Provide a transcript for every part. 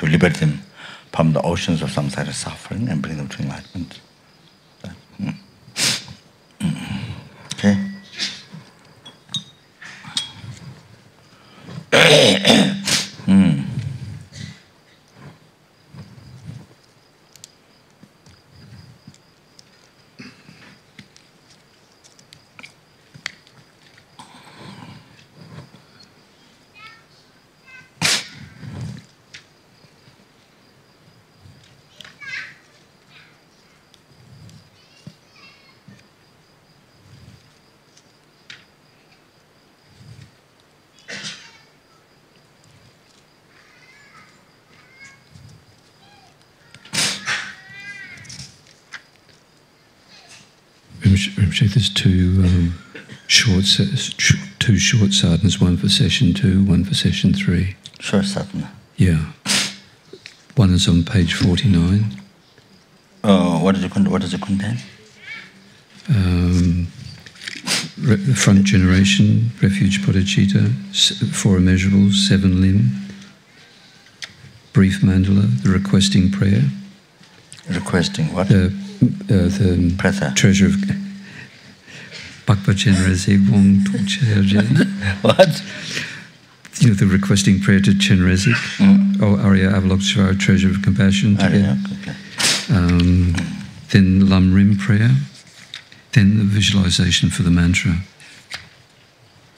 to liberate them from the oceans of samsara suffering and bring them to enlightenment. Okay. Rinpoche, there's two short sadhanas, one for session 2, one for session 3. Short sadhana. Yeah. One is on page 49. What does it contain? The front generation, refuge bodhicitta, 4 immeasurables, 7 limb, brief mandala, the requesting prayer. Requesting what? The Pretas. treasure of Bakpa Chenrezig Wong Tucherje. What? You know, the requesting prayer to Chenrezig. Oh, Arya Avalokiteshvara, treasure of compassion. Okay. Then Lam Rim prayer. Then the visualization for the mantra.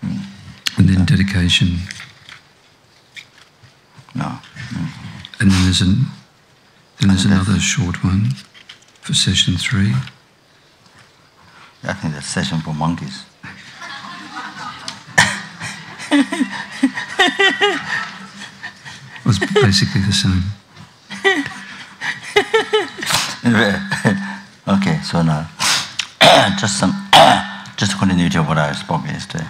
And then dedication. No. And then there's another short one for session 3. I think that's session for monkeys. It was basically the same. Okay, so now just a continuity of what I spoke yesterday.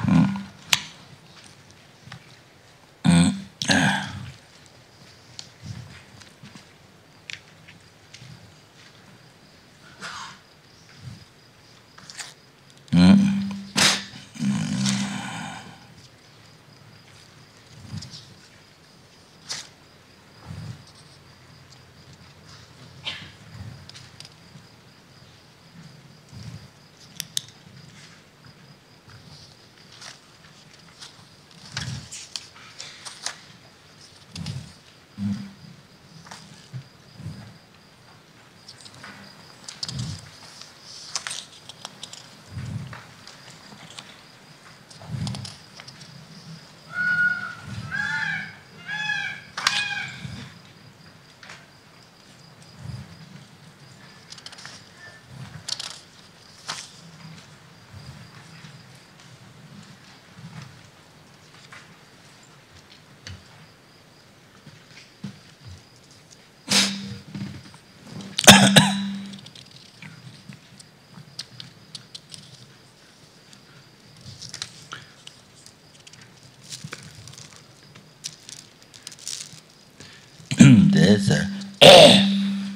There's I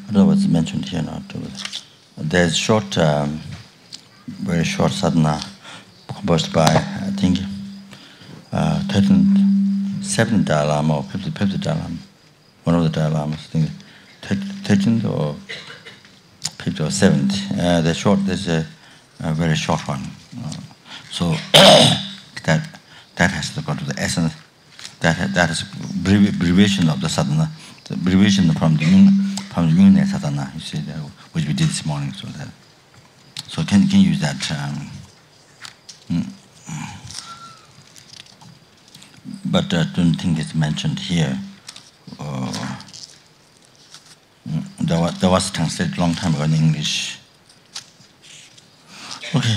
don't know what's mentioned here now. There's very short sadhana composed by, I think, 7th Dalai Lama or 5th Dalai Lama. One of the Dalai Lamas, I think, 13th or 5th or 7th. There's a very short one. So that has to go to the essence. That is abbreviation of the sadhana. The abbreviation from the Yogini sadhana, you see, which we did this morning. So can you use that? But I don't think it's mentioned here. There was translated a long time ago in English. Okay.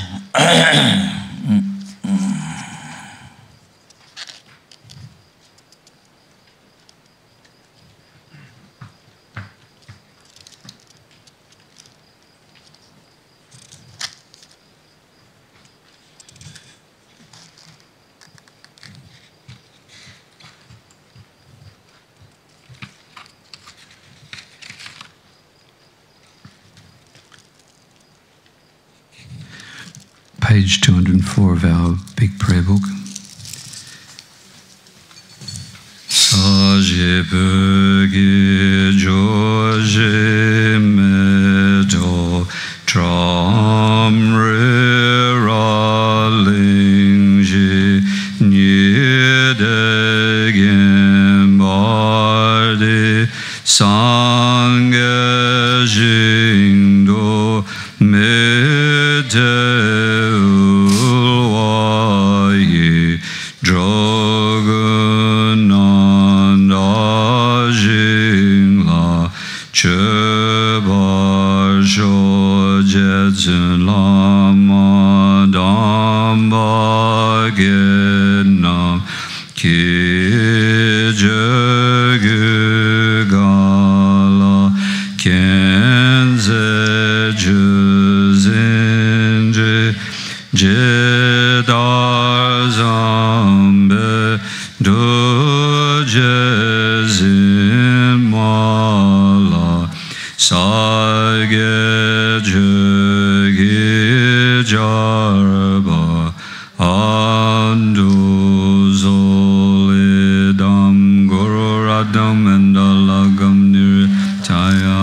Page 204 of our big prayer book. Saji Jipegi Joji Medo Tram Rira Lingji Nidegin Bardi Sangha Jingdo Mede Ulwayi Drogunanda Jingla Chebar Jojetsun Lama Damba Genam Ki Jagala Kenze Juzinji Jedar Zambe Dujezin Mala Sage Jugi Jarba Andu Zolidam Guru Radam Endalagam Niritayami.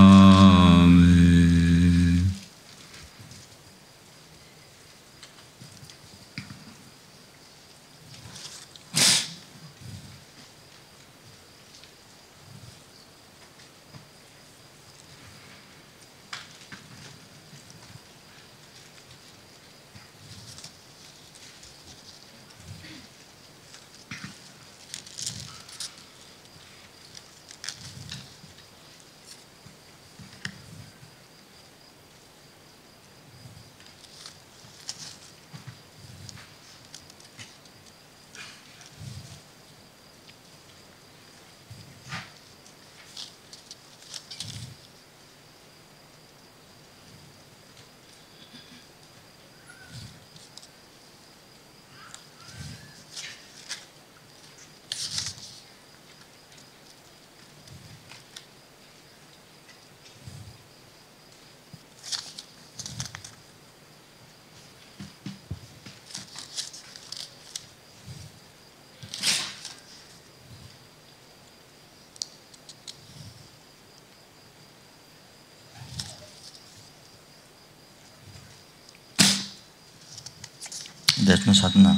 There's no sadhana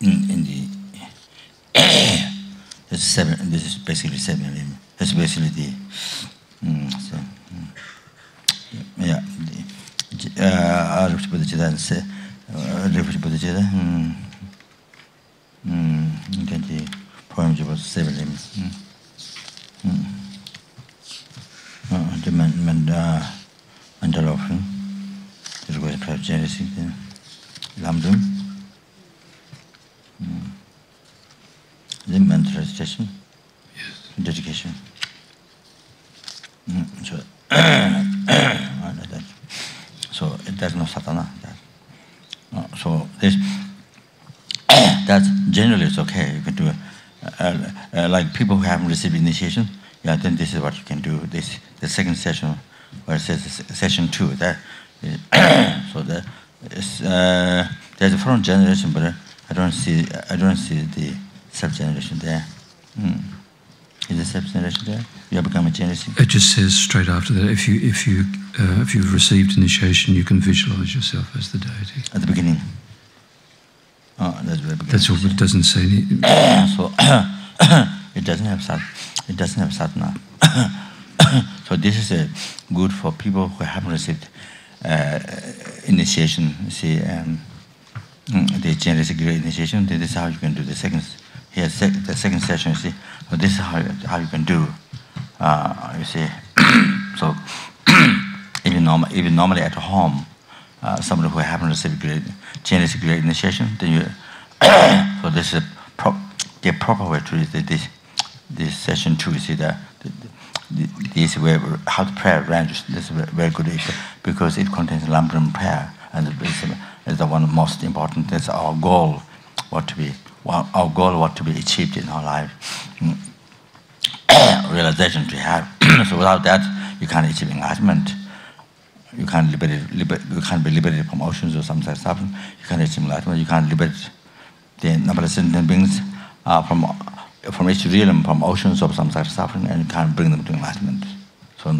in the this is basically seven. That's basically the yeah. Arif Buddha and say Arif Buddha the poems about seven limbs. The mandala of it was a jealousy, Lamdum, the mantra recitation, dedication. So it does no sadhana. So this that generally it's okay. You can do like people who haven't received initiation. Yeah, then this is what you can do. This the second session, where it says session 2. That so that is there's a front generation, but I don't see the sub-generation there. Is the sub-generation there? You have become a generation. It just says straight after that, if you've received initiation, you can visualize yourself as the deity. At the beginning. Oh, that's very beginning. That's all. It doesn't say anything. So it doesn't have sadhana. So this is good for people who haven't received initiation. You see, the generous initiation. This is how you can do the second. Here, the second session. You see, so this is how you can do. You see, so even normally at home, somebody who haven't received generous initiation, then you. So this is the proper way to do this session 2. You see this way how the prayer ranges. This is very good because it contains Lambram prayer, and it's the one most important. That's our goal, what to be achieved in our life. Realization to have. So without that, you can't achieve enlightenment. You can't be liberated from oceans or something like that. You can't achieve enlightenment. You can't liberate the number of sentient beings from from each realm, from oceans of samsara suffering, and you can't bring them to enlightenment. So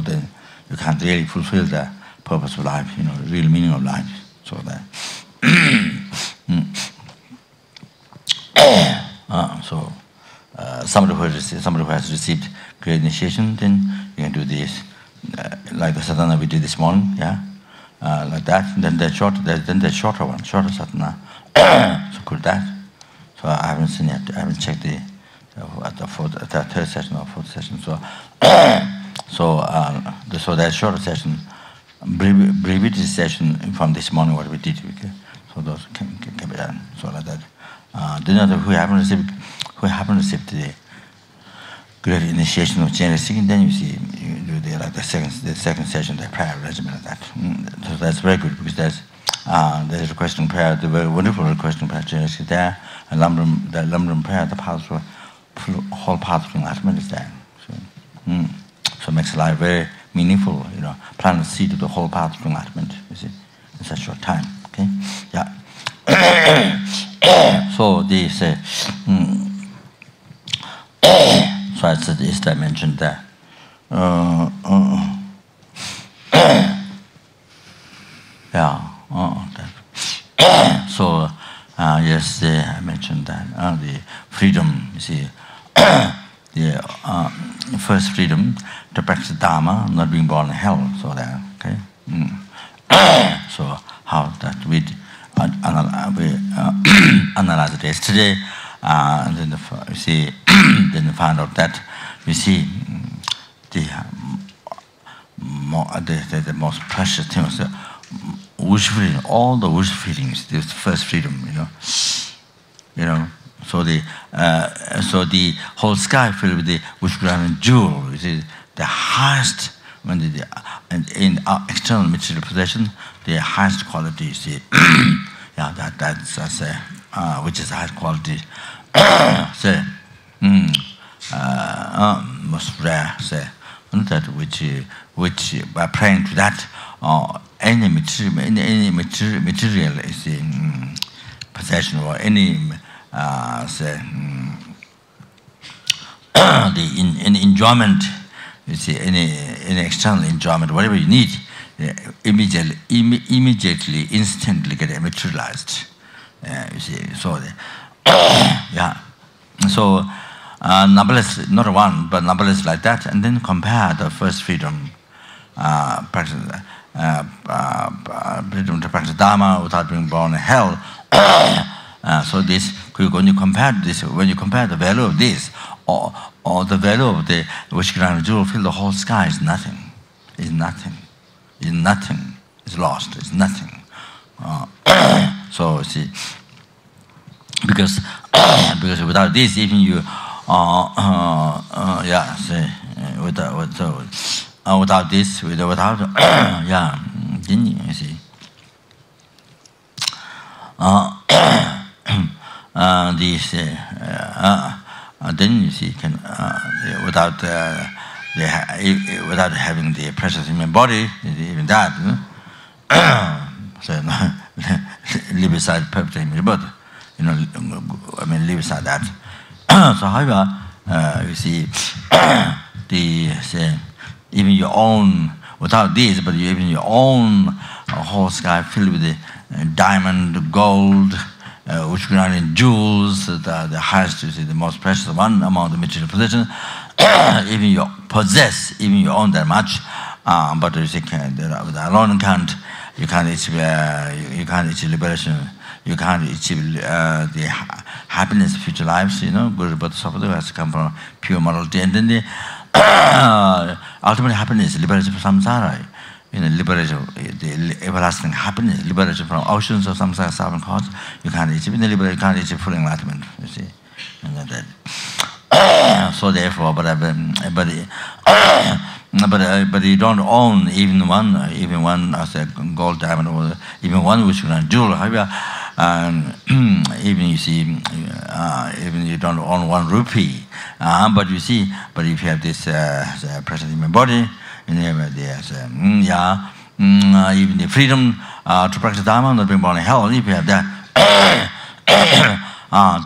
then you can't really fulfill the purpose of life, real meaning of life. So that. Somebody who has received great initiation, then you can do this, like the sadhana we did this morning, like that. Then the shorter one, shorter sadhana. So could that. So I haven't seen yet. I haven't checked the third session or fourth session. So that shorter session, brevity session from this morning, what we did. So those can be done. So like that. Then who haven't received the great initiation of general seeking, then you see you do the second session, the prayer regimen of that. So that's very good, because there's requesting prayer, the very wonderful requesting prayer generally there, and the Lamdram prayer, the whole path of enlightenment is there. So it makes life very meaningful, plant the seed of the whole path of enlightenment, you see, in such a short time. Okay? Yeah. So they say, so I said, is I mentioned that. So yes, I mentioned that the freedom. You see, the first freedom to practice Dharma, not being born in hell. So that okay. So how that we analyzed it yesterday, and then you see, then you find out that you see the most precious thing was the wish freedom, all the wish feelings, the first freedom, So the whole sky filled with the wish ground jewel. You see, the highest, when in our external material possession, the highest quality. You see, that's which is the highest quality. Say, most rare. Say, that which by praying to that, any material is possession, or any any enjoyment, you see, any external enjoyment, whatever you need, immediately, instantly get materialized. You see, so so numberless, not one, but numberless like that, and then compare the first freedom, practice. Freedom to practice Dharma without being born in hell. So this, when you compare this, when you compare the value of this, or the value of the wish ground jewel, feel the whole sky is nothing. Is nothing. Is nothing. It's lost. It's nothing. So see, because without this, even you, without this, without then you see, then you see, can without having the precious human body, even that, so live beside perfect human body, live beside that. So however, you see, even your own, without this, but even your own whole sky filled with the diamond, gold, which ground in jewels, the highest, you see, the most precious one among the material possessions. Even you possess, even you own that much, but you see, alone you can't achieve liberation. You can't achieve the happiness of future lives. Guru Bodhisattva has to come from pure morality, and then the ultimate happiness, liberation from samsara. Liberation, the everlasting happiness, liberation from oceans of samsara suffering cause. You can't achieve the liberation. You can't achieve full enlightenment. You see, and that. So therefore, but you don't own even one as a gold, diamond, or even one which is jewel. Even you see, even you don't own 1 rupee. But you see, but if you have this present human body, and there's even the freedom to practice Dharma, not being born in hell. If you have that,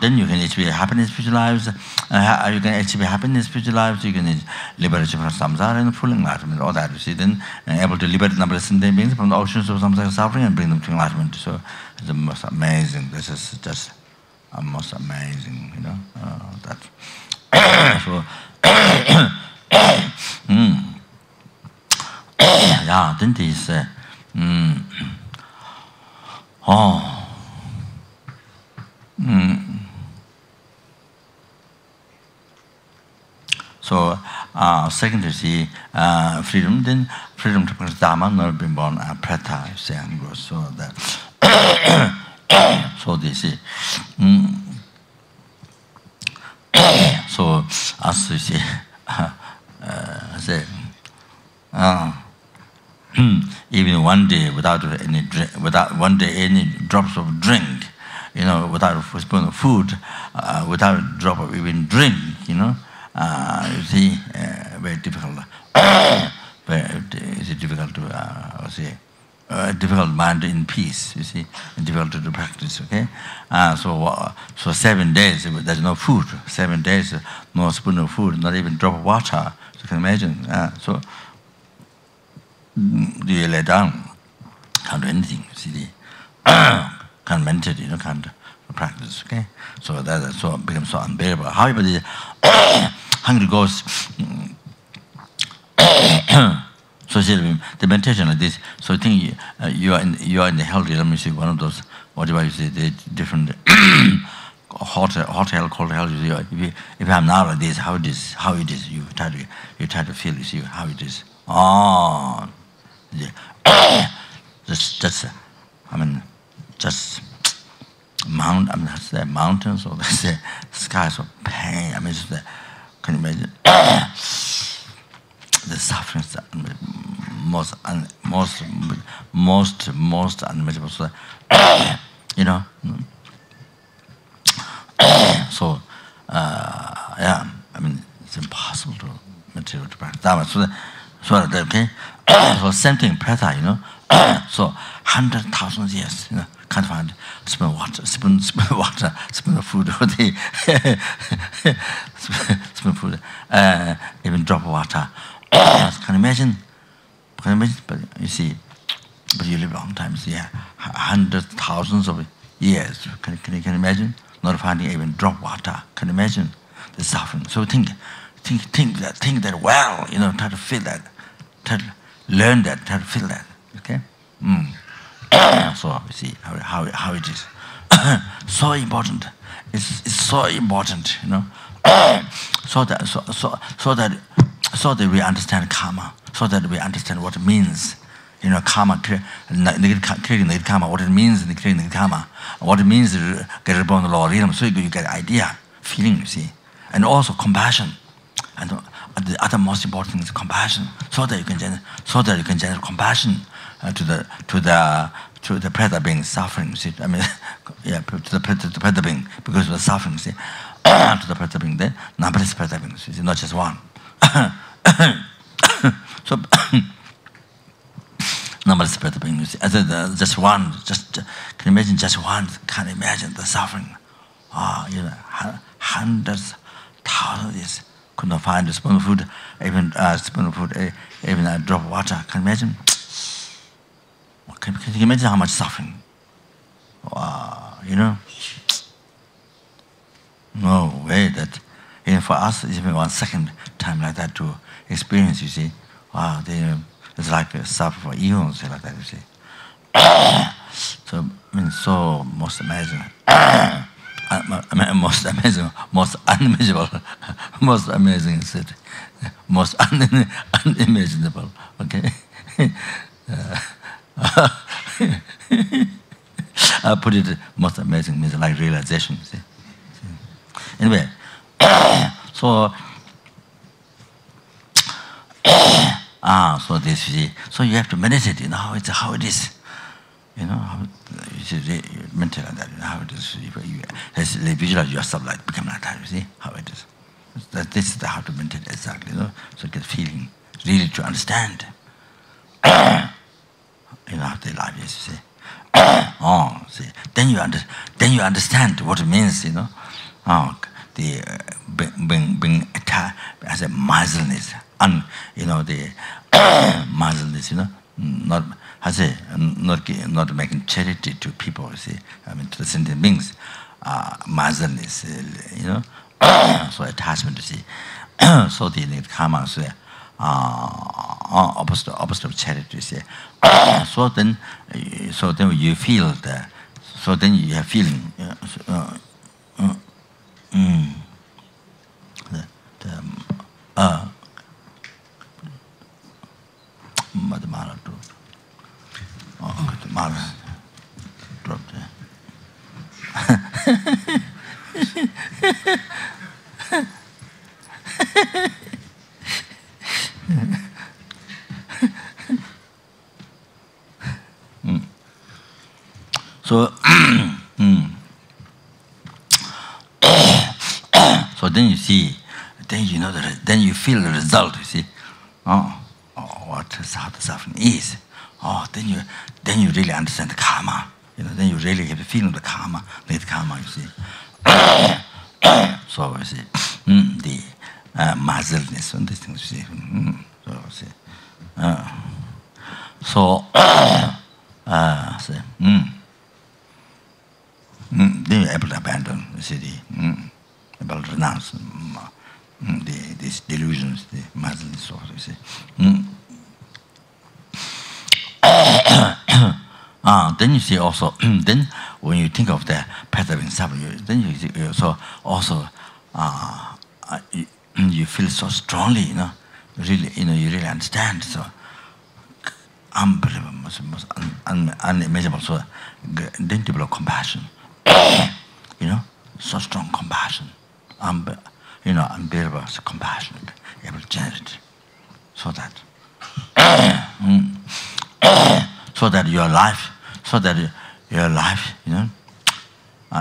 then you can achieve happiness spiritual lives. You can achieve happiness spiritual lives. You can liberate from samsara and full enlightenment. All that, you see. Then able to liberate number of sentient beings from the oceans of samsara suffering and bring them to enlightenment. So it's the most amazing. This is just most amazing, you know. That. So. Yeah, then this. So, second you see freedom, then freedom to practice Dharma, not being born Preta, you see, and goes. So that. So they see. So as you see, say, even one day without any drink, without one day any drops of drink, you know, without a spoon of food, without a drop of even drink, you know, you see, very difficult. It's difficult to say. Difficult mind in peace, you see, difficult to practice, okay? So 7 days, there's no food. 7 days, no spoon of food, not even drop of water. So you can imagine. So you lay down, can't do anything, see, can't meditate, you know, can't practice, okay? So that so becomes so unbearable. However, the hungry ghost. So the meditation like this. So I think you are in the healthy. Let me see one of those. Whatever you say, the different hot hell, cold hell. You see, if I'm now like this, how it is. You try to feel. You see how it is. Oh, yeah. just I mean, just that's the mountains or that's the skies of pain. I mean, just can you imagine? The suffering is most unimaginable. So, you know. So, yeah. I mean, it's impossible to material to practice Dharma. So okay. So same thing, Preta, you know. So 100,000 years, you know, can't find spoon of water, spoon of food, or the spoon of food, even drop of water. Can you imagine? But you see, but you live a long time. See, hundreds, thousands of years. Can you imagine? Not finding even drop water. Can you imagine the suffering? So think that well. You know, try to feel that, try to learn that, try to feel that. Okay. So you see how it is. So important. It's so important. You know. So that we understand karma, so that we understand what it means. You know, karma, creating negative karma, what it means in creating negative karma, what it means to get reborn the law of rhythm. So you get idea, feeling, you see. And also compassion. And the other most important thing is compassion, so that you can generate compassion to the Preta being suffering. See, I mean, yeah, to the Preta being because of the suffering. See, to the Preta being there, numberless Preta beings. See, not just one. So numberless Preta beings. See, just one. Just can you imagine? Just one. Can't imagine the suffering. You know, hundreds, thousands years. Could not find a spoon of food, even a drop of water. Can you imagine? Can you imagine how much suffering? You know? No way that, even for us, even 1 second time like that to experience, you see. Wow, it's like suffer for eons like that, you see. So, I mean, so most amazing. Most amazing, most unimaginable, most amazing city, most unimaginable. Okay, I put it most amazing means like realization. See? Anyway, so so this, you see, so you have to meditate. You know how it is. You know, how you should mental like that, you know, how it is. You visualize yourself like become like that, you see how it is. This is how to meditate exactly, you know, so get feeling, really to understand, you know, how their life is, you see. see, then you understand what it means, you know. The being attacked as a miserliness, you know, the miserliness, you know, not not making charity to people, you see, I mean, to the sentient beings, miserliness, you know, so attachment, you see, so the karma is opposite of charity, you see. So then you feel that, so then you have feeling, Madamara dropped. Oh, the Mara dropped. So, so then you see, then you know that, then you feel the result. You see, what how the suffering is. Then you really understand the karma. You know, then you really have the feeling of the karma, late karma. You see. So you see, the miserliness and these things. You see. So you see. Then you're able to abandon, you see, able to renounce these delusions, the miserliness, sort of, you see. Then you see also, then when you think of the path of suffering, then you see also you feel so strongly, you know, really, you really understand, so unbelievable, most unimaginable, so then develop compassion. You know, so strong compassion, you know, unbearable compassion, able to generate, so that, so that your life, you know,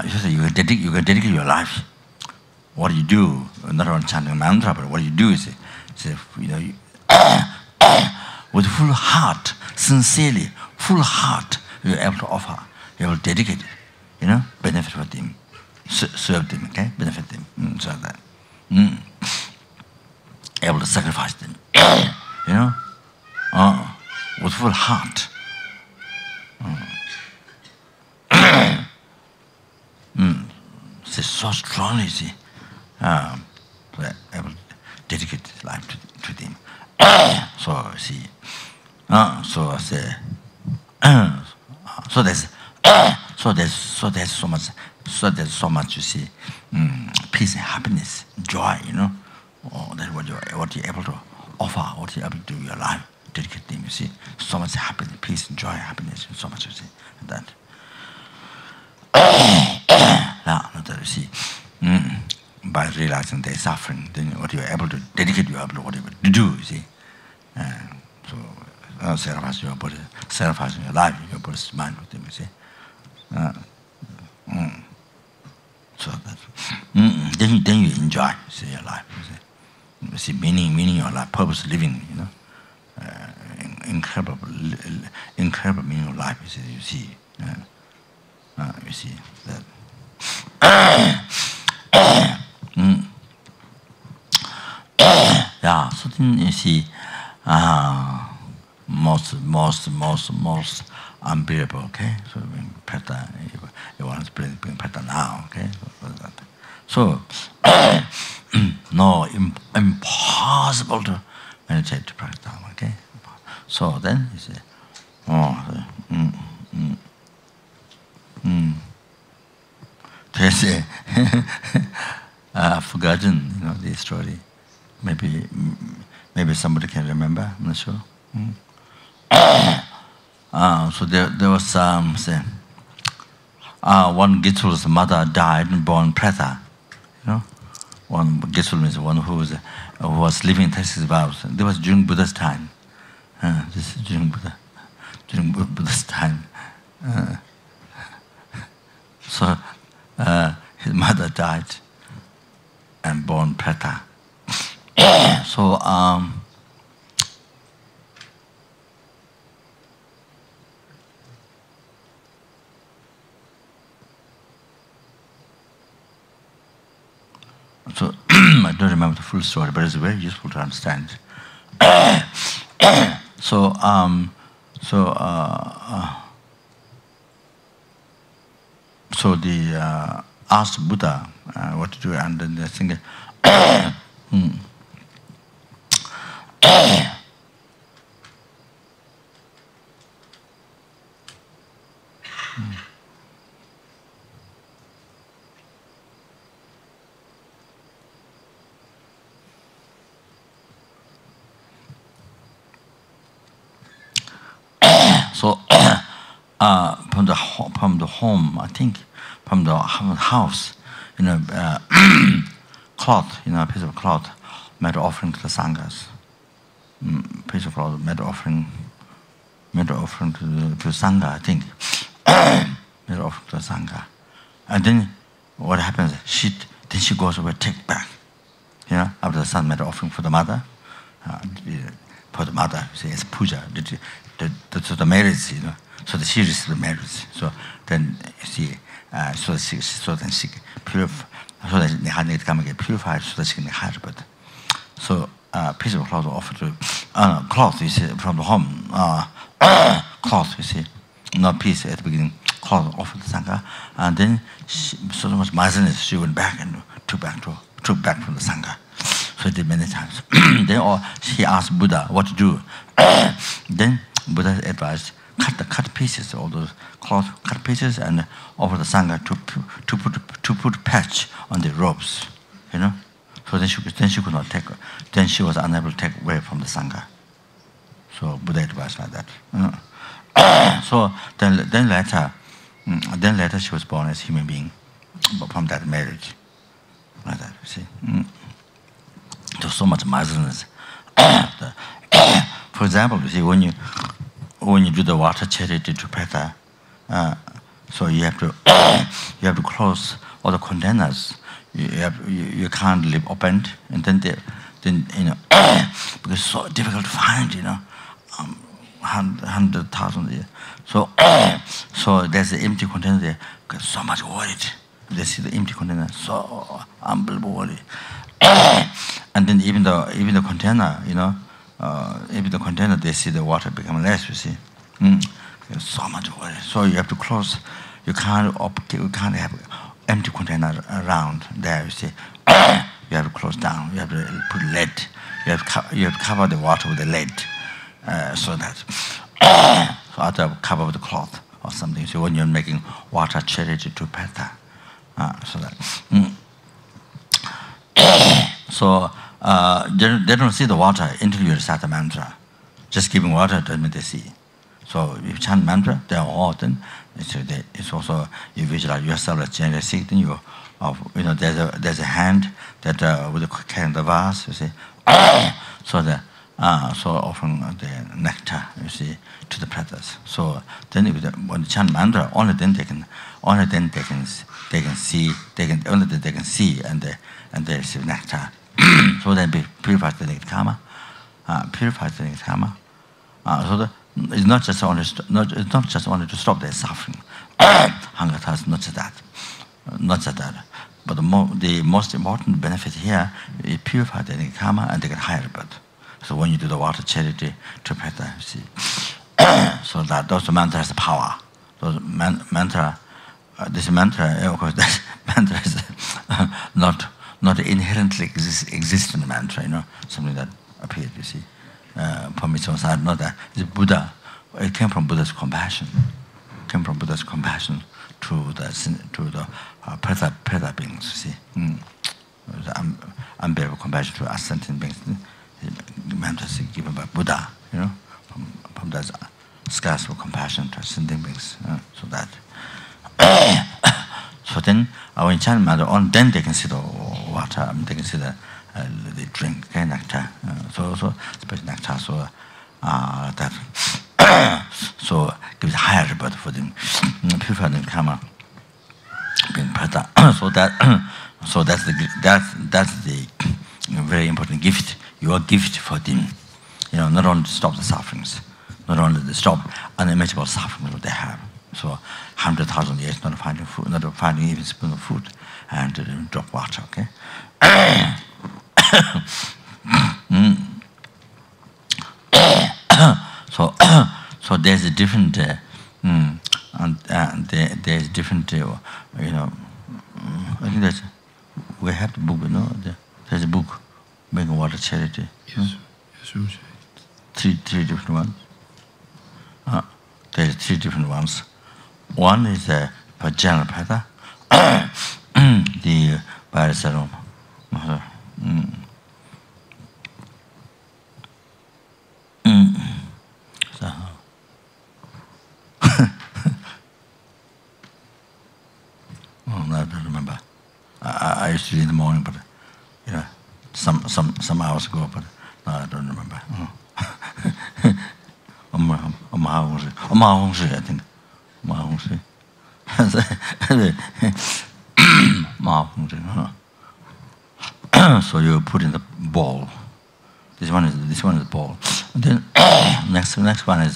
you can dedicate your life. What you do, not only chanting mantra, but what you do is, you know, with full heart, sincerely, full heart, you're able to offer, you're able to dedicate it. You know, benefit for them, serve them, okay, benefit them, so that, able to sacrifice them, you know, with full heart. So strongly, see, able to dedicate his life to them. So see, so say, so there's so much, you see, peace and happiness, joy, you know, that's what you're able to offer, what you're able to do in your life, dedicate them, you see, so much happiness, peace and joy, happiness, so much, you see, that. Now, that you see, by realizing their suffering, then what you're able to dedicate, you're able to whatever to do, you see, so sacrifice your body, sacrificing your life, your body's mind with them, you see. So that then you enjoy, see, your life. You see meaning your life, purpose living, you know, incredible meaning of life. You see that. Yeah. So then you see, most unbearable, okay? So when Preta, you want to bring Preta now, okay? So no, impossible to meditate to practice Dharma, okay? So then you say, there's I've forgotten, you know, this story. Maybe somebody can remember, I'm not sure. So there was say, one Gitsul's mother died and born Preta. You know, one Gitsul means one who was living in Texas vows. There was during Buddha's time. This is during Buddha's time. So his mother died and born Preta. So story, but it's very useful to understand. So the asked Buddha what to do, and then the thing. So from the home, I think, from the house, cloth, a piece of cloth, made offering to the sanghas. Piece of cloth made offering to sangha, I think. Made offering to the sangha, and then what happens? She goes over, take back. After the son made offering for the mother. See, it's puja, the marriage, so she received the marriage. So then you see, so then she purify, so that they had to come and get purified, so that she can hide. But so piece of cloth offered to cloth, you see, from the home, cloth, you see, not piece at the beginning, cloth offered to Sangha, and then so much miserliness, she went back and took back from the Sangha. So he did many times. Then he asked Buddha what to do. Then Buddha advised, cut pieces, all those cloth, cut pieces, and offer the Sangha to put patch on the robes, So then she could not take. Then she was unable to take away from the Sangha. So Buddha advised like that. So then later she was born as a human being from that marriage, like that. You see. There's so much miserliness. For example, you see, when you do the water charity to Preta, so you have to close all the containers. You can't leave open, and then because it's so difficult to find, 100,000. So there's an empty container there. Because so much worried. They see the empty container, so unbelievable worried. And then even the container, even the container, they see the water become less. You see, there's so much water. So you have to close. You can't have empty container around there. You see, you have to close down. You have to put lead. You have to cover the water with the lead, so that so either cover with the cloth or something. So when you're making water charity to Preta, so that. So they don't see the water until you recite the mantra. Just giving water doesn't mean they see. So if you chant mantra, they are all then. It's also you visualize yourself as generally seeking. There's a hand that with carrying the vase. You see, so often the nectar. You see, to the pretas. So then when they chant mantra, only then they can see and they receive nectar. So then purifies the negative karma. So it's not just only to stop their suffering. Hunger thirst, not just that. But the most important benefit here is purify the negative karma and they get higher birth. So when you do the water charity to Preta, you see, so that those mantra has the power. Those mantra. This mantra, of course, that mantra is not inherently existent mantra, something that appeared, you see, from its own side. Not that it's Buddha. It came from Buddha's compassion. To the Preta beings, you see. Unbearable compassion to us sentient beings. The mantra is given by Buddha, from that scarce of compassion to sentient beings, so that. So then, when you chant mantra on, then they can see the water, they can see the drink, nectar. So special nectar, so that so gives higher birth for them, purify the karma, being Preta. So that's the very important gift. Your gift for them, not only to stop the sufferings, not only to stop unimaginable sufferings that they have. So 100,000 years not finding food, not finding even a spoon of food, and drop water. Okay. So there's a different, there's different, you know. I think that's we have the book, you know. There's a book, Make Water Charity. Yes, yes, Roger. Three different ones. There's three different ones. One is for general Preta, the Vajra. So, oh, I don't remember. I used to read in the morning, but you know, some hours ago, but no, I don't remember. I think. So you put in the ball. This one is the ball. And then next one is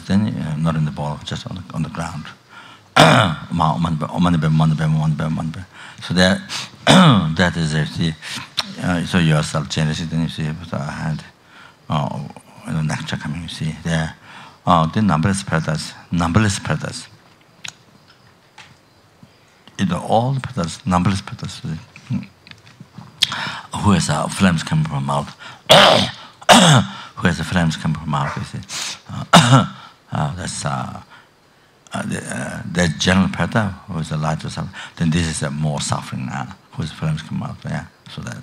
then not in the ball, just on the ground. So that is actually so you are self-generous. Then you see with our hand, nectar coming. You see there. The numberless Pretas. All the Pretas, numberless Pretas. Who has flames coming from mouth? Who has the flames coming from mouth? You see, that's general Preta, who is the lighter suffering. Then this is more suffering. Who has flames coming out? Yeah. So that.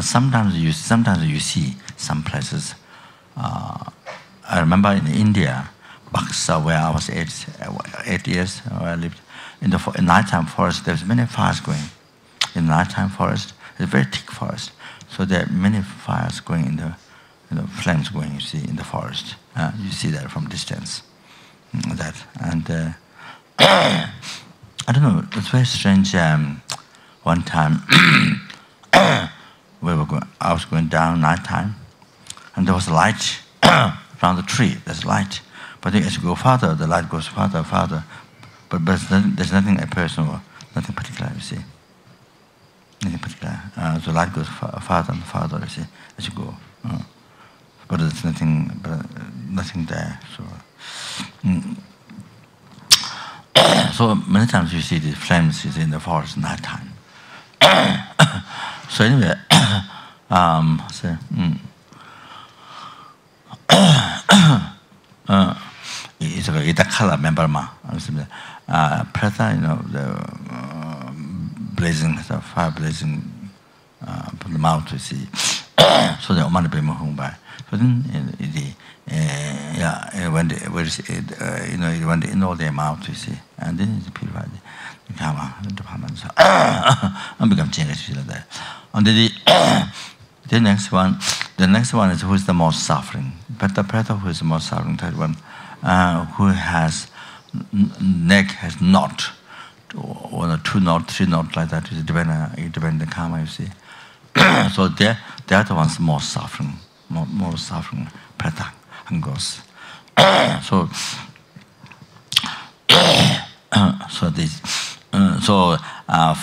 Sometimes you see some places. I remember in India, Baksa, where I was 8 years, where I lived. In the nighttime forest, there's many fires going. In the nighttime forest, it's a very thick forest. So there are many fires going in the flames going, you see, in the forest. You see that from distance. That. And I don't know, it's very strange. One time, I was going down nighttime, and there was a light around the tree. There's light. But as you go farther, the light goes farther. But there's nothing personal, nothing particular, you see. Nothing particular. The light goes farther and farther, you see, as you go. But there's nothing there. So many times you see the flames in the forest nighttime. So anyway, it's a color member ma. Preta, the blazing, the fire blazing from the mouth, you see. So the Omani Bema home by. So then it went in all their mouth, you see, and then it's purified. The karma, the department, and become changed like that. And the next one is who is the most suffering. But the Preta who is the most suffering, third one, who has neck has knot, or 2 knot, 3 knot like that. It depends on the karma, you see. So they are the ones more suffering, more suffering. Preta and goes.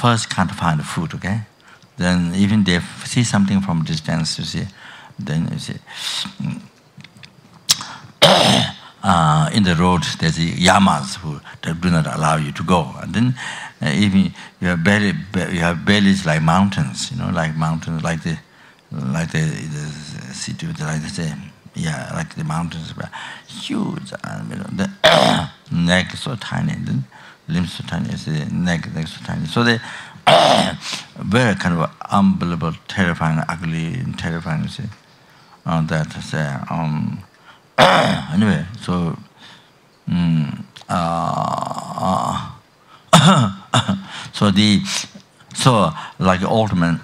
First can't find food, okay? Then even they see something from distance, you see. Then you see. In the road, there's the yamas who do not allow you to go, and then even you have bellies like mountains, like mountains, like the city, like the same. Yeah, like the mountains were huge, and the neck is so tiny, the limbs so tiny, the neck so tiny. So they very kind of unbelievable, terrifying, ugly, and terrifying. You see, anyway, so so like old men,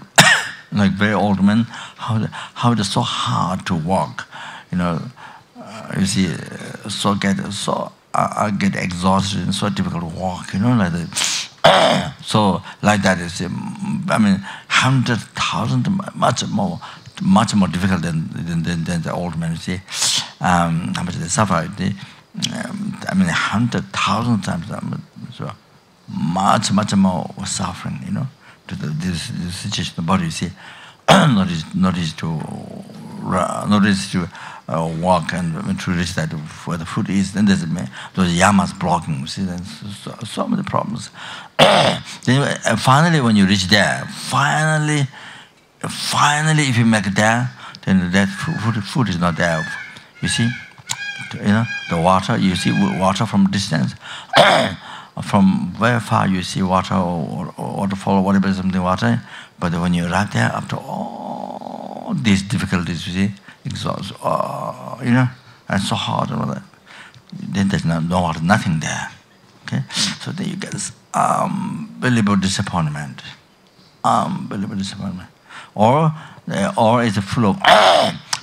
like very old men, how it is so hard to walk. You see, I get exhausted and so difficult to walk, like that. So like that is, 100,000, much more difficult than the old men. You see, how much they suffer. 100,000 times. So much more suffering, to this situation of the body, you see. not easy to walk and to reach that where the food is. Then there's those yamas blocking, you see, then so many problems. Then finally, when you reach there, finally, if you make it there, then that food is not there. You see, the water. You see water from distance. From very far, you see water or waterfall or whatever, something water. But when you arrive there, after all these difficulties, you see, exhaust, and so hard, and all that, then there's no water, nothing there. Okay, so then you get this unbelievable disappointment, or it's full of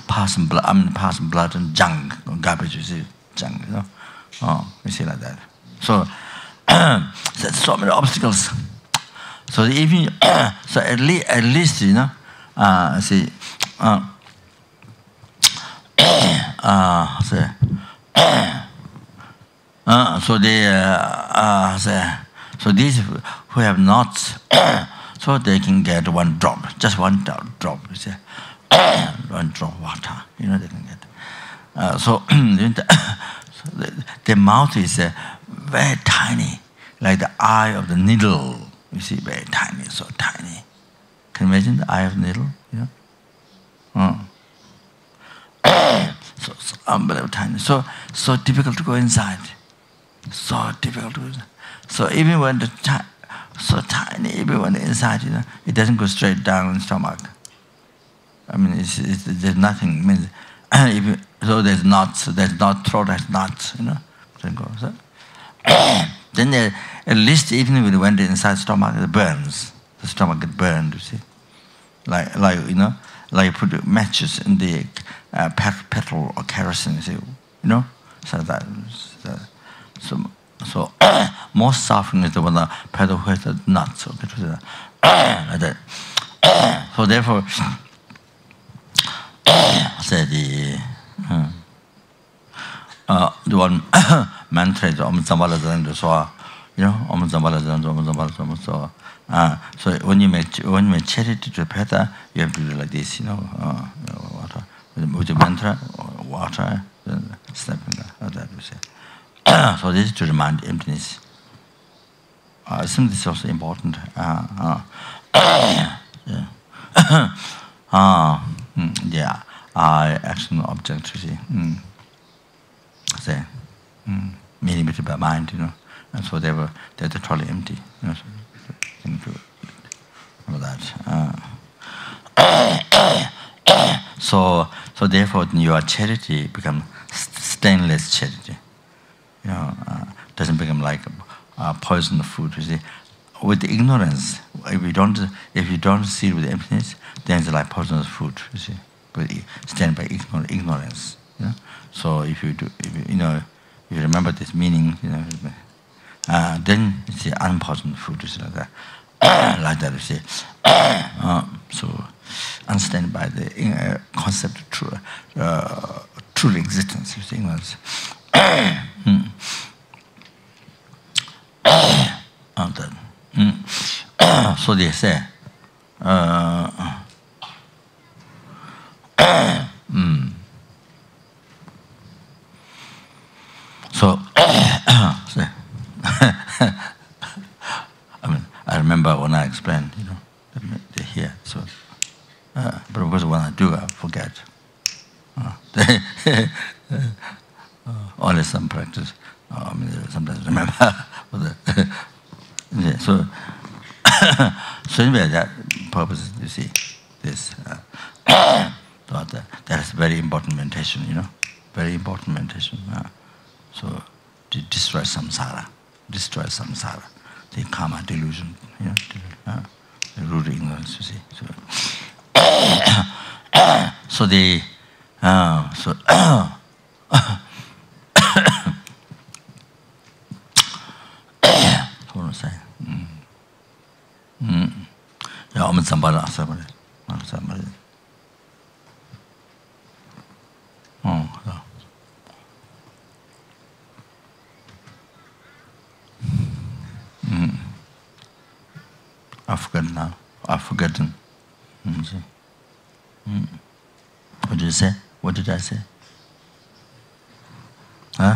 passing blood and junk, garbage. You see, junk, you see like that. So there's so many obstacles. So even so, at least see, so these who have not, so they can get one drop, just one drop. You see, one drop of water. They can get. So the mouth is very tiny, like the eye of the needle. You see, very tiny, so tiny. Can you imagine the eye of the needle? So unbelievable tiny. So difficult to go inside. So difficult to go inside. So even when so tiny, even when inside, it doesn't go straight down in the stomach. I mean, there's nothing. Means so there's knots. There's not throat has knots. Doesn't go. So, then at least even if it went inside stomach, it burns. The stomach gets burned. You see, like you put matches in the petrol or kerosene. You see, so that. So most suffering is the one that petrol has the nuts. Okay, like that. So therefore, say the one mantra is Om Zambala Zanda Soa, Om Zambala Zanda, Om Zambala Zanda Soa. So when you make charity to Preta, you have to do like this, water. With the mantra, water, then stepping like that, you see. So this is to remind emptiness. I think this is also important. Yeah. Action object, you see. Say, limited by mind, and so they're totally empty. So that. So therefore, your charity becomes stainless charity. Doesn't become like poison food. You see, with the ignorance, if you don't see it with emptiness, then it's like poisonous food. You see, but stand by ignorance. So if you remember this meaning, then it's the unpoisoned food. Is like that, like that. You see, so understand by the concept of true existence. You see, ignorance. So they say. So, I remember when I explained, they hear. So, but when I do, I forget. Only some practice. Sometimes remember. So anyway, that purpose, you see, this. That is very important meditation, very important meditation. So to destroy samsara, the karma delusion, the root ignorance, you see. So the what was I saying? Yeah, I'm somebody. Oh, forgotten now. I've forgotten. What did you say? What did I say? Huh?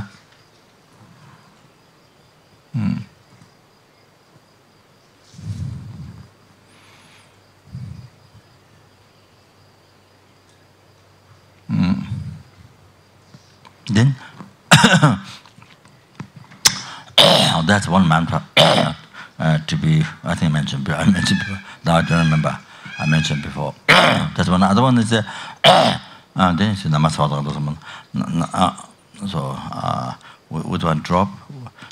Then that's one mantra to be. I think I mentioned before. Now I don't remember. I mentioned before. That's one. Other one is then it's Namaswada. So with one drop.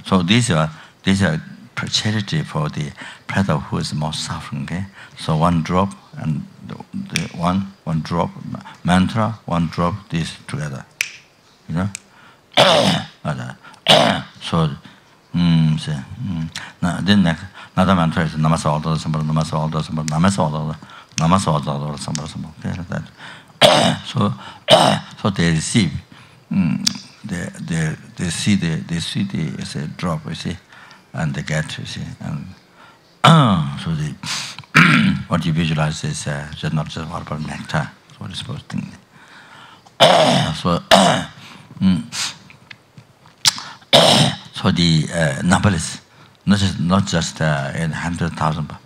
So these are charity for the Preta who is most suffering. Okay. So one drop and the one drop mantra, one drop. These together. You know. So. Then another mantra is Namaswada, Namaswada, Namaswada, Namaswada, something like that. So they receive, they see the drop, you see, and they get, you see, and so the what you visualize is just not just water but nectar. That's what you're supposed to think. So the numberless, not just in 100,000, but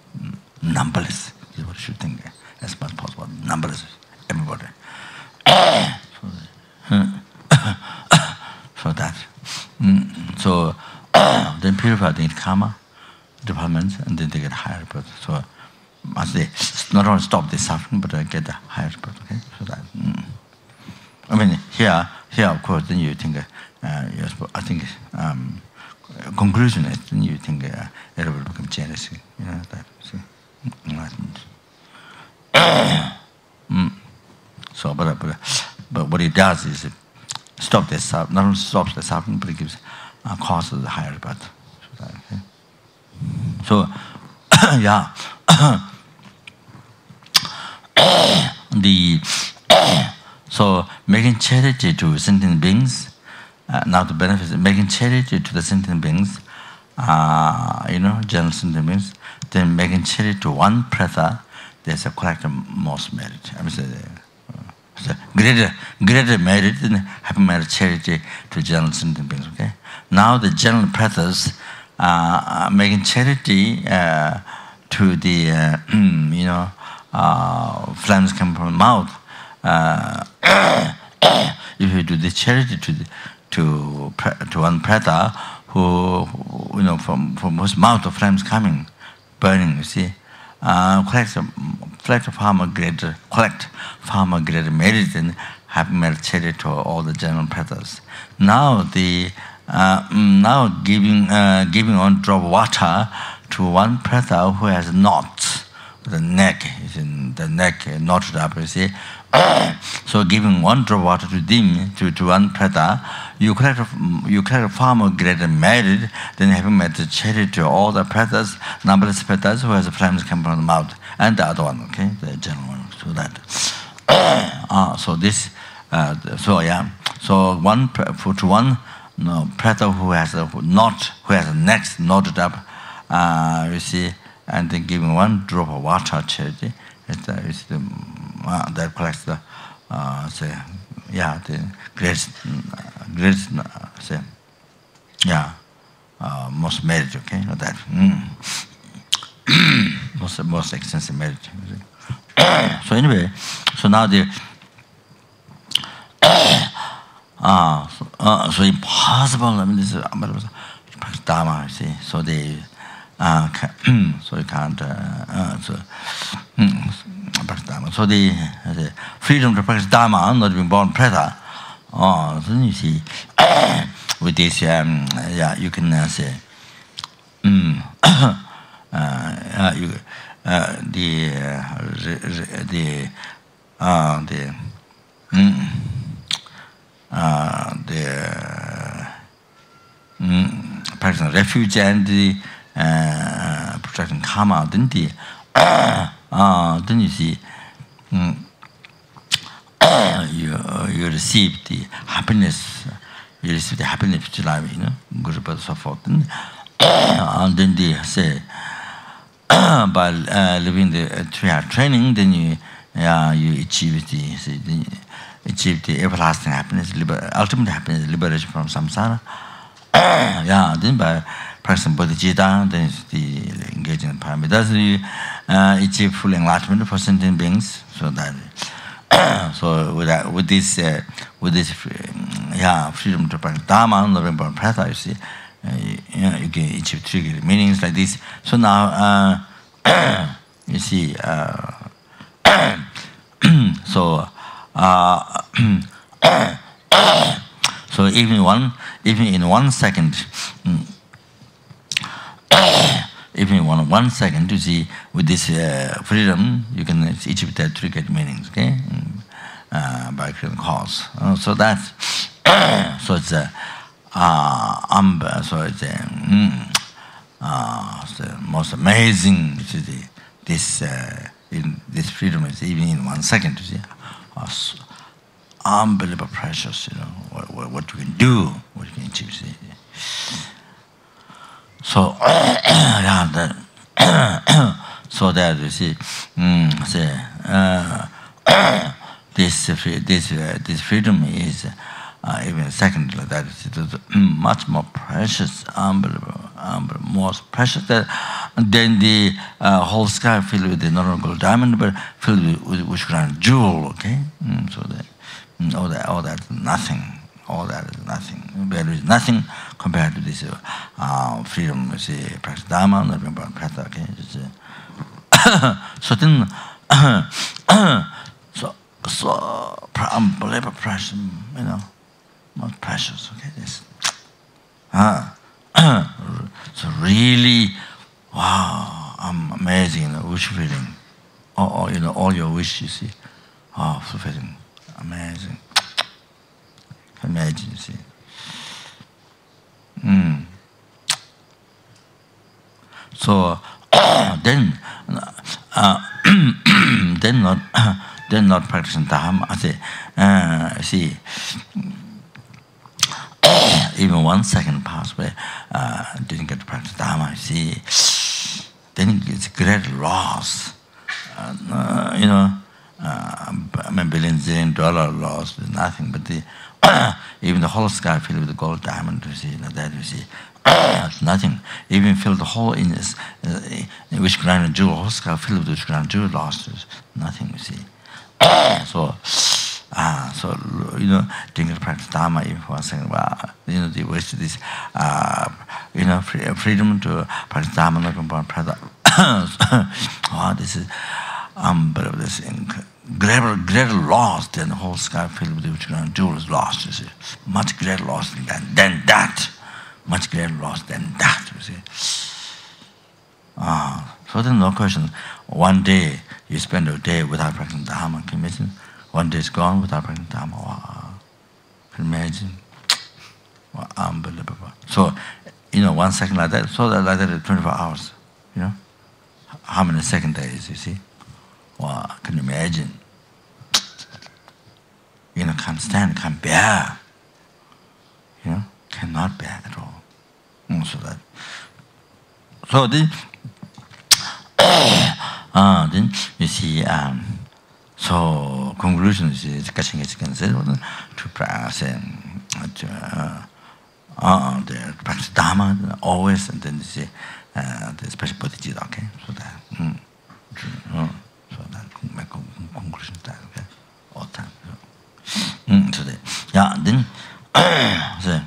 numberless is what you should think as much as possible. Numberless, everybody. So that. So then purify the karma departments, and then they get higher birth. So as they not only stop the suffering, but get the higher birth. Okay, so that. I mean, here of course, then you think. Yes, but I think conclusion is then you think everybody become jealous. You know that. See? So, but what it does is it stop the suffering. Not only stops the suffering, but it gives causes the higher birth. So, yeah. So making charity to sentient beings. Now the benefits of making charity to the sentient beings, general sentient beings, then making charity to one Preta, there's a collective most merit. I mean, greater merit than having made charity to general sentient beings. Okay. Now the general Pretas making charity to the flames coming from the mouth. If you do the charity to one Preta who from whose mouth the flames coming, burning, you see, collect far more greater merit than having made charity to all the general Pretas. Now giving one drop of water to one Preta who has knots, the neck is in the neck knotted up, you see. So giving one drop of water to them, to one Preta, you collect far more greater merit than having made the charity to all the Pretas, numberless Pretas who has the flames coming from the mouth, and the other one, okay, the general one. So that. So this. So one Preta who has a neck knotted up, you see, and then giving one drop of water charity. That collects the greatest most merit. Okay, that most extensive merit. So anyway, so now the so impossible. I mean, this is Dharma. You see, so they. So you can't. So the freedom to practice Dharma, not being born Preta. So you see, with this, you can say, practicing refuge and the protecting karma, then you see you receive the happiness, which life, good, but so forth. And then they say, by living the 3-hour training, then you achieve the everlasting happiness, ultimate happiness, liberation from samsara. Then by practicing bodhicitta, then the engaging in paramitas, you achieve full enlightenment for sentient beings. So that, so with this freedom to practice dharma, loving born Pretas, you see, you can achieve 3 great meanings like this. So now, you see, so even in 1 second, even in one second, you see, with this freedom, you can achieve the 3 great meanings, okay, by creating cause. So that, so it's a, so it's the most amazing. This freedom is even in 1 second. You see, unbelievable precious. You know what you can do, what you can achieve. See. So so that you see, this freedom is even a second like that. It is much more precious, unbelievable, most precious than the whole sky filled with the not only gold diamond, but filled with grand jewel. Okay, so that all that is nothing. All that is nothing. There is nothing compared to this freedom. You see, practice dharma, not about Pretas. Okay, so then, so unbelievable precious. You know. Most precious, okay, this. So really, wow, amazing, you know, wish feeling. You know, all your wishes, you see. Fulfilling, amazing. Imagine, you see. So then not practicing dharma. I say, see. Even 1 second passed by, didn't get to practice dharma, you see, then it's great loss. You know, $billion loss is nothing, but even the whole sky filled with the gold diamond, you see, like that, you see, it's nothing. Even fill the whole in this, which grand jewel, whole sky filled with which grand jewel lost, is nothing, you see. So you know, doing the practice dharma even for 1 second, you know, they wasted this, you know, freedom to practice dharma, not from Pretas. This is unbelievable. This greater loss than the whole sky filled with which grand jewel is lost. You see, much greater loss than that. Much greater loss than that. You see. So then no question. One day you spend a day without practicing dharma. Can you imagine? 1 day is gone without practicing dharma. Wow. Can you imagine? Wow, unbelievable. So, you know, 1 second like that, so that like that is 24 hours. You know? How many second days, you see? Wow, can you imagine? You know, can't stand, can't bear. You know, cannot bear at all. So that. So then you see, so conclusion is catching its consideration to practice the practice dharma always, and then you see the special bodhicitta. Okay, so that so that my conclusion that okay all time. So that then so.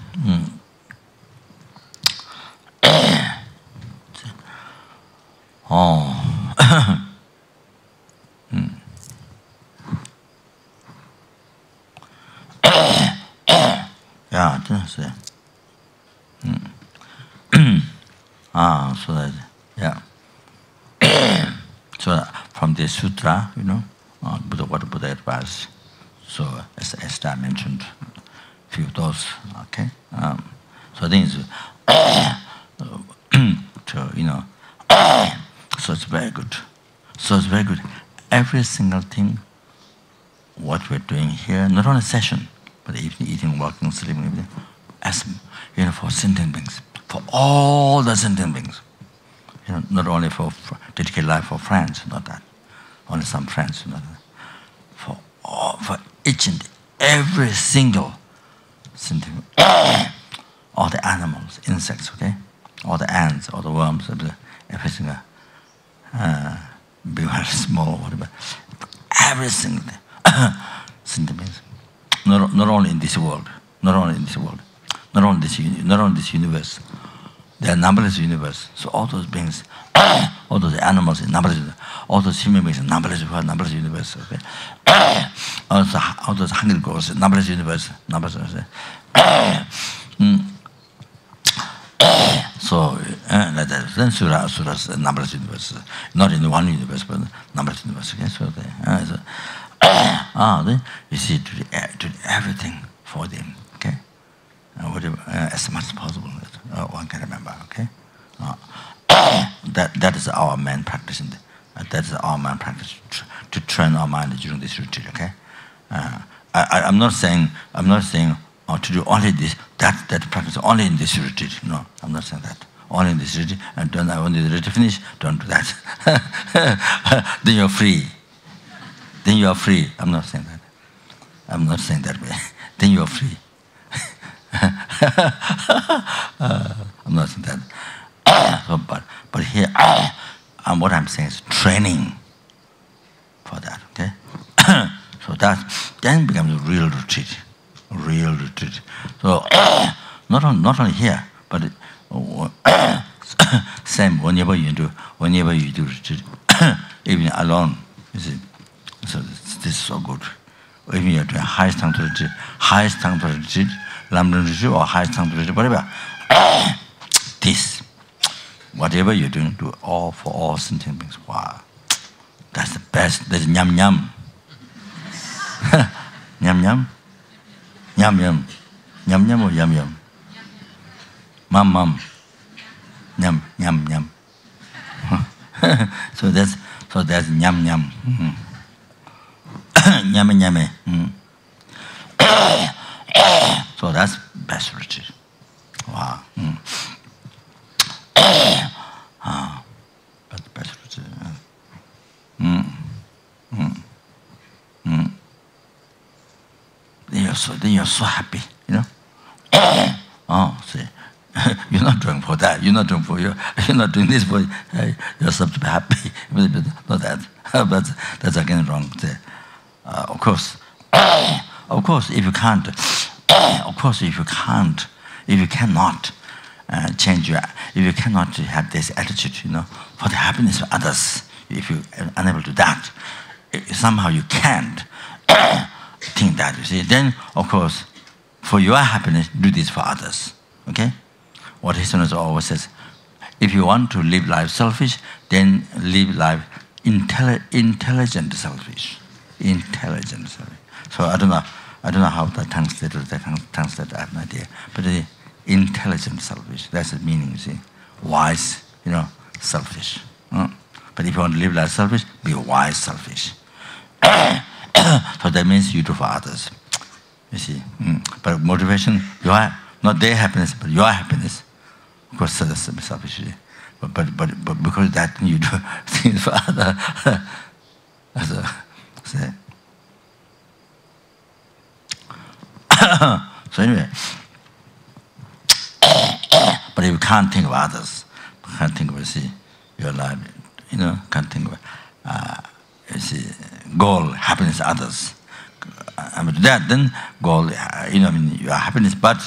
So that, so from this sutra, you know, what Buddha advised. So as I mentioned, few of those. Okay. So I think it's to, you know, so it's very good. So it's very good. Every single thing, what we're doing here, not only session, but eating, walking, sleeping, everything, as you know, for sentient beings, for all the sentient beings. not only for dedicate life for friends, not that. Only some friends, not that. For each and every single sentient, all the animals, insects, okay? All the ants, all the worms, every single, big or small, whatever. Every single sentient beings. Not only in this world, not only in this world, not only this universe. There are numberless universe. So all those beings, all those animals in numberless, all those human beings in numberless universe. Okay? Also, all those hungry ghosts in numberless universe. So like that. Then suras numberless universe, not in one universe, but numberless universe. Okay? So then you see to do everything for them. Okay. Whatever, as much as possible, one can remember. Okay, that is our main practice. That is our main practice to train our mind during this retreat. Okay, I'm not saying to do only this that practice only in this retreat. No, I'm not saying that only in this retreat. And when the retreat finish, don't do that. Then you're free. Then you are free. I'm not saying that. I'm not saying that way. Then you are free. I'm not saying that. But here, what I'm saying is training for that. Okay, so that then becomes a real retreat. Real retreat. So not only here, but same whenever you do retreat, even alone. You see, so this is so good. Even you're doing highest time to retreat, Lambda retreat or highest time to retreat, whatever. This, whatever you're doing, do all for all sentient beings. Wow, that's the best. That's nyam nyam. Nyam nyam. Yum yum, yum yum or yum yum, mum mum, yum yum yum. So that's yum yum, yummy yummy. So that's best retreat. Wow. That's the best retreat. Then you're so happy, you know. Oh, see, you're not doing for that. You're not doing for you. You're not doing this for. You're supposed to be happy. Not that. That's again wrong. Of course, if you can't, if you cannot change your, if you cannot have this attitude, you know, for the happiness of others, if you're unable to do that, somehow you can't. Think that, you see, then of course for your happiness do this for others. Okay, what His Holiness always says, if you want to live life selfish, then live life intelligent selfish. So I don't know how that translated. I have no idea, but intelligent selfish, that's the meaning, you see. Wise, you know, selfish. But if you want to live life selfish, be wise selfish. So that means you do for others, you see. But motivation, not their happiness, but your happiness. Of course, that's selfish. But because that you do things for others. So anyway, but if you can't think of others, can't think of your life, you know, can't think of goal, happiness, others. That then goal, you know, I mean, your happiness, but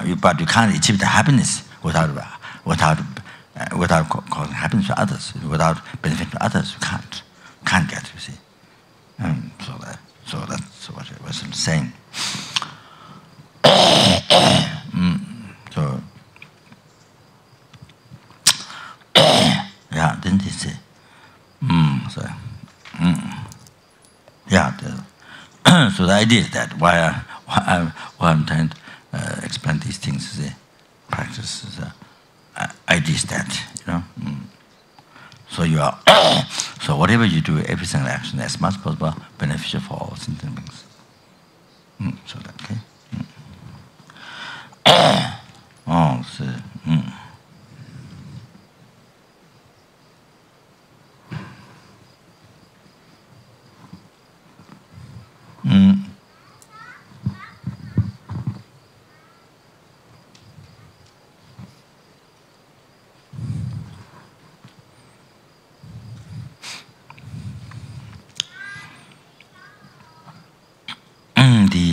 you can't achieve the happiness without causing happiness to others, without benefit to others. You can't get, you see. So that's what I was saying. So yeah, then they say. So the idea is that why I'm trying to explain these things, the practice, idea is that, you know. So you are so whatever you do, every single action, as much as possible, beneficial for all sentient beings. So that, okay. Oh, so.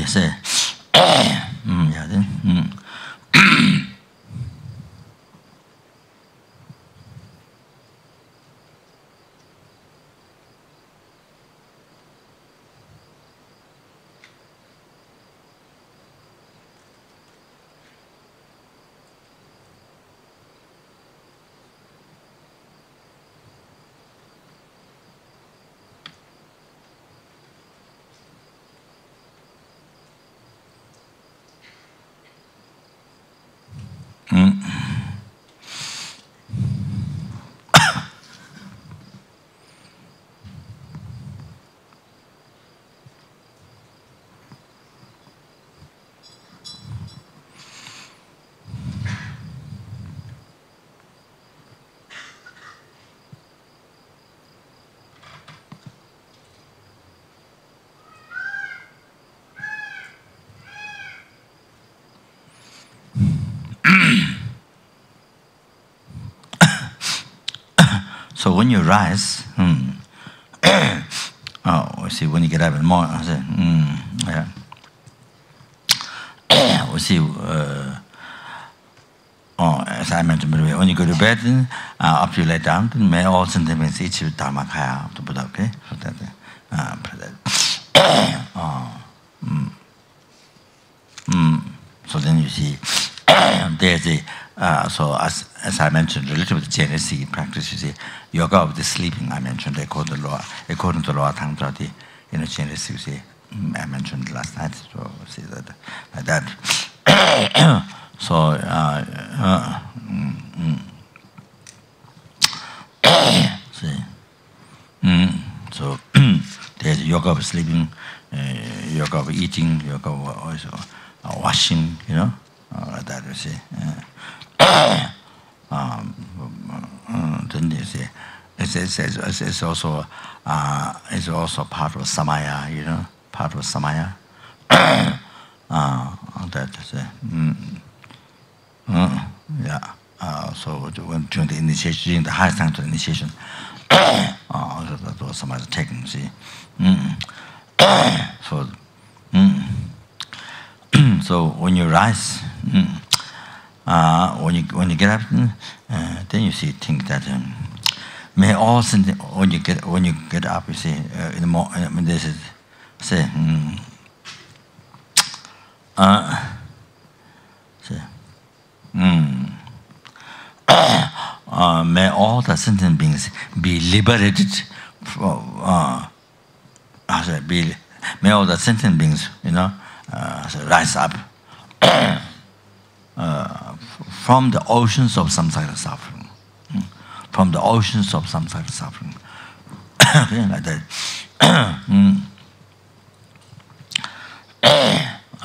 see, say, yeah, then. So when you rise, oh, see, when you get up in the morning, I say, yeah. We see, as I mentioned, when you go to bed, after you lay down, may all sentiments each dharma kaya to put up, okay? So that, so then you see, there's a, so as I mentioned, related with Genesis practice, you see, yoga of the sleeping, I mentioned, according to law, Tantra, the Genesis, you see, I mentioned last night, so see that, like that. So, see, so there's yoga of sleeping, yoga of eating, yoga of also washing, you know, like that, you see. Then you see, it's also part of samaya, you know, part of samaya. That is yeah. So when during the initiation, during the highest time to the initiation, that was somebody taken. See, so so when you rise, when you get up, then you see think that may all when you get up, you see in the morning. I mean, this is say. May all the sentient beings be liberated may all the sentient beings, you know, rise up from the oceans of samsara suffering. From the oceans of samsara suffering. Okay, like that.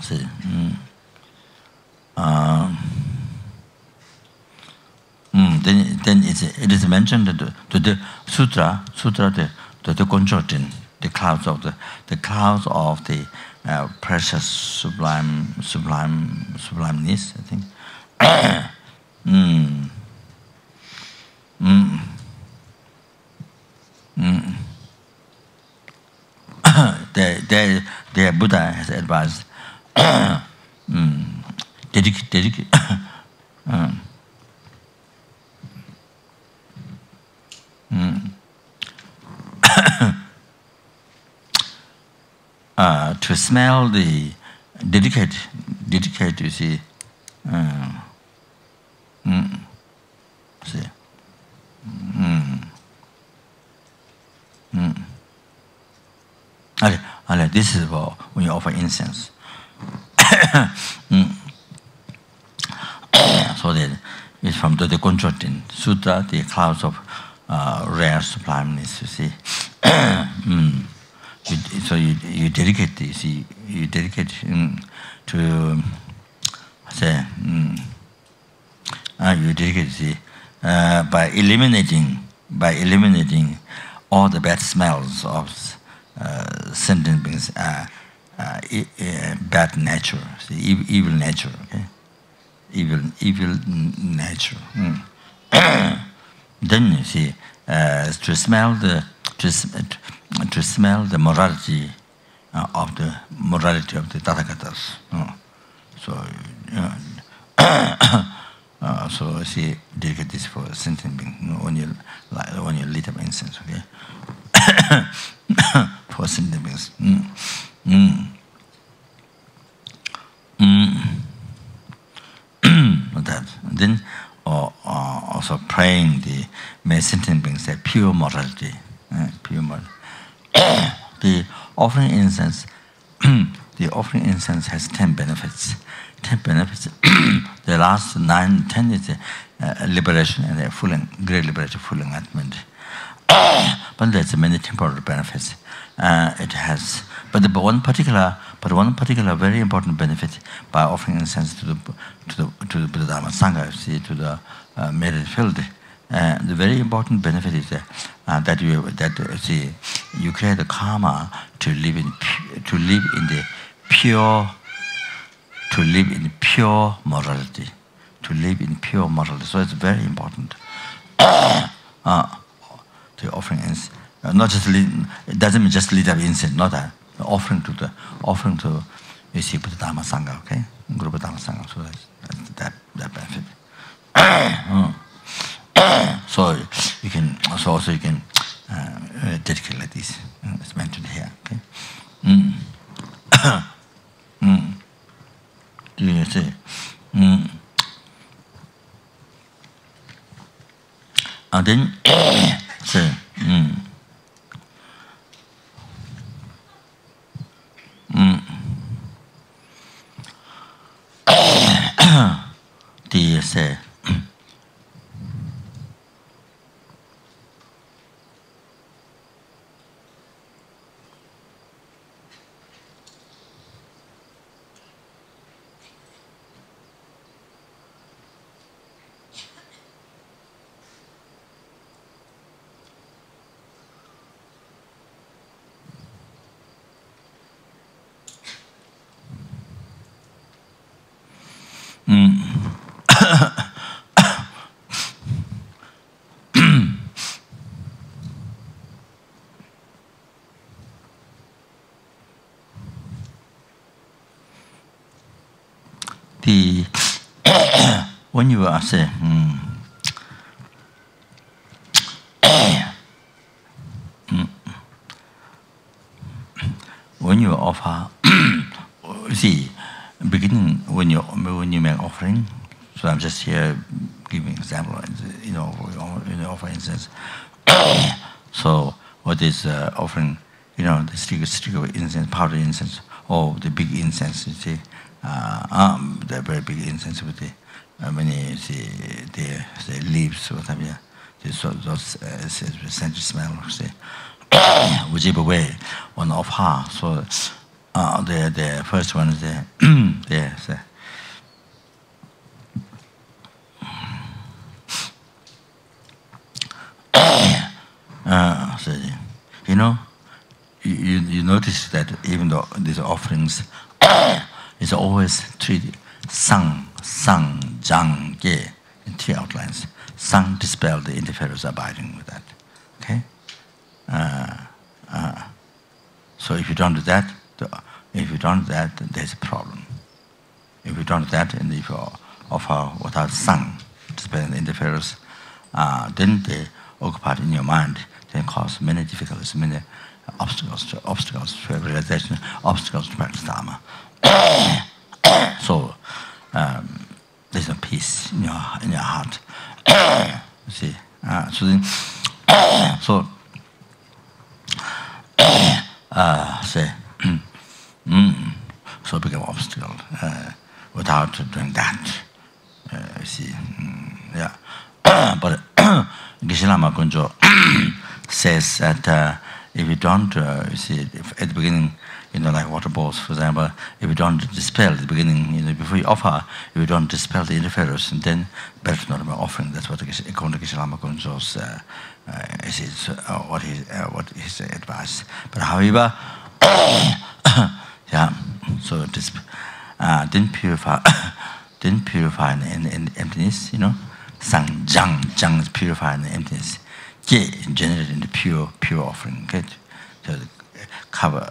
See. Then it is mentioned that the sutra the concertin, the clouds of the precious sublimeness, I think. The Buddha has advised dedicate to smell the dedicate, you see. See. Okay, this is for when you offer incense. So that it's from the Concertin Sutra, the clouds of rare sublimeness, you see. So you dedicate this, you dedicate to say, you dedicate see, by eliminating all the bad smells of sentient beings, bad nature, see, evil nature, okay, evil nature. Then you see, to smell the morality of the morality of the Tathagatas. So, so she dedicate this for sentient being. When you light up incense, okay, for sentient beings. That. And then also praying the sentient beings, the pure morality, pure morality. The offering incense, has 10 benefits. 10 benefits. The last 9, 10 is liberation and full great liberation, full enlightenment. But there's many temporal benefits. It has, but one particular very important benefit by offering incense to the Buddha Dharma Sangha, see, to the merit field. The very important benefit is that you create the karma to live in the pure morality, So it's very important. The offering is not just it doesn't mean just lead up incense, not that. The offering to you see Buddha Dharma Sangha, okay, Guru Dharma Sangha. So that's that benefit. So you can dedicate like this. It's mentioned here. Okay. Do you see? And then say. The say. When you are say when you offer see beginning when you make offering, so I'm just here giving example, for instance. So what is offering, the stick of incense, powder incense, or the big incense, you see, the very big incense with the many the leaves, whatever, those scented smell, see, whichever way one offer. So the first one is the so, you notice that even though these offerings is always treated sang, jang, ge in 3 outlines. Sang dispel the interference abiding with that. Okay. So if you don't do that, there's a problem. If you don't do that, and if you offer without sang dispelling the interference, then they occupy in your mind, then cause many difficulties, many obstacles to realization, obstacles to practice Dharma. So there's no peace in your heart. You see, so become obstacle without doing that. You see, yeah. But Geshe Lama Kunjo says that if you don't, you see, if at the beginning, like water balls, for example, if you don't dispel at the beginning, before you offer, if you don't dispel the interference, then better not be offering. That's what according to Geshe Lama Kunjo's what his advice. But however, yeah, so this didn't purify in emptiness, Sang jang is purified in the emptiness. Ge generated in the pure offering. Okay, so cover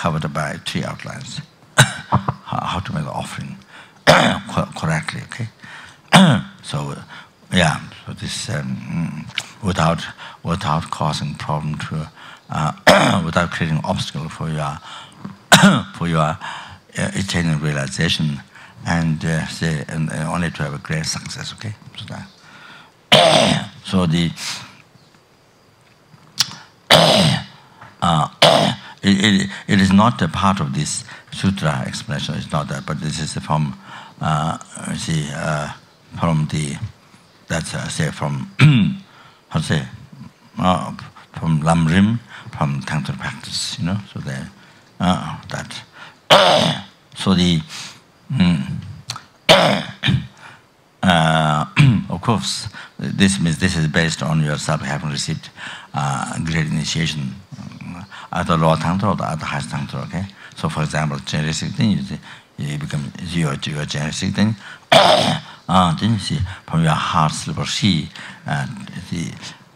covered by 3 outlines. How to make the offering correctly, okay? So, yeah, so this without causing problem to, without creating obstacle for your for your attaining realization, and only to have a great success, okay? So that. So the it is not a part of this sutra explanation. It's not that, but this is from from the from how to say from Lamrim, from Tantra practice, you know. So that so the of course, this means this is based on yourself having received great initiation, either lower tantra or the other highest tantra. Okay. So, for example, generation thing, you become your generation thing. Then you see from your heart silver sea,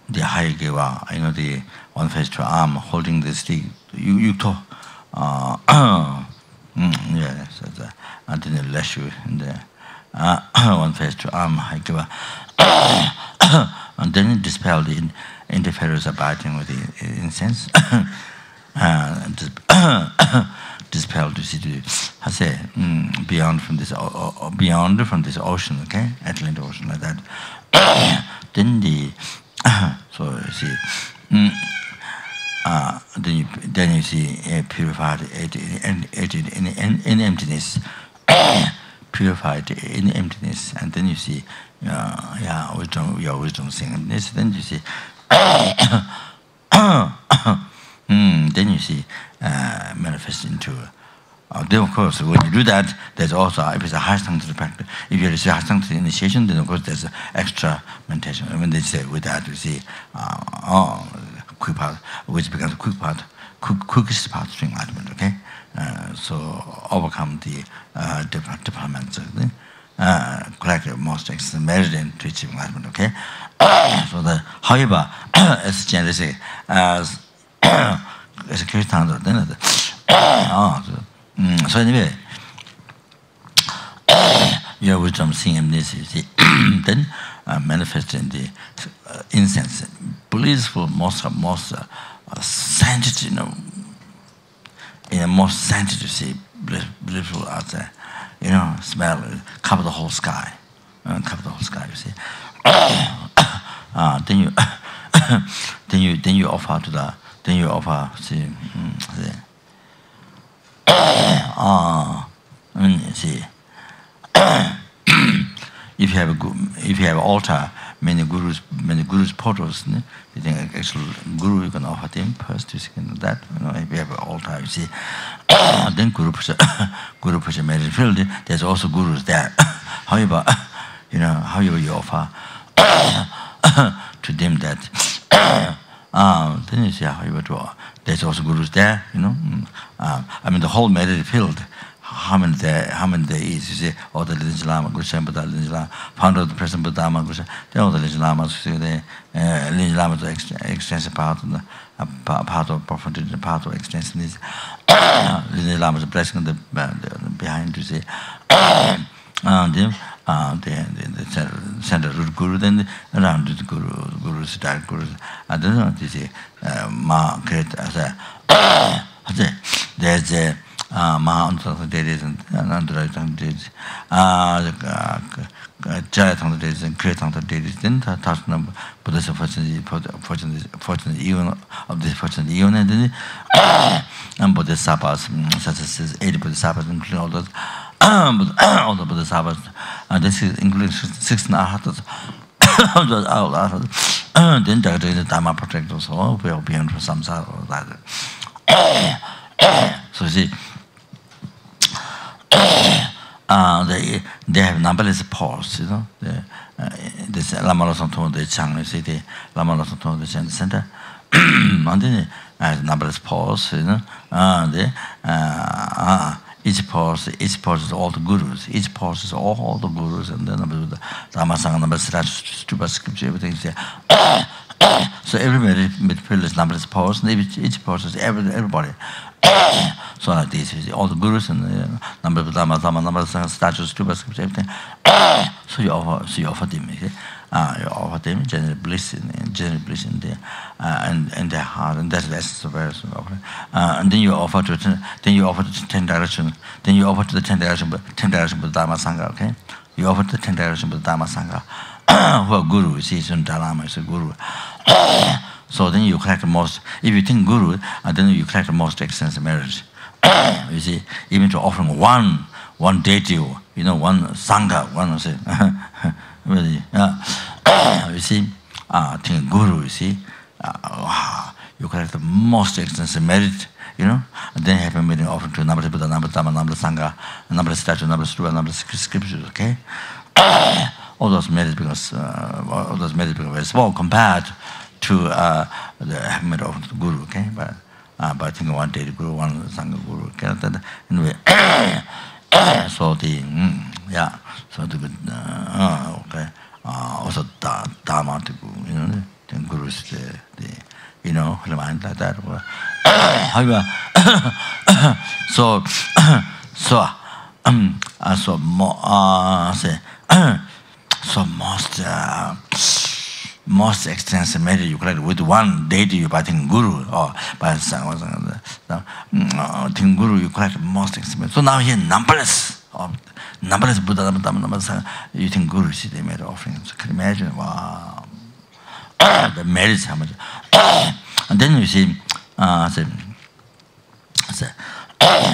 the high giver, you know, the one face to arm holding the stick. You talk. Yeah. So and then you lash you in the. One face to arm, and then it dispel the interference abiding with the incense. Dispel to see I say beyond from this ocean, okay, Atlantic Ocean, like that. Then the so you see. Then you see purified in emptiness. Purified in emptiness, and then you see, wisdom, your wisdom singleness. Then you see, then you see manifest into. Then of course, when you do that, there's also if it's a high tantra practice. If you receive high tantra initiation, then of course there's extra meditation. When they say with that, you see, quick part, which becomes quick part, quickest part of enlightenment. Okay. So overcome the developments, correct most excellent merit to achieve enlightenment. Okay, so however, as generally as a Kirtan, then so anyway, your wisdom seeing this, you see, then manifest in the incense, blissful, most sanctity, you know. In the most sensitive, you see, blissful out there, you know, smell, cover the whole sky, you see. Then you offer to the, see, see. If you have altar, many gurus portals. You think actual guru you can offer them first. You see that. You know, if you have an altar, you see. Then guru puts a magic field. There's also gurus there. However, you offer to them that. Then you see how you do. There's also gurus there. You know, I mean the whole magic field. How many there is, you see, all the Lineage Lama, Guru Buddha, Lineage Lama, founder of the present Buddha, Guru, then all the Lineage Lamas, you see, the Lineage Lama is the extensive part of part of profundity, part of extensiveness. Lineage Lama is a blessing behind, you see. Then the center root guru, then around the gurus, direct gurus. I don't know, you see, there's a Maha deities and Android deities, Jaya deities and Kriya deities. Then touch number Buddha's fortunate even of this fortunate even, and Bodhisattvas, such as 80 Bodhisattvas, including all those, all the Bodhisattvas. This is including 16 arhats. Then the Dharma protectors, all well beyond for samsara or that. So you see. They have numberless pores, you know. This Lama Zopa the Chang, you see the Lama Zopa the Chang center, and then numberless pores, you know. Each pores is all the gurus. Each pores is all the gurus, and then the Lama Sangha number stupa scripture, everything is there. So everybody with privileged numberless powers, and each person, everybody. So like this, you see, all the gurus and numberless numberless statues, stupas, everything. So you offer them, you offer them general bliss in there, and their heart, and that's the essence of various offering. And then you offer to the 10 direction. Then you offer to the 10 direction, but 10 direction with Dharma Sangha. Okay, you offer the 10 direction with Dharma Sangha. Who are guru? You see, Dalai Lama is a guru. So then you collect the most. If you think guru, then you collect the most extensive merit. You see, even to offering one deity, one sangha, one say, really, you see, think guru. You see, you collect the most extensive merit. And then you have a meeting offering to number Buddha, number Dhamma, number Sangha, number statue, number stupa, number scriptures. Okay. All those merits because very small compared to the having of the guru, okay? But I think one day the guru, one sangha guru, okay? Anyway, so okay. Also dharma to guru, the guru is the remind like that. However, so most extensive merit you collect with one deity by think guru or by think guru you collect most extensive. So now here numberless Buddha, numbers you think guru see they made offerings. So can you imagine? Wow, the merits how much. And then you see,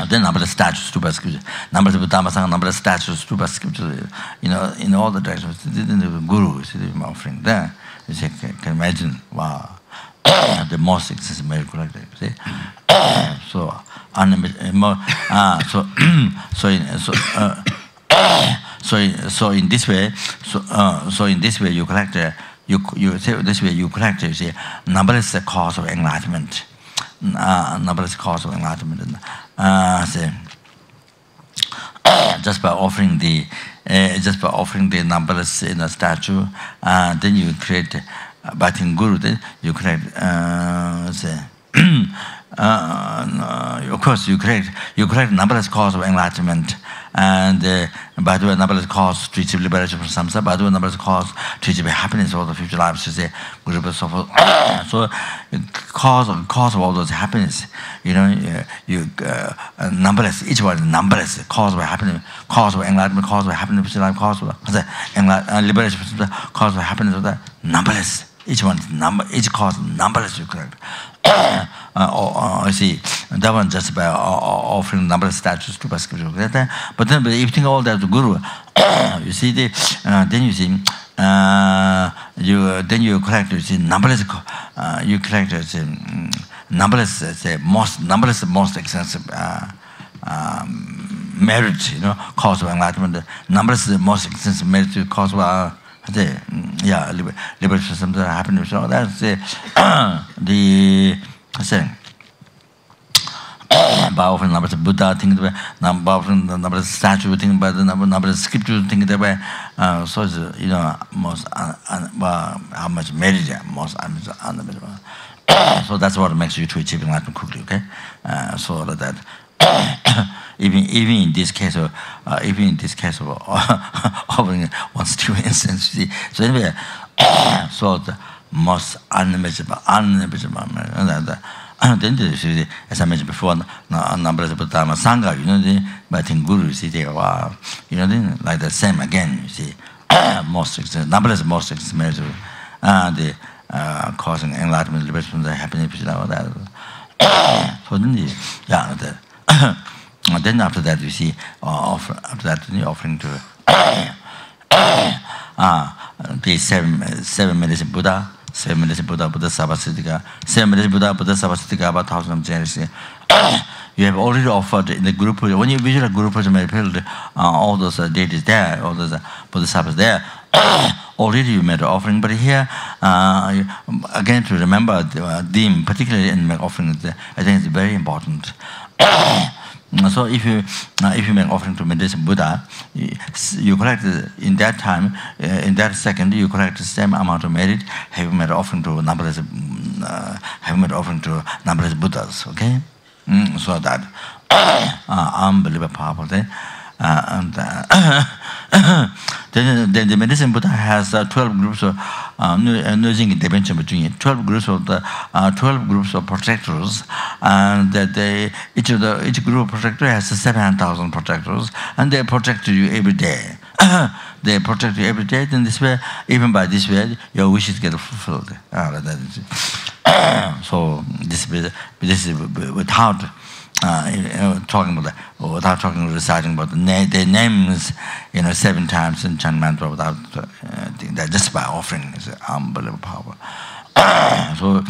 then number of statues, stupa scripture, numbers of Dhamma Sangha, number of statues, stupa scripture, in all the directions. The guru is offering there. You see, can imagine, wow, the most extensive miracle like that. See, so in this way, you collect. You say this way you collect. You see, numberless cause of enlightenment. Numberless cause of enlightenment. Just by offering the numberless in a statue, then you create. By think guru, then you create. Of course, you create numberless cause of enlightenment, and by the way, numberless cause to achieve liberation from samsara. By the way, numberless cause to achieve happiness for the future lives. You say, so cause of all those happiness. Numberless. Each one numberless cause of happiness, cause of enlightenment, cause of happiness, future life, cause of liberation from samsara, cause of happiness of that numberless. Each one each cause numberless you correct. See, that one just by offering numberless statues to scripture. But then, if you think all that to guru, you see then you see you collect. You see numberless. You collect numberless most extensive merit. Cause of enlightenment. Numberless most extensive merit cause of. Liberation from the happiness. So that's the saying. By offering numbers of Buddha, think the way, by offering the numbers of statue, think by the number of scripture, think the way. So it's, most how much merit, most unlimited. So that's what makes you to achieve enlightenment quickly. Okay, so that. Even in this case of offering one still incense, see. So anyway, so the most unmeasurable. Then as I mentioned before, numbers of Dhamma Sangha, but I think guru, you see, they are, then like the same again, you see, numberless most expensive, the causing enlightenment, liberation from the happiness, all that. So then then after that, you see, after that, the offering to the seven minutes in Buddha, 7 minutes in Buddha, Buddha Sabasiddhika, 7 minutes in Buddha, Buddha Sabasiddhika, about 1,000 of generosity. You have already offered in the guru puja. When you visit a guru puja, all those deities there, all those Buddha Sabas there, already you made an offering. But here, again, to remember them, particularly in offering, I think it's very important. So if you make offering to meditation Buddha, you collect in that time, in that second, you collect the same amount of merit. Have you made offering to numberless Buddhas? Okay, so that unbelievable powerful thing. And then the medicine Buddha has 12 groups of 12 groups of the 12 groups of protectors, and each group of protector has 7,000 protectors, and they protect you every day. They protect you every day. Then this way, even by this way, your wishes get fulfilled. So this is without. Reciting about their names, 7 times in chant mantra without that, just by offering is unbelievable power. So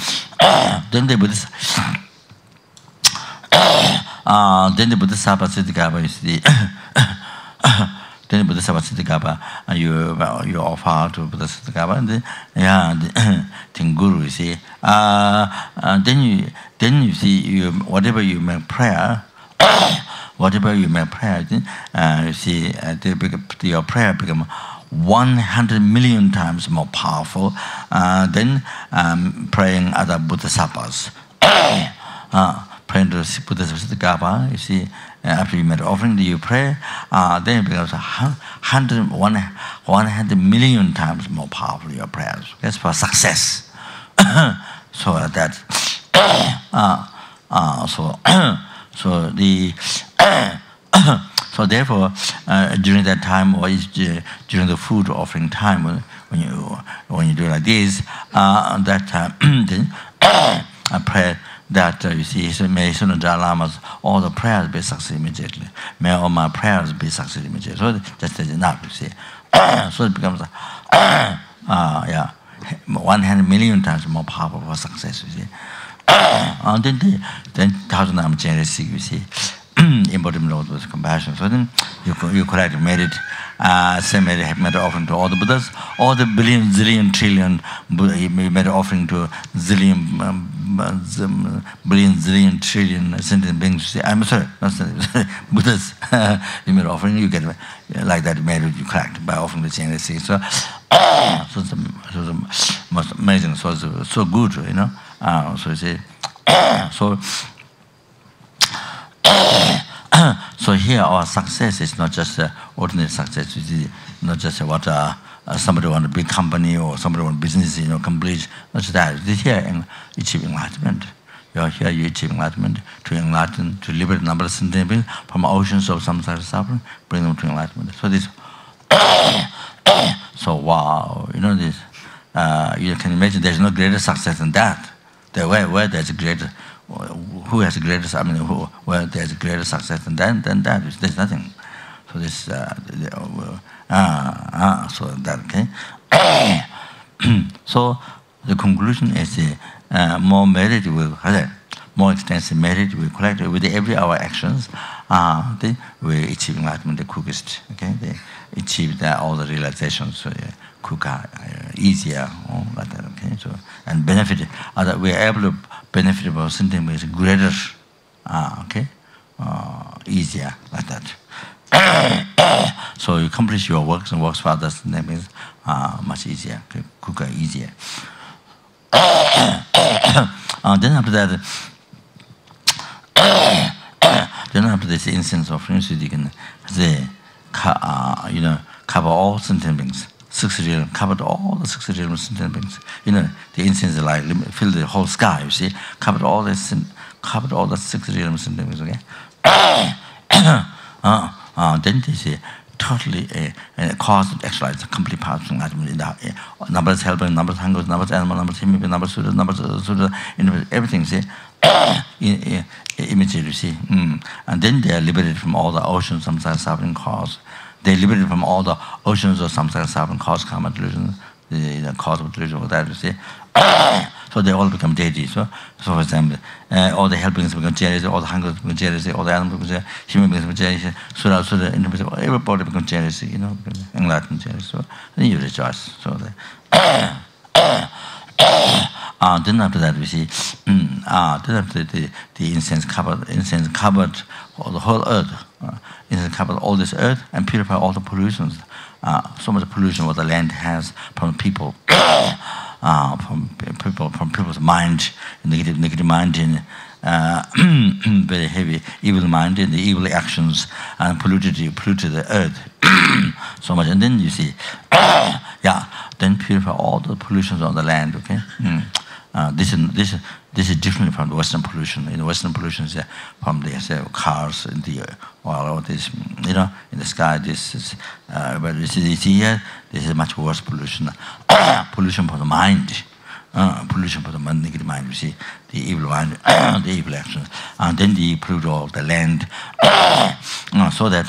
then the Buddhist, Sabasiddhikapa, you see. Then the Buddhist Sabasiddhikapa, you offer to Buddhist Sabasiddhikapa, and then Guru, you see. Then you see, whatever you make prayer, you see, your prayer become 100 million times more powerful than praying other Bodhisattvas. Praying to Buddha Sabasiddhikapa, you see, after you made offering, you pray, then it becomes 100 million times more powerful, your prayers. That's for success. So that. So therefore, during that time, or during the food offering time, when you do like this, that time, then I pray that you see, may Sunanda Lamas, all the prayers be succeed immediately. May all my prayers be succeed immediately. So that's enough, you see. So it becomes 100 million times more powerful for success, you see. Then thousand times generosity, you see. Embodiment of with compassion. So then you collect merit, same merit, have made offering to all the Buddhas, all the billion, zillion, trillion, you made offering to zillion, billion, zillion, trillion sentient beings. I'm sorry, not sentient, Buddhas. You made offering, you get like that merit you collect by offering the generosity. So it's most amazing. So it's so good, So you see, so here our success is not just ordinary success. Not just what somebody want a big company or somebody want business, complete. Not just that. This here achieve enlightenment. Here you achieve enlightenment, to enlighten, to liberate number of sentient beings from oceans of samsara suffering, bring them to enlightenment. So this. So wow, this. You can imagine there's no greater success than that. Where there's a greater. Who has the greatest? Where there's a greater success than that? There's nothing. So this, so that okay. So the conclusion is more merit more extensive merit we collect with every our actions. We achieve enlightenment the quickest. Okay, they achieve all the realizations quicker, easier, like that. Okay, so and benefit. We are able to benefit about sentient beings greater, easier, like that. So you accomplish your works and works for others, that means much easier, quicker, easier. Then after that, then after this incense offering, so you can cover all sentient beings. 6 realms, covered all the 6 realms of sentient beings. The incense light filled the whole sky, you see, covered all the 6 realms of sentient beings, okay? Then they say, totally cause actualize the complete power of enlightenment in the numbers helping, numbers hungers, numbers animal, numbers human, numbers sudas, everything, see, immediately, you see. And then they are liberated from all the oceans of samsara suffering cause. They liberated from all the oceans of samsara suffering, cause, karma, delusion, the cause of delusion, whatever you say. So they all become deities. So for example, all the helpings become jealousy, all the hungers become jealousy, all the animals become jealousy, human beings become jealousy, sura, everybody become jealousy, enlightened jealousy. So then you rejoice. So Then after that we see, then after the incense covered all the whole earth. Incense covered all this earth and purify all the pollutions. So much pollution what the land has from people, from people's mind, negative mind, and very heavy evil mind, and the evil actions, and polluted the earth so much. And then you see, then purify all the pollutions on the land. Okay, this is different from the Western pollution. In the Western pollution, from the cars in the all this, in the sky. This is, but you see here, this is much worse pollution. Pollution for the mind. Pollution for the negative mind. You see the evil mind, the evil actions, and then they pollute all the land, so that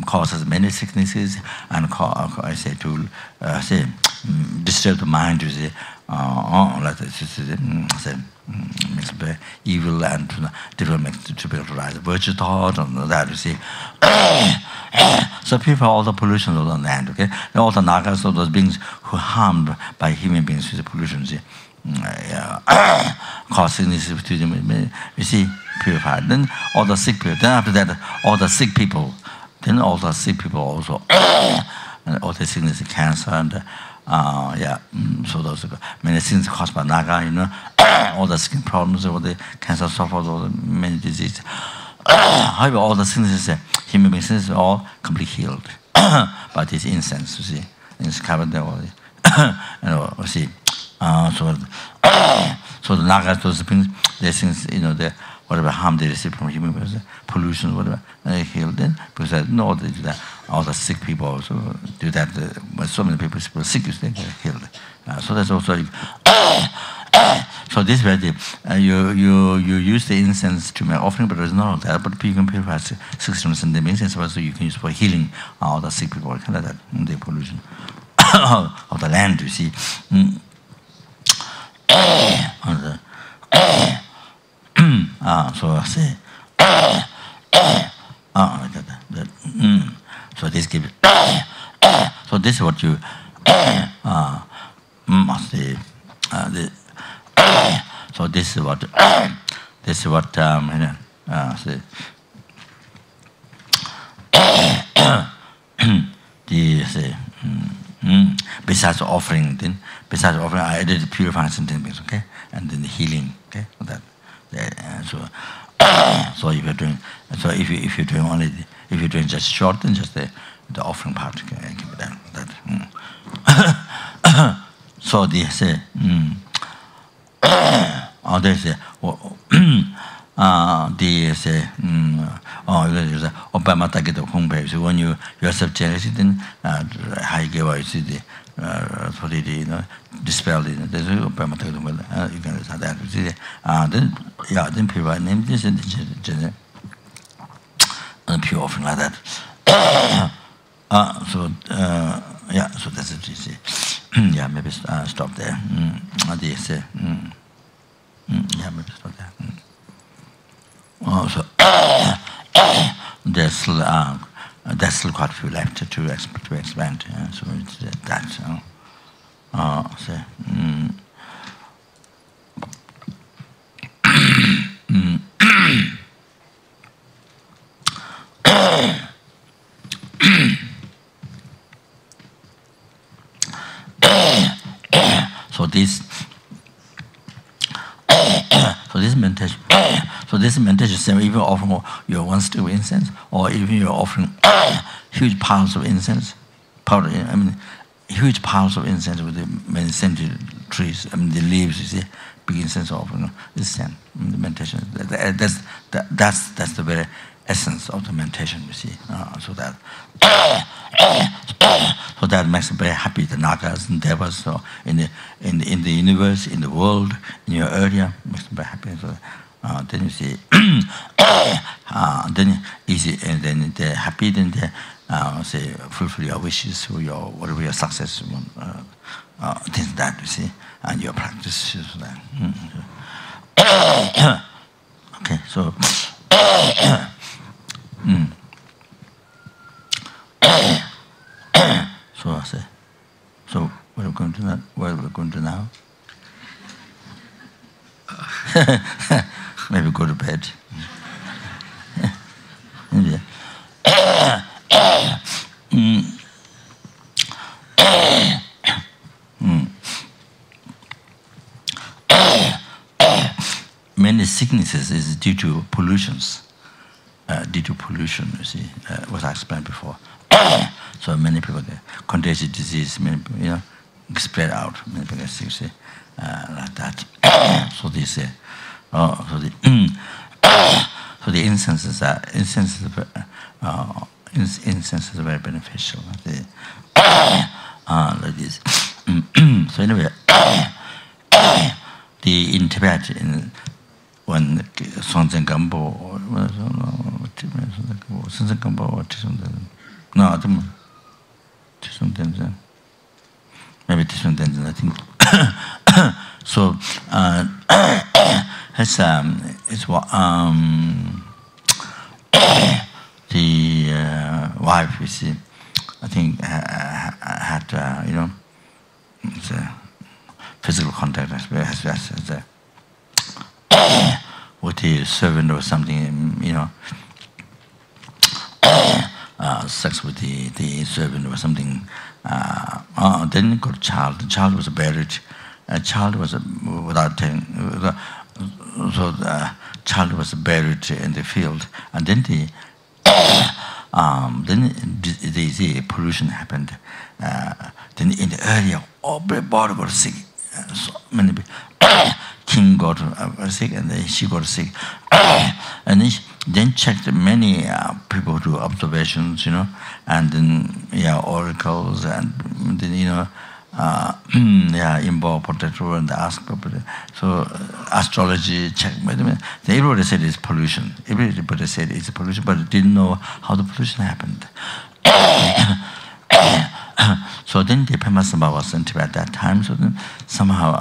causes many sicknesses, and disturb the mind. You see, like this makes evil and difficult to rise virtue thought and that. You see. So purify all the pollutions of the land, okay? And all the nagas, all those beings who are harmed by human beings with the pollution, cause sickness to them, you see, purified. Then all the sick people, then after that, all the sick people also, and all the sickness, cancer, and so those many things caused by naga, all the skin problems, all the cancer suffers, all the many diseases. However, all the sicknesses, human beings are all completely healed by this incense. You see, it's covered there already. You see, so the nagas, those things, they things, the whatever harm they receive from human beings, pollution, whatever, they heal them because they know they do that. All the sick people also do that. So many people sick, they get healed. So that's also. So this way, you use the incense to make offering, but there's not that. But you can purify 600 and the incense, so you can use for healing all the sick people, like that, the pollution of the land. You see, so I say, like that. So this gives. So this is what you must say. So this is what say. Besides offering, I added purifying some things, okay, and then the healing, okay, for that. So if you're doing, if you're doing just short, then just the offering part can be done. That. So they say. They say, so when you yourself generous, then high give you see the dispel it. There's you can that. Then people name this and pure offering like that. So that's it. You see. Maybe stop there. They say. Maybe stop there. So there's still quite a few left to expand. So it's that. So this meditation, even offering your one stick of incense, or even you're offering huge piles of incense, huge piles of incense with the many scented trees, the leaves, you see, big incense offering, is the meditation. That's the very essence of the meditation, you see. So that makes me very happy. The nagas and devas, so in the universe, in the world, in your area, makes me very happy. So then you see, then easy, and then they're happy. Then they say fulfill your wishes, or your whatever your success, things that you see, and your practice. Okay, so. So I say, so we're going to that. Where we're going Maybe go to bed. Many sicknesses is due to pollutions. Due to pollution, you see, what I explained before. So many people get contagious disease, many people, spread out. Many people get sick, you see, like that. So they say, so the incense is very beneficial. Like this. So anyway, in Tibet, when Songzen Gambo, maybe Tishun, I think. So the wife, you see, I think had it's a physical contact with the servant or something, sex with the servant or something. Then got a child. The child was buried. A child was without telling. So the child was buried in the field, and then the pollution happened. Then in the area, everybody got sick. So many people. King got sick, and then she got sick. And then checked many people who do observations, and then oracles, and then involve protector and ask people. So astrology check. Then everybody said it's pollution. Everybody said it's pollution, but didn't know how the pollution happened. So then the Pema Samba was in Tibet at that time. So then somehow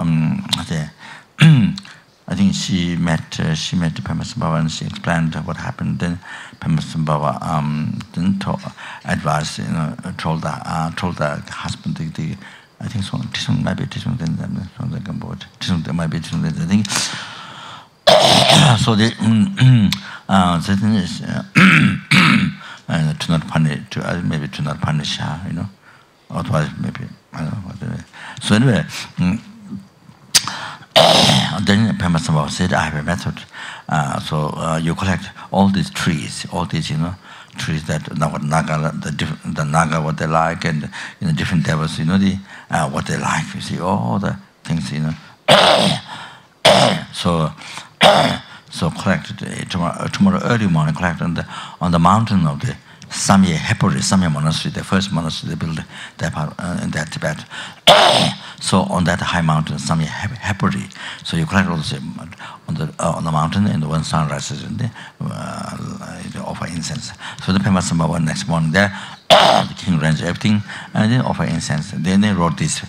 I think she met the Pema Samba and she explained what happened. Then Pema Samba then advised, told the husband I think so. Tishun might be Tishun then Tishun might be Tishun then I think. So the thing is to not punish, maybe to not punish her, otherwise maybe I don't know what. So anyway. Then Pema Samba said, I have a method. So you collect all these trees, trees that the Naga what they like, and different devils, what they like. You see all the things, So collect tomorrow early morning. Collect on the mountain of the Samye Hepuri, Samye monastery, the first monastery they built in that Tibet. So on that high mountain, Samye Hepuri. So you collect all the on the mountain, and when sun rises, and they offer incense. So the Pema Samba next morning there, the king arranged everything, and then offer incense. Then they wrote this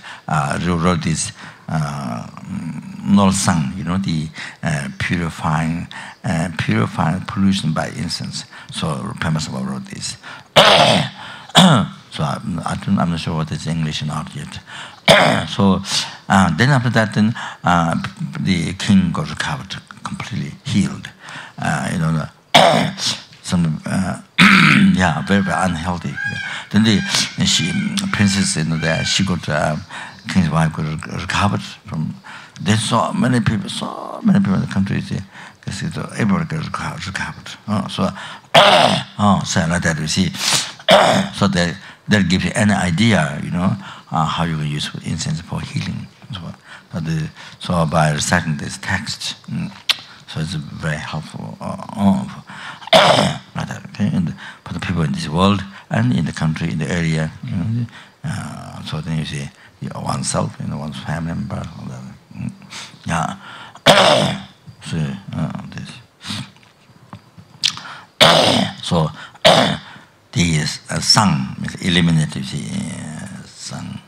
Nol Sang, the purifying pollution by incense. So Pema Samba wrote this. So I'm not sure what is English and not yet. So then after that, the king got recovered, completely healed. Some very, very unhealthy. Then the princess, she got king's wife got recovered from. They saw many people in the country. Everybody got recovered. So like that, you see. So that gives you any idea, how you can use incense for healing. So by reciting this text, so it's very helpful like that, okay? And for the people in this world and in the country, in the area. So then you see oneself, one's family member, all that. So this. So the sun is eliminated. You see, sun.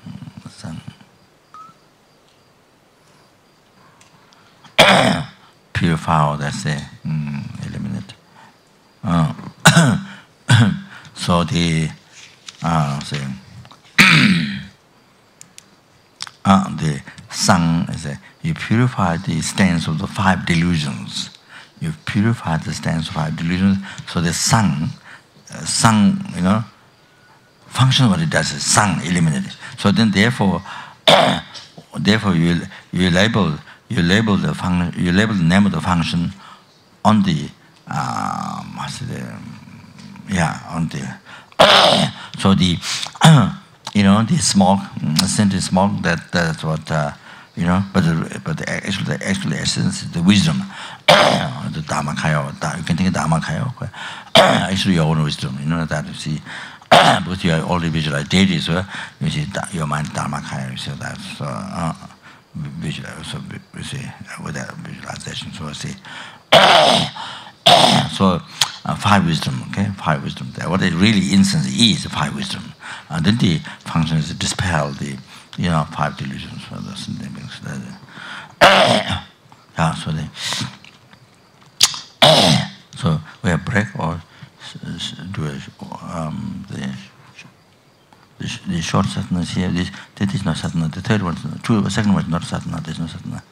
Purify all that, say, eliminate. So the sang is you purify the stains of the 5 delusions. You purify the stains of 5 delusions. So the sang, function what it does is sang eliminated. So then therefore you label the function, you label the name of the function on the on the so the the smoke, scented smoke, that's what but the actual essence is the wisdom, the Dharmakaya. You can think of Dharmakaya. Actually, your own wisdom. That you see, because you are already visualized deities, so you see your mind Dharmakaya. You see that's visual. So you see with that visualization. So you see. So 5 wisdom, okay, 5 wisdom. What it really instance is 5 wisdom, and then the function is to dispel the 5 delusions. So we have break or do the short sadhana here. That is not sadhana. The third one, second one is not sadhana. There is no sadhana.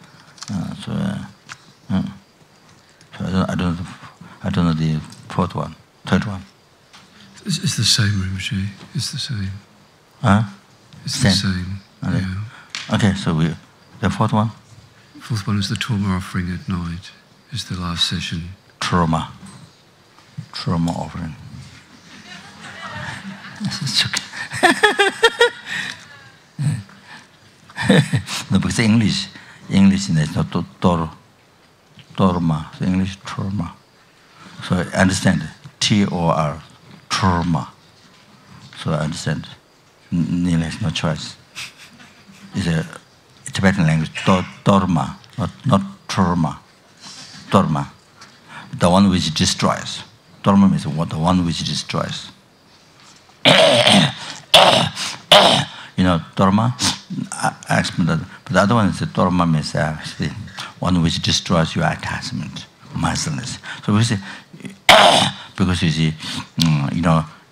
So I don't know the fourth one, third one. It's the same, Rinpoche. It's the same. It's the same. Okay. Yeah. Okay, so the fourth one? Fourth one is the trauma offering at night. It's the last session. Trauma offering. It's okay. No, because English is not torma. So English trauma. So I understand T-O-R, trauma. So I understand. Neil has no choice. It's a Tibetan language, torma, not trauma. Torma, the one which destroys. Torma means the one which destroys. Torma, I explained that. But the other one is the torma means actually one which destroys your attachment, mindfulness. So we say, because you see,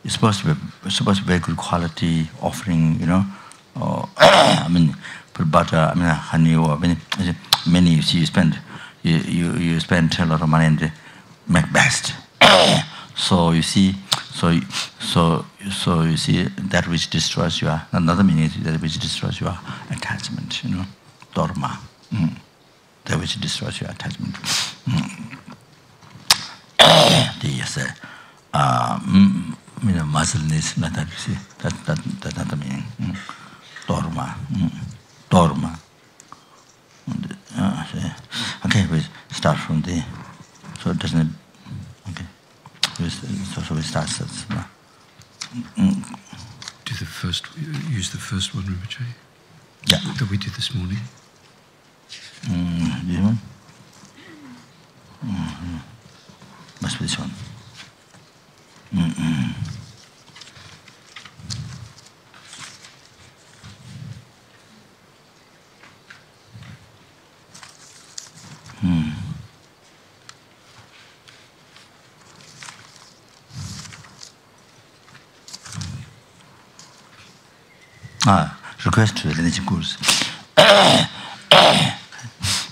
it's supposed to be very good quality offering, I mean, put butter, honey, or many you see you spend a lot of money and make best. So you see, so you see that which destroys your, another meaning is that which destroys your attachment, dharma, that which destroys your attachment. Muscleness, like that, you see, that's not the meaning. Dharma. Okay, we start from the. So it doesn't. Okay. So we start. Do the first. Use the first one, Rinpoche. Yeah. That we did this morning. This one. Must be this one. Request to the lineage course.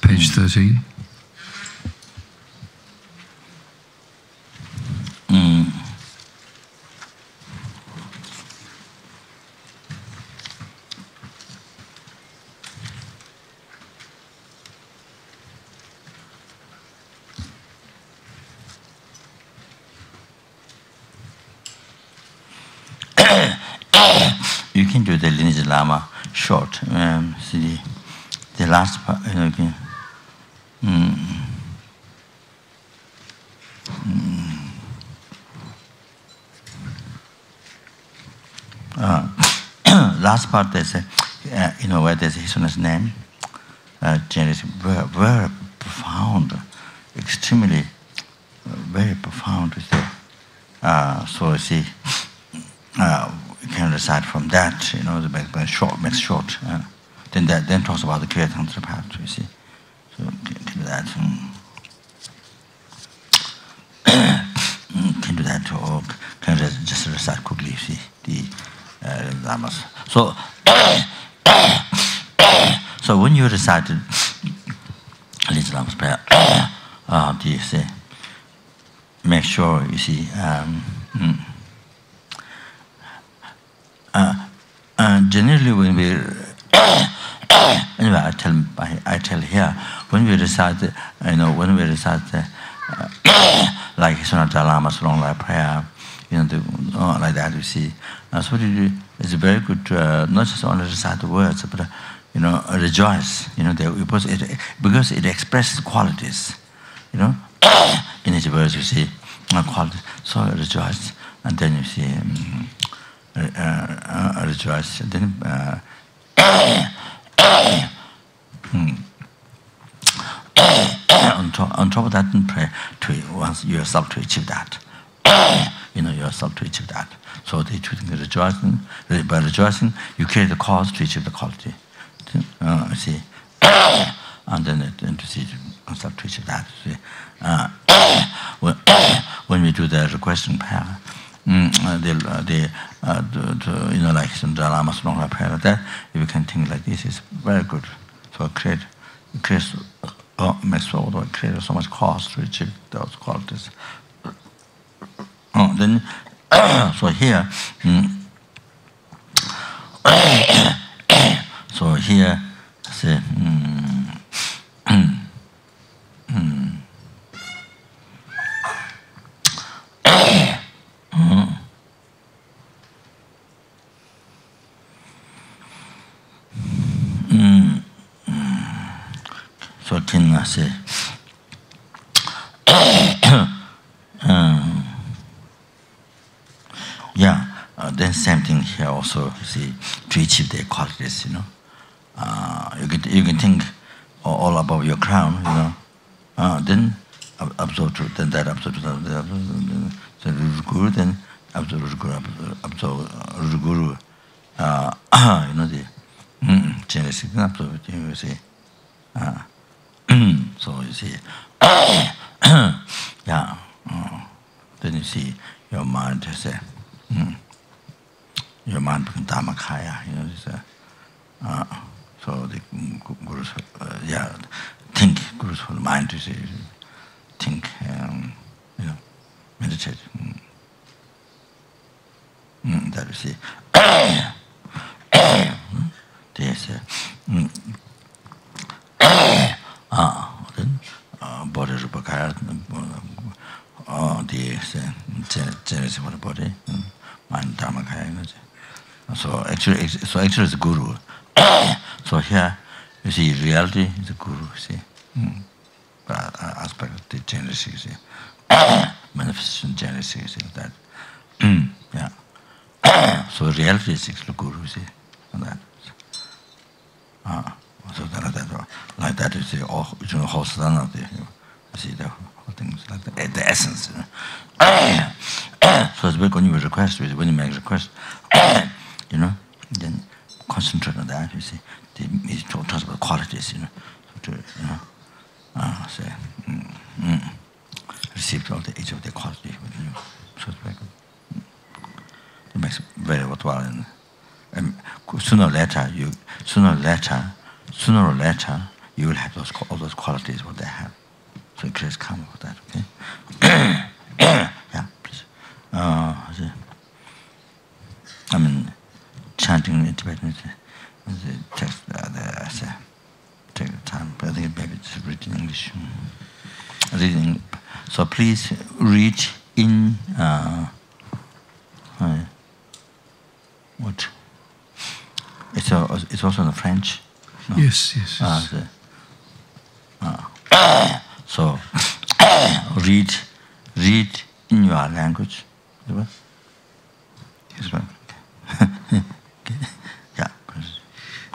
Page 13. You can do the lineage Lama short. See the last part. Last part there's a where there's his own name. Very profound, extremely very profound. So you see. You can recite from that, the back short makes short. Then talks about the Kriya Tantra path, you see. So can do that. Can do that, or can just recite quickly, you see, the Lamas. So when you recited Lama Zopa's prayer, do you say, make sure you see. Generally, when we anyway, I tell here when we recite, when we recite like Sonata Lama's long life prayer, like that, you see. So it's very good, not just only recite the words, but rejoice. Because it expresses qualities. In each verse, you see qualities. So rejoice, and then you see. Rejoice. Then on top of that, pray to yourself to achieve that. Yourself to achieve that. So they treating the rejoicing. By rejoicing, you create the cause to achieve the quality. See, and then to see yourself to achieve that. See, when we do the requesting prayer. Like some Lama's long prayer like that, if you can think like this, is very good. So makes create so much cause to achieve those qualities. Then, so here, say, so can say then same thing here also, see, to achieve the qualities, you can think all about your crown, then absorb to, then that absorb to the Guru, then absorb Guru, the genesis absorb, you see. So you see, then you see your mind say, your mind becomes Dharmakaya, so the Gurus, think, Gurus for the mind to say, think, meditate. That you see. They say, then body Rupakaya, they say, genesis for the body, mind Dharmakaya. So actually it's Guru. So here you see reality is the Guru, see. Aspect of the genesis, you see. Manifestation genesis, like that. So reality is the Guru, see. That. So like that you see all whole sadhana, you see the whole things like that, the essence. So it's big when you request, when you make a request, then concentrate on that, you see. He talks about qualities, say, receive all each of the qualities within you. So it's very good. It makes it very worthwhile. And sooner or later, you will have all those qualities what they have. So it creates karma for that, okay? Yeah, please. I mean, chanting in Tibetan, the text, take the time, but I think maybe it's written in English. Reading. So please read in, what? It's also in French. No? Yes. So read in your language. Yes, right. Yeah.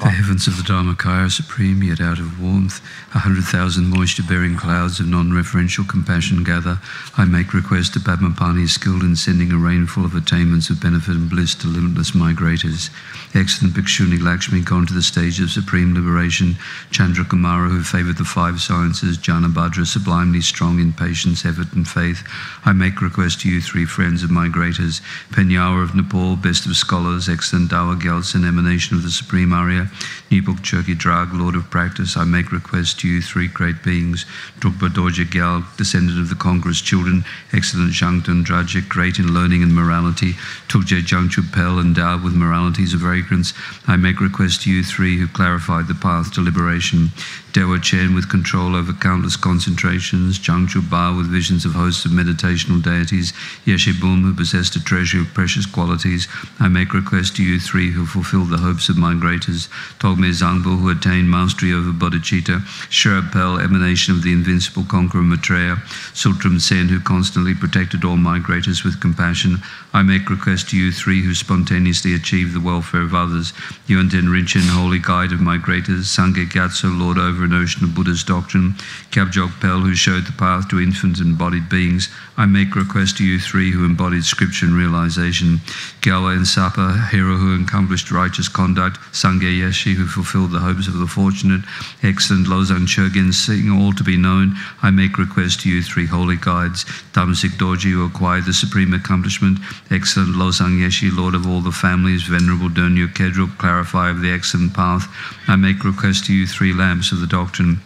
The heavens of the Dharmakaya are supreme, yet out of warmth 100,000 moisture-bearing clouds of non-referential compassion gather. I make request to Padmapani, skilled in sending a rainfall of attainments of benefit and bliss to limitless migrators. Excellent Bhikshuni Lakshmi, gone to the stage of supreme liberation. Chandrakumara, who favoured the 5 sciences. Janabhadra, sublimely strong in patience, effort and faith. I make request to you 3 friends of migrators. Penyawa of Nepal, best of scholars. Excellent Dawa Gyaltsen, emanation of the supreme Arya. Nipuk Churki Drag, Lord of Practice, I make request to you, three great beings, Drukpa Dorje Gyal, descendant of the Conqueror's children, excellent Zhangtun Drajik, great in learning and morality, Tukje Jangchu Pel, endowed with moralities of vagrants, I make request to you, three who clarified the path to liberation, Dewa Chen with control over countless concentrations, Jangchu Ba with visions of hosts of meditational deities, Yeshe Bum who possessed a treasury of precious qualities, I make request to you, three who fulfilled the hopes of migrators, Togme Zangbo who attained mastery over bodhicitta, Sherab Pel, emanation of the invincible conqueror Maitreya, Sultram Sen who constantly protected all migrators with compassion, I make request to you, three who spontaneously achieved the welfare of others, Yuanten Rinchen, holy guide of migrators, Sangye Gyatso, lord over an ocean of Buddha's doctrine, Kyabjok Pel who showed the path to infant embodied beings, I make request to you, three who embodied scripture and realization, Gyalwa and Sapa, hero who accomplished righteous conduct, Sangye Yeshi who fulfilled the hopes of the fortunate, excellent Lozang Chogen, seeking all to be known, I make request to you, three holy guides, Tamsik Dorji who acquired the supreme accomplishment, excellent Losang Yeshi, lord of all the families, venerable Donyu Kedrup, clarifier of the excellent path, I make request to you, three lamps of the doctrine,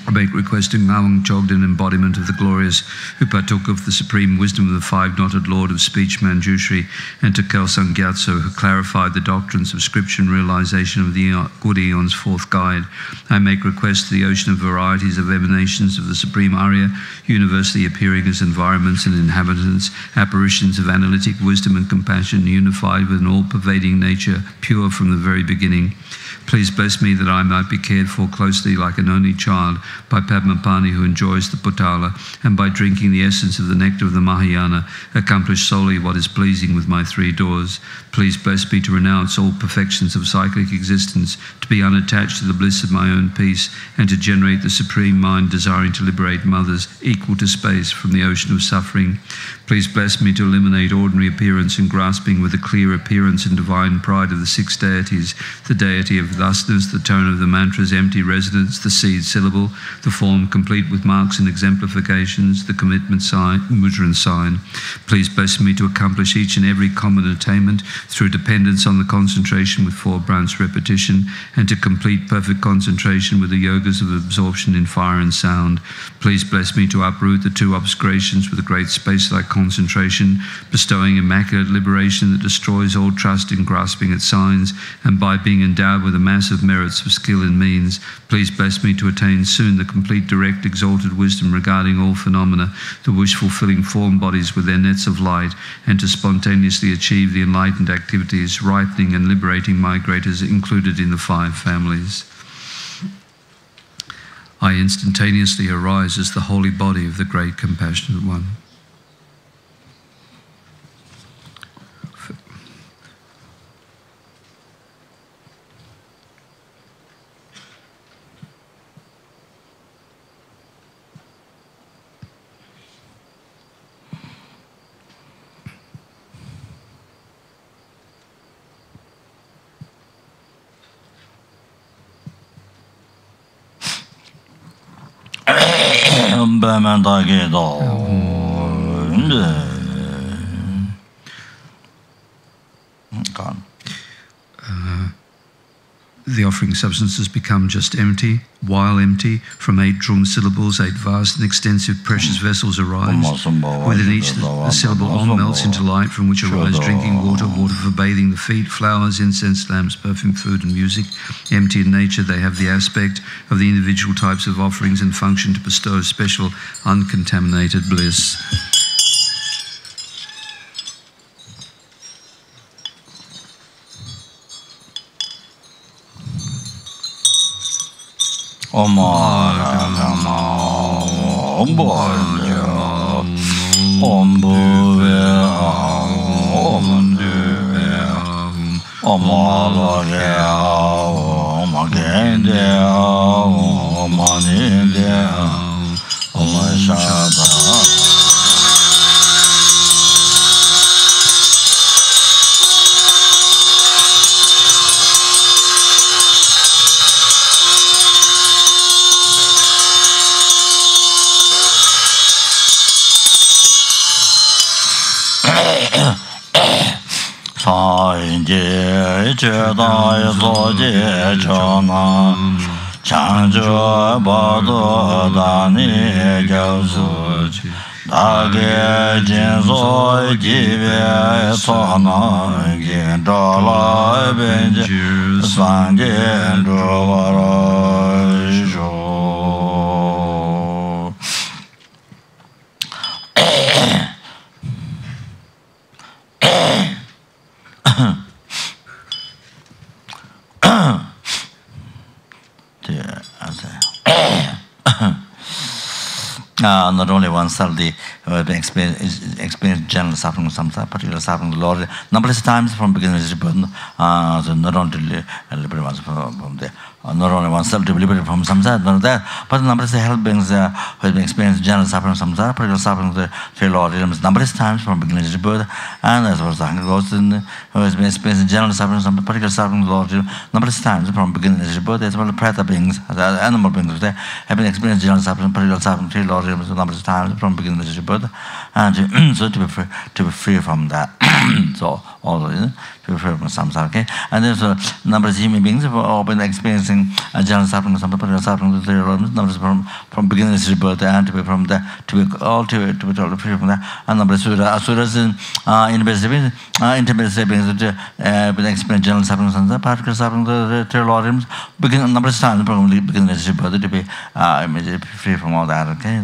I make request to Ngawang Chogden, embodiment of the glorious, who partook of the supreme wisdom of the five-knotted lord of speech Manjushri, and to Kelsang Gyatso, who clarified the doctrines of scripture and realization of the good eon's fourth guide. I make request to the ocean of varieties of emanations of the supreme Arya, universally appearing as environments and inhabitants, apparitions of analytic wisdom and compassion, unified with an all-pervading nature, pure from the very beginning. Please bless me that I might be cared for closely like an only child by Padmapani who enjoys the Potala, and by drinking the essence of the nectar of the Mahayana, accomplish solely what is pleasing with my three doors. Please bless me to renounce all perfections of cyclic existence, to be unattached to the bliss of my own peace, and to generate the supreme mind desiring to liberate mothers equal to space from the ocean of suffering. Please bless me to eliminate ordinary appearance and grasping with the clear appearance and divine pride of the six deities, the deity of thusness, the tone of the mantra's empty resonance, the seed syllable, the form complete with marks and exemplifications, the commitment sign, mudra and sign. Please bless me to accomplish each and every common attainment through dependence on the concentration with four branch repetition, and to complete perfect concentration with the yogas of absorption in fire and sound. Please bless me to uproot the two obscurations with a great space-like concentration, bestowing immaculate liberation that destroys all trust in grasping at signs, and by being endowed with a massive merits of skill and means, please bless me to attain soon the complete direct exalted wisdom regarding all phenomena, the wish-fulfilling form bodies with their nets of light, and to spontaneously achieve the enlightened activities, ripening and liberating migrators included in the five families. I instantaneously arise as the holy body of the great compassionate one. The offering substances become just empty, while empty, from 8 drum syllables, 8 vast and extensive precious vessels arise. Within each the syllable on melts into light, from which arise drinking water, water for bathing the feet, flowers, incense, lamps, perfume, food and music. Empty in nature, they have the aspect of the individual types of offerings and function to bestow special uncontaminated bliss. 인제 저다의 소제 전화 창조 바도 다니 교수 나게 진소 집에 소나게 돌아 벤지 상게 주와라 not only oneself, the experience general suffering, some particular suffering, the Lord, numberless times from beginning to birth, so not only liberate oneself from the, not only oneself to be liberated from samsara, not that, but numberless help beings who have been experienced general suffering, samsara, particular suffering, the three Lord, numberless times from beginning to birth, and as well as the hunger goes in, who has been experienced general suffering, some particular suffering, the Lord, numberless times from beginning to birth, as well as Pretas beings, animal beings, they have been experienced general suffering, particular suffering, three Lord, numberless times from beginning to birth, and so to be free from that. So all to be free from samsara, okay? And there's a number of human beings who have been experiencing general suffering, some particular suffering, numbers from beginning to birth, and to be from that, to be totally free from that. And number of asuras in intermediate beings that have been experiencing general suffering, some particular suffering, the theologians, begin number of times from beginning to birth to be free from all that, okay?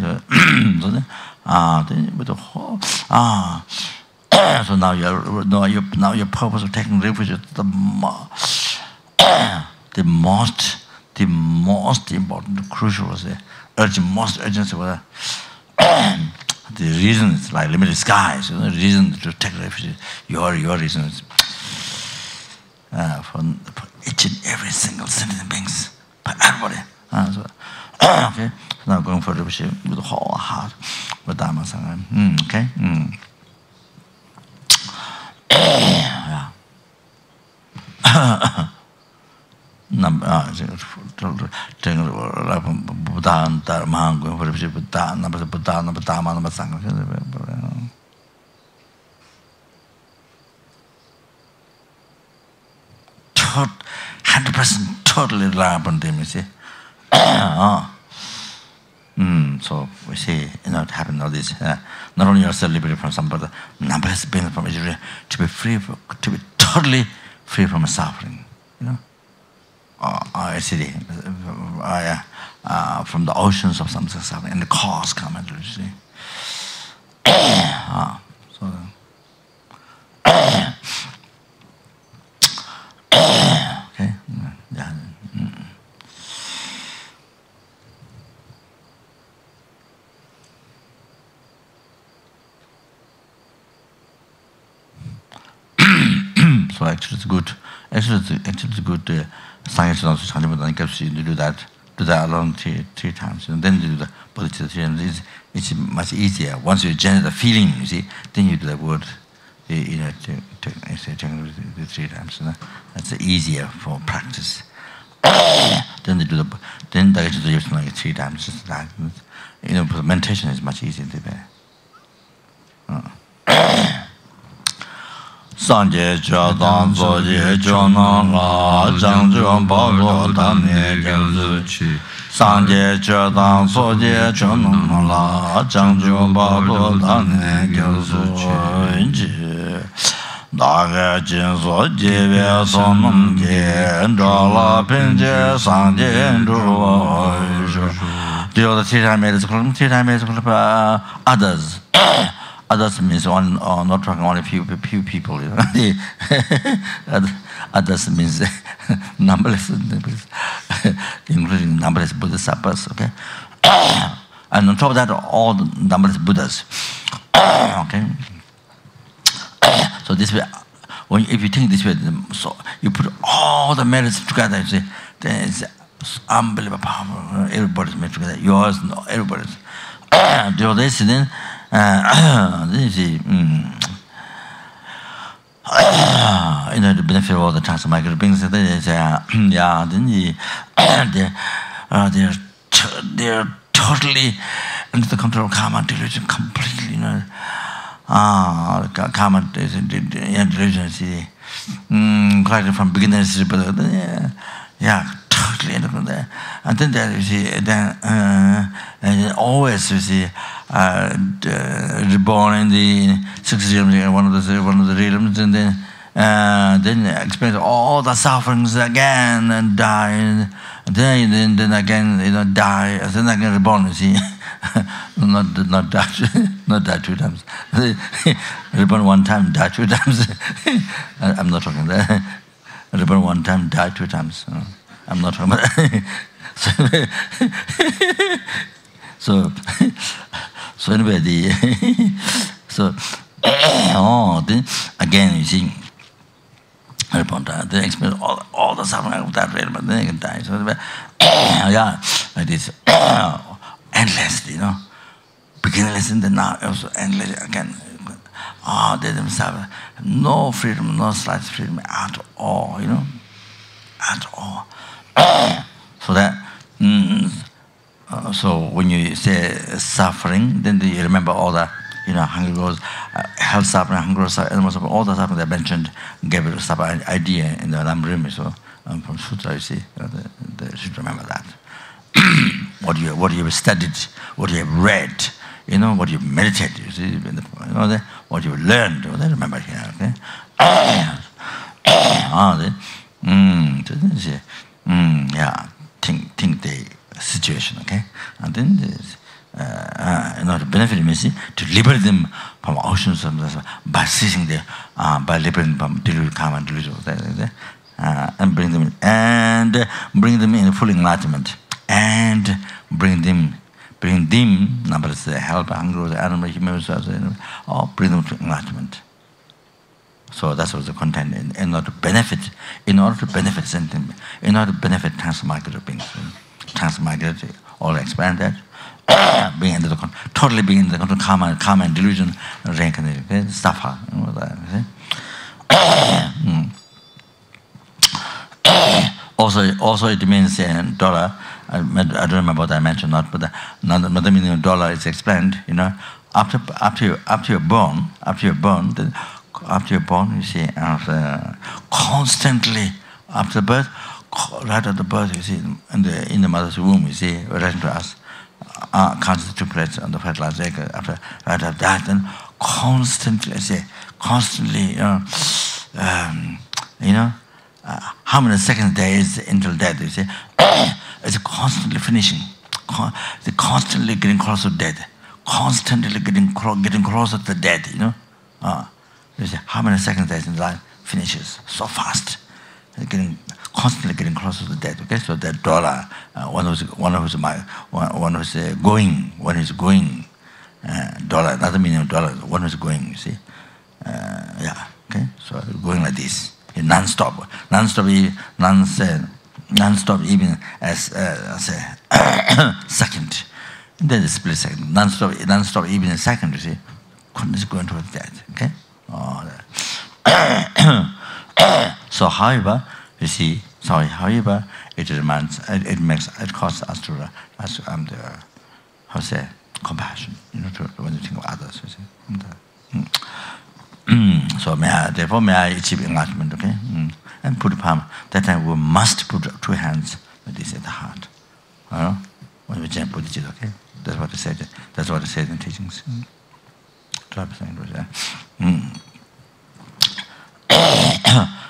So now your purpose of taking refuge is the most important, crucial was the most urgency was the reason is like limited skies. The reason to take refuge, your reason is for each and every single sentient beings, for everybody. Okay, so now going for refuge with the whole heart, with Dharma Sangha. Okay. Yeah. Buddha and Dharma, going for the Buddha, number Buddha, number Dharma, number Sangha. 100% totally reliable on them, you see. So we see, it happened all this. Not only yourself liberated from some, but numberless beings from Israel to be free, to be totally free from suffering. From the oceans of some suffering and the cause comment, you see. Okay, yeah. So actually it's good. Actually it's good. Science also to do that alone three times, and then you do the bodhicitta. It's much easier once you generate the feeling. You see, then you do the word. The 3 times. That's easier for practice. Then they do then they do the like 3 times. Just like meditation is much easier to be. Sanje Jadang Zoje Jonan La Jangjuan Bago Dane Gyalzuchi Sanje Jadang Zoje Jonan La Jangjuan Bago Dane Gyalzuchi Daga Jinso Jive Sonam Gen Jala Pinje Sanje Druwa The other 3 times others. Others means not talking only few people. Others means numberless, including numberless Bodhisattvas. Okay, and on top of that, all the numberless Buddhas. Okay, so this way, if you think this way, so you put all the merits together. You see, then it's unbelievable powerful. Everybody's made together. Yours, no, everybody's. Do this then. This is the benefit of all the transmigrant beings. They say, yeah, then they're totally under the control of karma delusion completely. Karma delusion. See, collected from beginners, totally different there. And then there, you see, and always, you see, reborn in the sixth realm, one of the realms, and then experience all the sufferings again and die, and then again, die, and then again reborn. You see, not die 2 times. Reborn 1 time, die 2 times. I'm not talking that. Reborn 1 time, die 2 times. I'm not talking about that. So anyway, then again, you see, they experience all the suffering of that realm, but then they can die. So like this, endless, beginningless, and then now also endless again. They themselves have no freedom, no slight freedom at all, at all. So that, so when you say suffering, then you remember all the, hunger goes, health suffering, hunger suffering, animal suffering, all the suffering that I mentioned, gave it an idea in the Lama Rinpoche. So from Sutra, you see, they should remember that. What you have studied, what you have read, what you meditated, you see, what you learned, they remember here, okay? Think the situation, okay? And then in order to benefit them, to liberate them from oceans by ceasing by liberating from delusion, karma, and delusion, and bring them in full enlightenment, and bring them, numbers, help, hunger, animal, human, or bring them to enlightenment. So that's what the content in order to benefit sentient, in order to benefit transmigrated beings. Transmigrated, all expand that, being into the totally being in the control karma and delusion, reincarnated, okay? Safa, Also it means dollar. I don't remember what I mentioned, but the meaning of dollar is explained. After you're born, you see, constantly after birth, right at the birth, you see, in the mother's womb, you see, right to us, constant triplets on the fertilized egg. Right after that, then constantly, how many seconds there is until death, you see, it's constantly finishing, it's constantly getting closer to death, constantly getting closer to the death, You see, how many seconds there is in life finishes so fast, constantly getting closer to death. Okay, so that dollar, one who's going, dollar, another meaning of dollar, one who's going. You see, okay, so going like this, non-stop, even as second. Then the split second, non-stop even a second. You see, continuously going towards death. Okay. So, however, you see, it causes us to compassion, when you think of others, you see. So, therefore, may I achieve enlightenment, okay? And put the palm. That time we must put 2 hands like this at the heart. When we chant Buddhist, okay? That's what it said. That's what it said in teachings.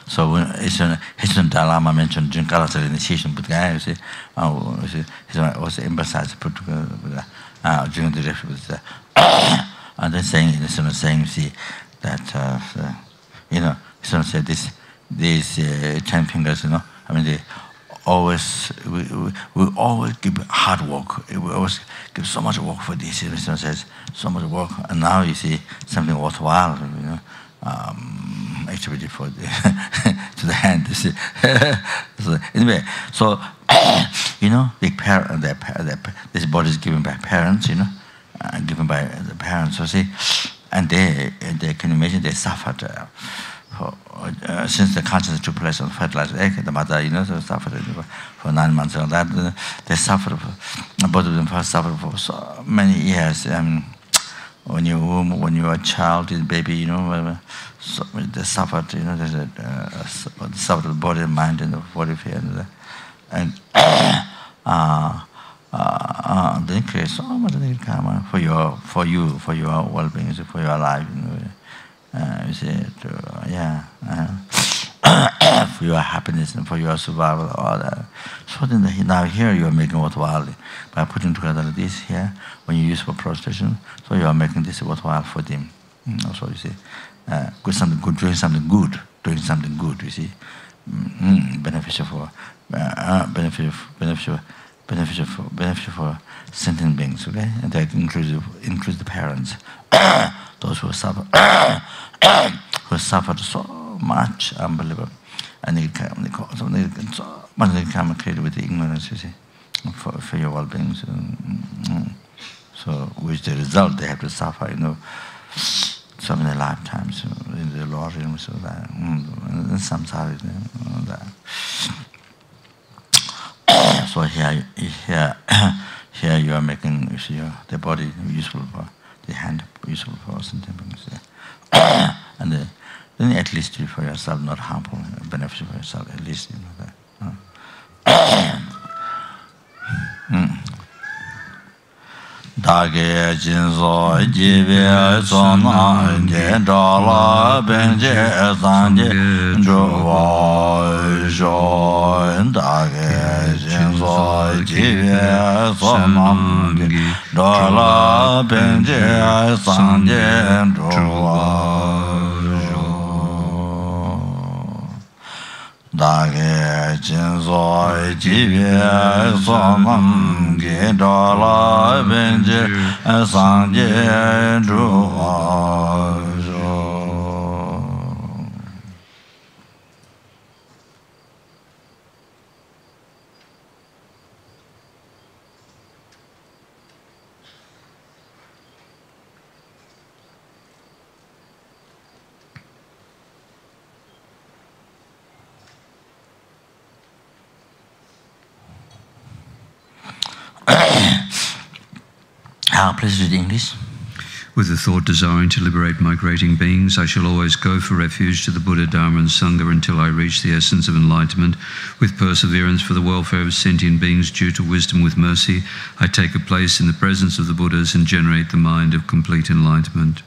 So when Institut Lama mentioned Jinkara initiation, but guy, you see, he was emphasized put during the lecture. And then saying, you see, that he said these 10 fingers, I mean, we always give hard work. We always give so much work for this. He says so much work, and now you see something worthwhile, activity for to the hand. You see. So anyway, so this body is given by parents, given by the parents. So see, and they can imagine they suffered. Since the consciousness took place on fertilized egg, the mother, so suffered for 9 months. And that they suffered. Both of them first suffered for so many years. When you're a child, baby, so they suffered, they suffered the body and mind and the body fear, and then create so much karma for your well-being, for your life, you see, for your happiness and for your survival, all that. So then now here you are making worthwhile by putting together this here when you use for prostration. So you are making this worthwhile for them. Also, you see, something good, doing something good, you see, beneficial for sentient beings. Okay, and that includes the parents, those who suffer, who suffered so much, unbelievable, and they come created with the ignorance, you see, for your well-being. So, which the result they have to suffer, so many lifetimes in the Lord, so that and samsara, that. So here you are making the body useful for the hand, useful for sentient beings, and then at least for yourself, not harmful, beneficial for yourself, at least that. Dage jinso jive sona jala benje sanje juwa jo dage jinso jive sona jala benje sanje juwa Dage jinso jive sonam ge dala benje sanje juwa jo. Please read English. With the thought desiring to liberate migrating beings, I shall always go for refuge to the Buddha, Dharma and Sangha until I reach the essence of enlightenment. With perseverance for the welfare of sentient beings due to wisdom with mercy, I take a place in the presence of the Buddhas and generate the mind of complete enlightenment.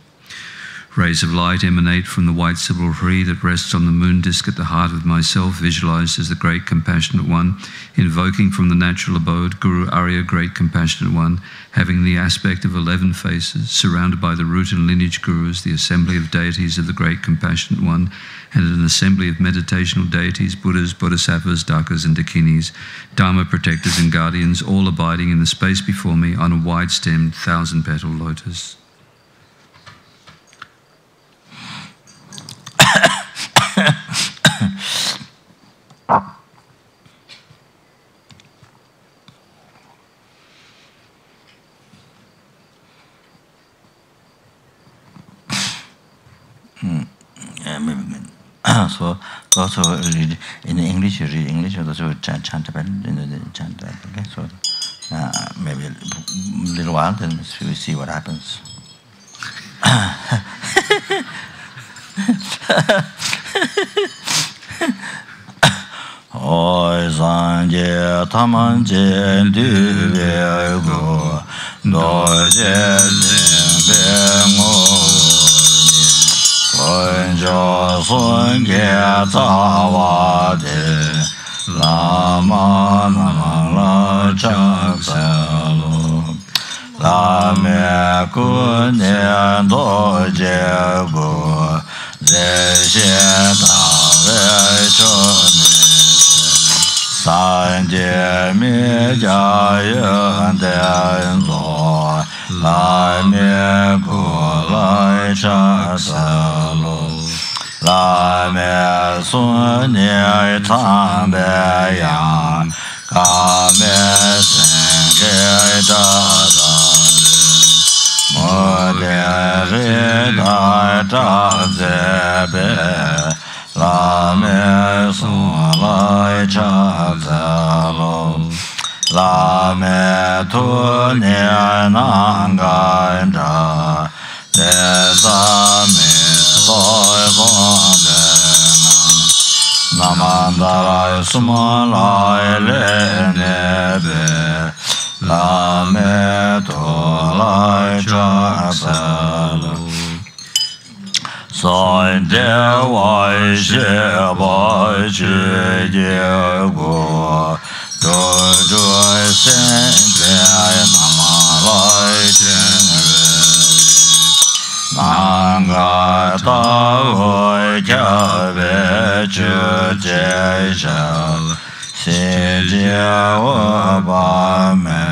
Rays of light emanate from the white symbol Hri that rests on the moon disk at the heart of myself, visualized as the Great Compassionate One, invoking from the natural abode, Guru Arya, Great Compassionate One, having the aspect of 11 faces, surrounded by the root and lineage gurus, the assembly of deities of the Great Compassionate One, and an assembly of meditational deities, Buddhas, Bodhisattvas, Dakas and Dakinis, Dharma protectors and guardians, all abiding in the space before me on a wide-stemmed, 1,000-petal lotus. So also read in English, you read English, also chant okay? So maybe a little while, then we see what happens. Oi sanje tamanje duve go doje be mo Onjo sunge tawa de lama la chaksalo lame kunye doje go zeshe tawe chone sanje mi jayen denzo lame kulai chaksalo lame sunye tambe yang kame senge dada mode rida zebe lame sunlai chaksalo lame tunye nanganda Desame soy suma lai le nebe la me to lai cha sa lo sai de wai she bai che de go do do sen de ma lai chen Nanga Tavoi Kyabe Chu Je Shal Si Jia Waba Me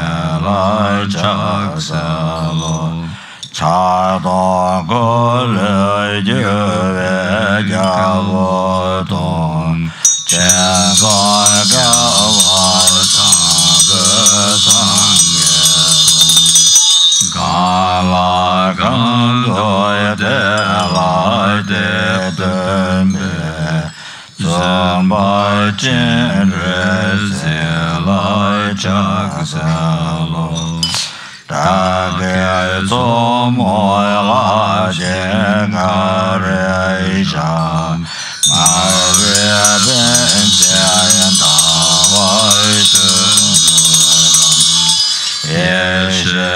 Lai Chak Salo Cha Do Go Le Juve Gyavo Tong Chen Koi Gyavo Tang Ge Tang Gala Gandoi De Lai De Dembe Zombai Jin Re Se Lai Chak Salo Dage Zomoi La Je Ga Re Sha Ma Re Ben Jian Da Wai Tu Ye she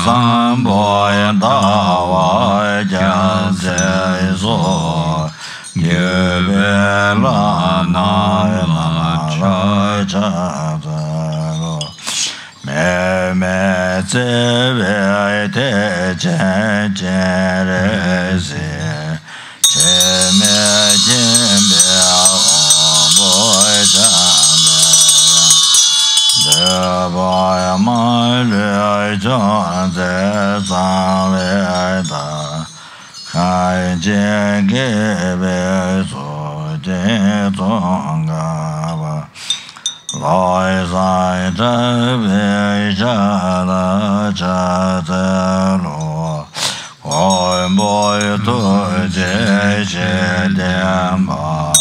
san bo yin da wa jian zhe zo ye be la na la cha cha lo me me zhe wei de jian jian re zi che me jin be o bo jian de ba ma le zhang zhe zhang le da hai jie ge be zu jie zong ga ba lai zai zhe be zha la zha zhe lu hoi bo tu jie xie dian ba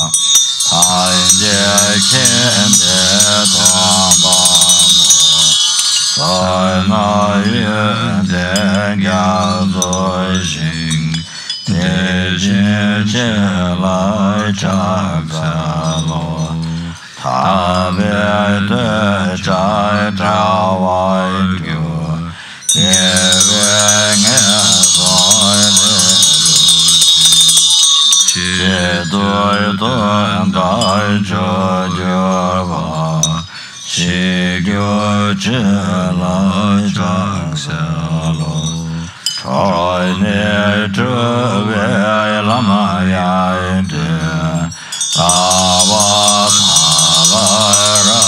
hai jie qian be dong ba Sai na yue de ga zo xing de jie jie lai chak sa lo ta be de zhai zhao wai gyu ye be nge zoi le lu jie dui dui dai zhe jie ba Shi Gyu Zhi Lai Chak Sa Lo Choi Ni Zhi Wei Lama Yai Di Ta Wa Ta Lai Ra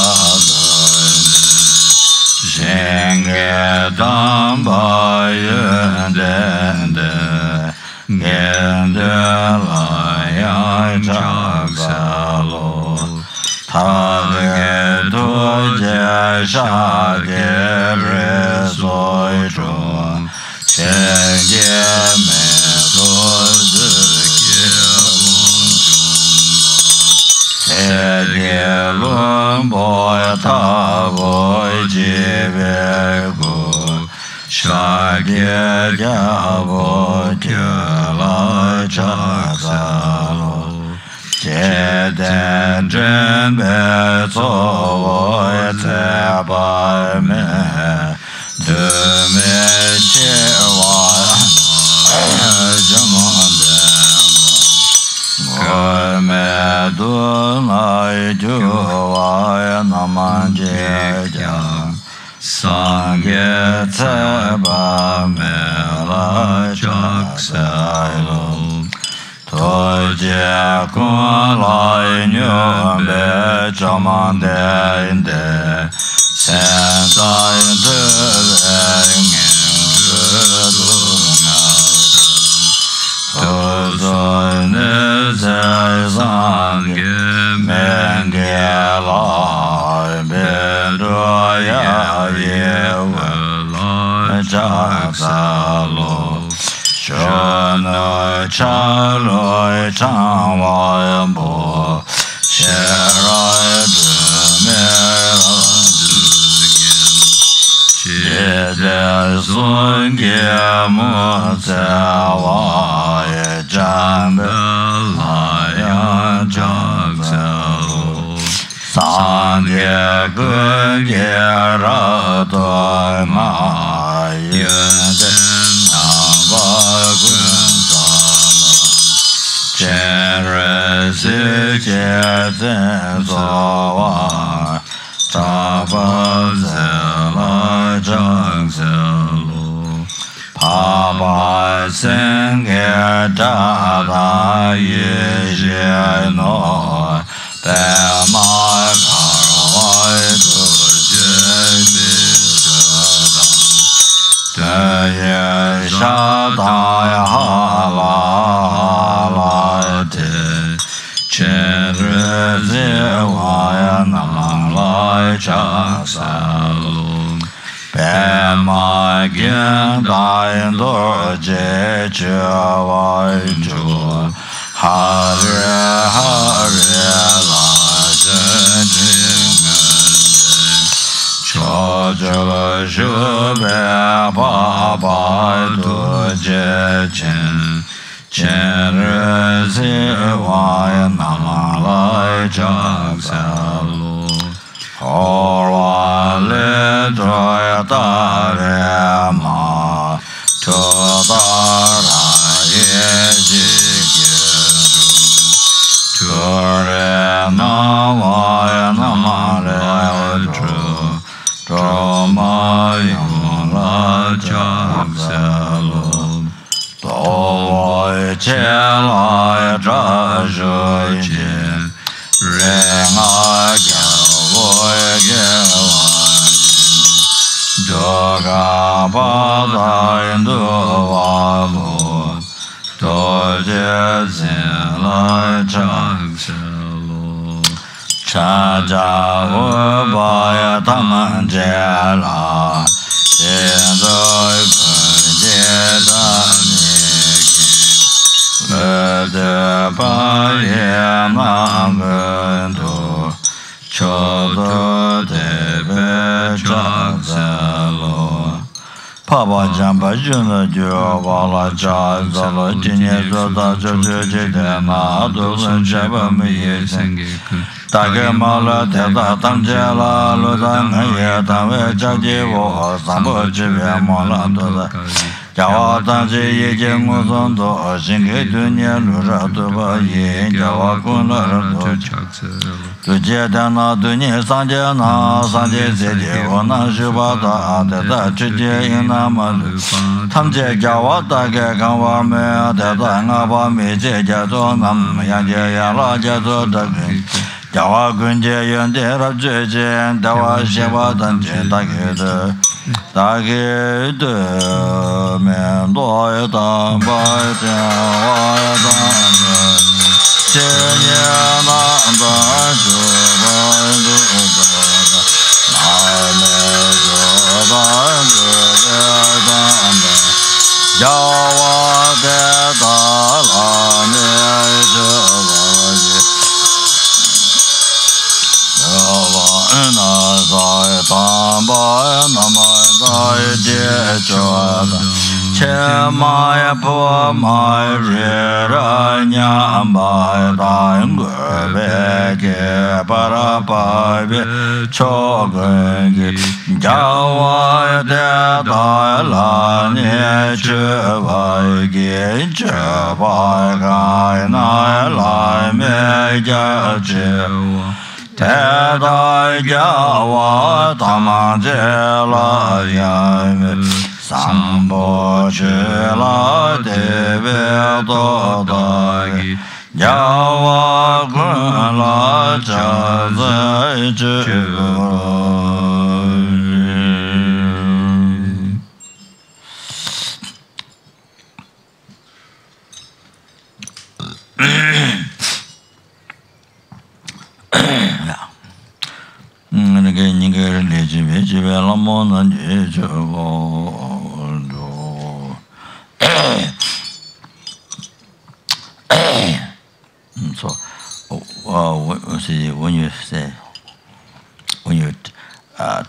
Dui Xin Ge Dang Ba Yun Den De Gen De Lai Yai Chak Sa Lo Ta Ge Tu Jie Sha Ge Re Soi Zhu Qian Jie Me Tu Zi Ge Lun Zhong Ba Se Ge Lun Bo Ta Bo Ji Be Gu Sha Ge Jia Bo Ge Lai Chak Sa Lo Jie Den Zhen Be Zo Wo Zhe Bai Me Du Me Qie Wa Zhe Mon De Ge Me Du Lai Ju Wa Na Man Jie Jiang Sang Ge Ce Ba Me Lai Chak Sa Lo To Jie Kun Lai Nyun Be Zhang Man De Yin De Sen Zai Yin De Wei Ngin Zhi Du Ngai Den To Zui Ni Zai Zang Ge Men Ge Lai Be Du Ya Ye We Lai Chak Sa Lo Shen Nai Cha Loi Chang Wa Yan Bo Xie Rai Du Me Du Gen Jie De Sun Ge Mu Zhe Wa Ye Zhan Be Lai Yan Chak Sa Lo Sa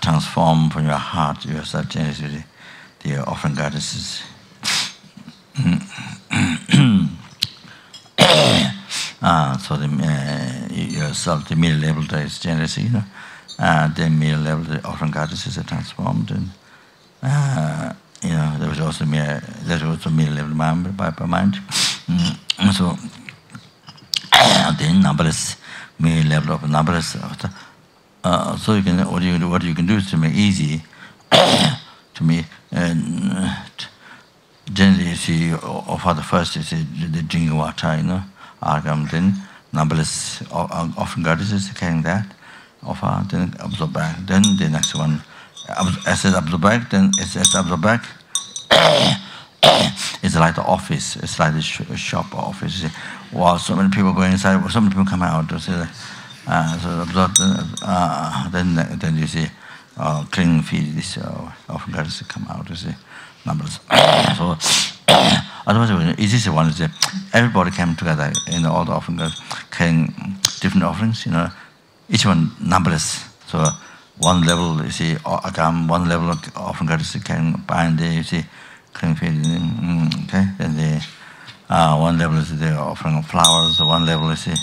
transform from your heart, your subjectivity, the offering goddesses. So yourself, the middle level is generous, then mere level, the offering goddesses are transformed, and there was also mere level by mind. So then numberless mere level of numberless. So you can what you can do is to make easy to me. Generally, you see, offer the first, you see, the drinking water, argam, then numberless offering goddesses carrying that, offer, then absorb back, then the next one, as it absorb back, then it's absorb back. It's like the office, it's like the shop or office. You see, wow, so many people go inside, so many people come out. So absorb, then you see, clean feed, this offering goddesses come out, you see. Numbers. So otherwise, easiest one is everybody came together in all the offerings, carrying different offerings. Each one numberless. So one level, you see, agam, one level of offering goddess carrying bind there, you see, clean feeding. Okay, then the one level is the offering of flowers. One level, you see,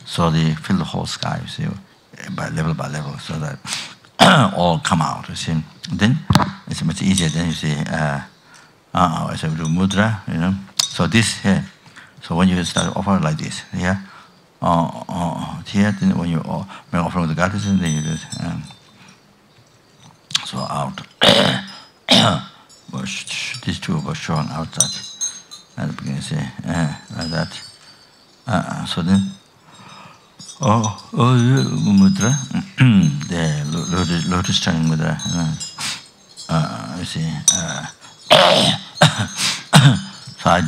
so they fill the whole sky. You see, by level, so that all come out. You see. Then it's much easier. Then you see, I said do mudra, So this here. So when you start offer like this here, here. Then when you make offering the goddess, then you do so out. These two were showing outside at the beginning. See, like that. So then. Mudra, the lotus tongue mudra. You see. So I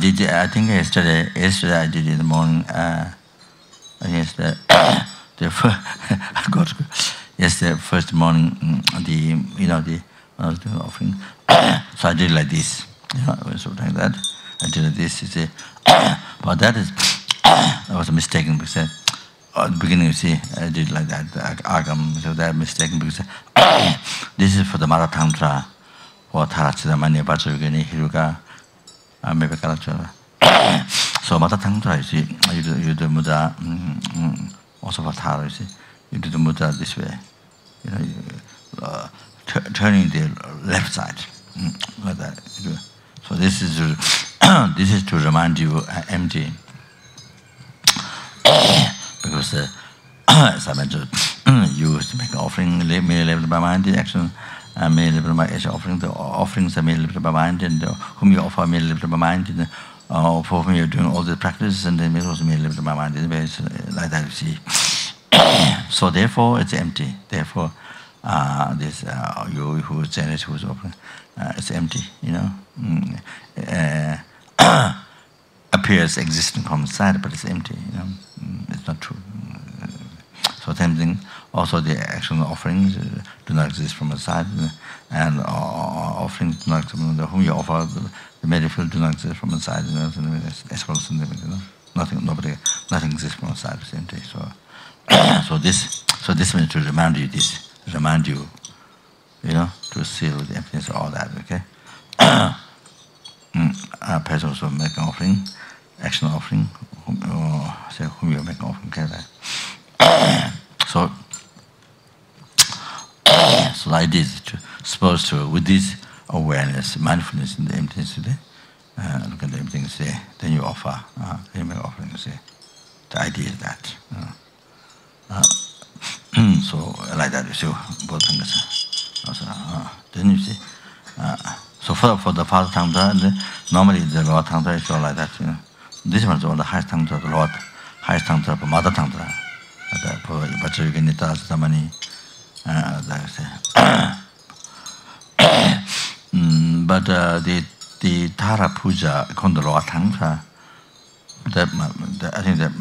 think yesterday I did in the morning. Yesterday, yesterday first morning, the I was doing offering. So I did like this. Something like that. I did like this. You see, but that was a mistake because. At the beginning, you see, I did like that, agam, so that mistaken because this is for the Mara Tantra, for Tarachidamani, Yogini, Hiruga, maybe Karacha. So Mara Tantra, you see, you do mudra, also for Tara, you see, you do the mudra this way, turning the left side, like that. So this is to remind you empty. Because as I mentioned, you used to make an offering, merely limited by mind, the action, merely limited by offering. The offerings are merely limited by mind, and whom you offer merely limited by mind, and for whom you're doing all the practices, and then also merely limited by mind. It's like that, you see. So therefore, it's empty. Therefore, this you who is generous, who is offering, it's empty. Appears existing from inside, but it's empty. It's not true. So same thing. Also, the actual offerings do not exist from inside, and offerings do not exist from whom you offer. The medical do not exist from inside. As well as nothing exists from inside. It's empty. So this means to remind you this, to seal the emptiness of all that. Okay. A person also make an offering, action offering, whom you make an offering, okay, so the idea is supposed to, with this awareness, mindfulness in the emptiness today, look at the emptiness there, then you offer, then you make offering, the idea is that. So like that, you see both things. Then you see. So for the first tantra, normally the lower tantra is all like that. This one is all the highest tantra, the lower highest tantra, for mother tantra. For Vajra Yogini, Tamani, but the Tara Puja on the lower tantra, I think that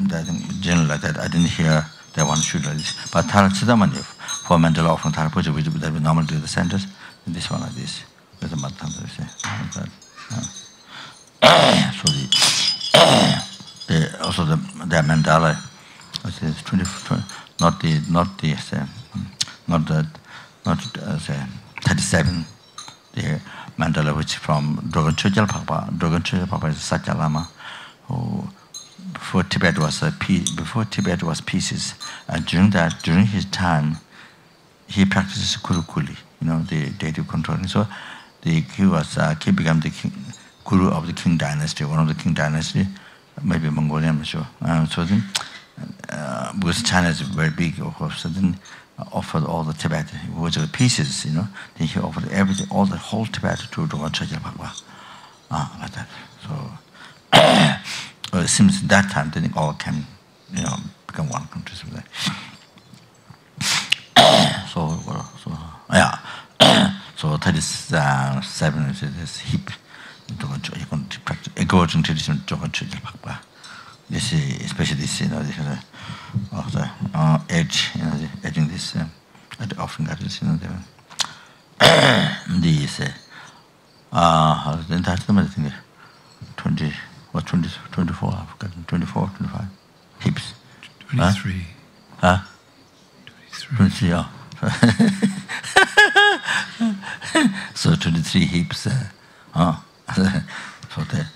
generally like that. I didn't hear that one should like this. But Tara Chidamani, for mental offering Tara Puja, which we normally do the centers, this one like this. With the mother tantra, so also the mandala, which is 37. The mandala which from Drogon Chögyal Papa. Drogon Chögyal Papa is such a lama who before Tibet was pieces, during his time, he practices Kurukuli, the deity controlling. So he became the guru of the King dynasty, one of the King dynasty, maybe Mongolian, I'm sure. So then, because China is very big, of course, so then offered all the Tibet, which are pieces, then he offered everything, all the whole Tibet to Chögyal Phagpa. Like that. So it seems that time then it all can, become one country. So 37 is this heap. You can practice egoing tradition to Chögyal Phagpa. This is especially this, of the edge, edging this, often got this, these. Then that's the thing. 24, I've forgotten. 24, 25 hips. 23. Huh? 23. 23, yeah. So 23 hips. So there.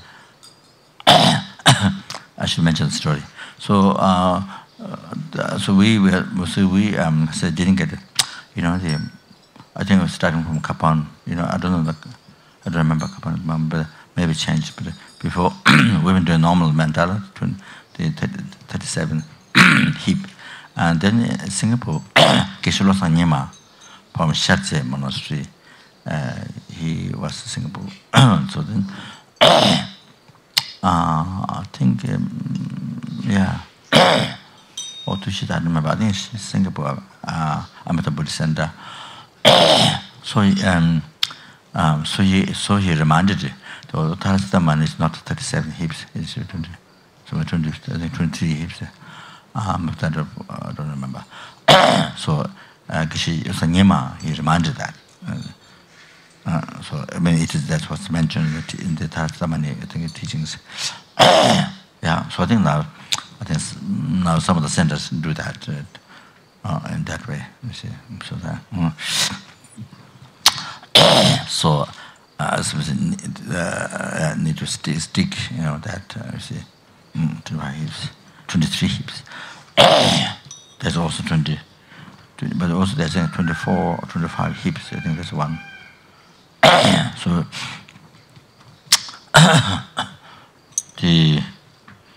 I should mention the story. So we didn't get it. I think it was starting from Kapan. I don't know. I don't remember Kapan, but maybe changed. But before we went to a normal mandala, the 37 hip, and then in Singapore, Geshe-lo Sanyema from Shatse Monastery, he was in Singapore. So then, I think, or Tushita, I don't remember. I think it's Singapore, Amrita Buddhist Center. So he reminded you, the Tarasitaman is not 37 hips, it's 20, so 20, I think 23 hips. I don't remember. So Geshe Sanyema, he reminded that. So I mean, that's what's mentioned in the Tarasitaman, I think, teachings. So I think now some of the centers do that in that way. You see, so that. So need to stick, that, you see, 23 hips. There's also 20, but also there's 24 or 25 hips, I think that's one. So,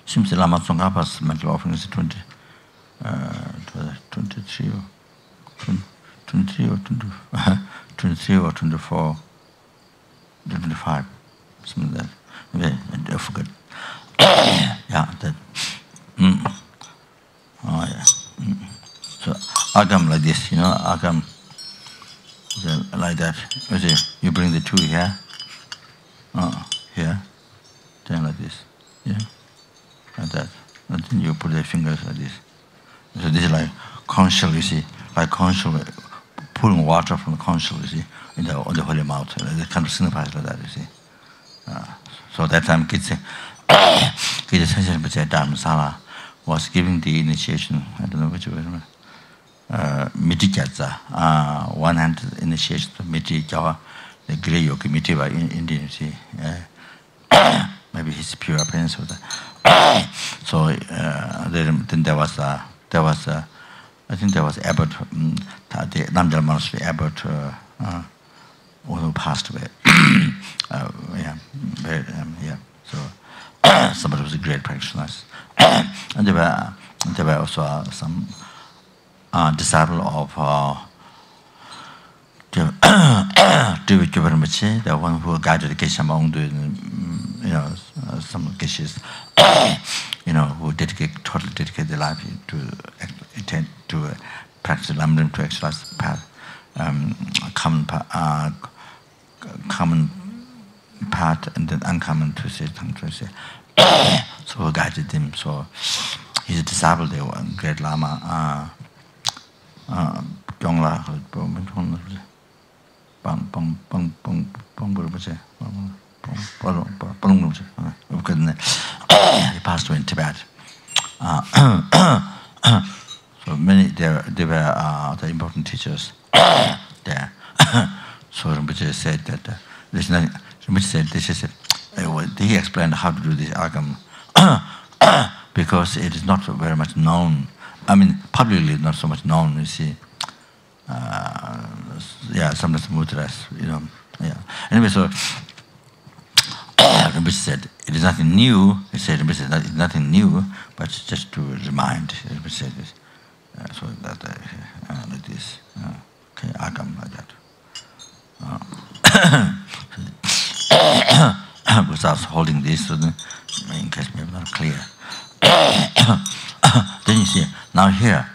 seems the Lama Tsongkhapa's mental offering is 23 or 23 or 23 or 24, 25, something like that. I forgot. That. Oh, yeah. So, Agam like this, Agam like that. You bring the two here, here, then like this, like that. And then you put the fingers like this. So this is like conchal, you see, like conchal, pouring water from the conchal, you see, on the holy mouth. It kind of signifies like that, you see. So that time, Kitse Rinpoche was giving the initiation. I don't know which way. Miti Gyatsa, one hand initiation to Miti Jawa, the Grey Yogi Miti by Indian, you see. Maybe his pure appearance of that. So then there was I think there was Abbot, the Namgyal Monastery Abbot, who passed away. So somebody was a great practitioner. And there were also some disciples of David Rinpoche, the one who guided Geshe Maungdu, some Geshes, who totally dedicate their life to practice Lamrim, to exercise the path, common path, and then uncommon to say. So who guided him. So he's a disciple there, one great Lama, Gyongla, he passed away in Tibet. So there were other important teachers there. So Rinpoche said that there's nothing. Rinpoche said this is it. He explained how to do this agam. because it is not very much known. I mean, publicly not so much known, you see. Yeah, sometimes mudras, you know. Yeah. Anyway, so Rinpoche said, it is nothing new. He said, Rinpoche said, it's nothing new, but just to remind. Rinpoche said this. So that, like this. Okay, agam like that. Because I was holding this, so then, in case maybe not clear. Then you see, now here,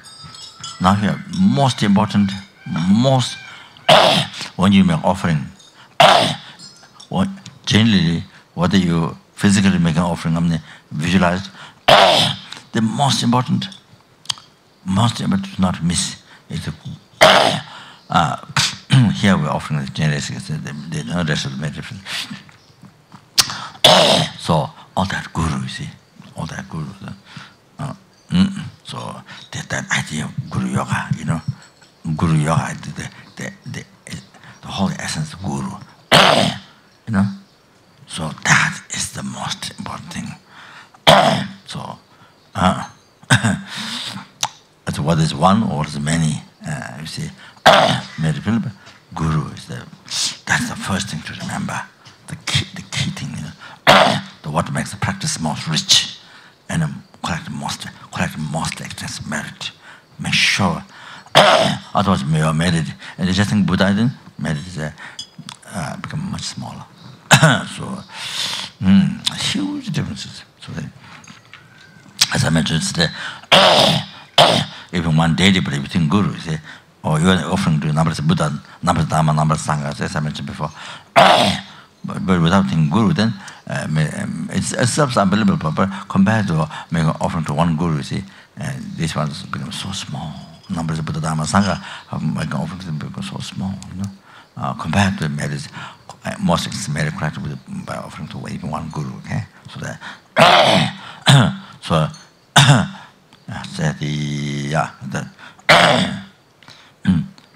most important, when you make offering, generally, whether you physically make an offering, I mean, visualize, the most important to not miss is the here we're offering the generation, the rest of the meditation. So all that guru, you see, all that guru. So that idea of guru yoga, you know, guru yoga, the whole essence of guru, you know. So that is the most important thing. So, that's what is one or what is many. You see, guru is that's the first thing to remember. The key thing, you know, what makes the practice most rich and collect most extensive merit. Make sure. Otherwise, we are merit, and just think Buddha then merit is become much smaller. So, huge differences. So, as I mentioned today, even one daily but between guru, you see, or you are offering to numbers of Buddha, numbers of Dharma, numbers of Sangha, as I mentioned before. But without thinking guru, then it's unbelievable. But compared to making an offering to one guru, you see, this one has become so small. Numbers of Buddha, Dharma, Sangha have making an offering to them become so small, you know. Compared to marriage, most is married correct by offering to even one guru. Okay, so that so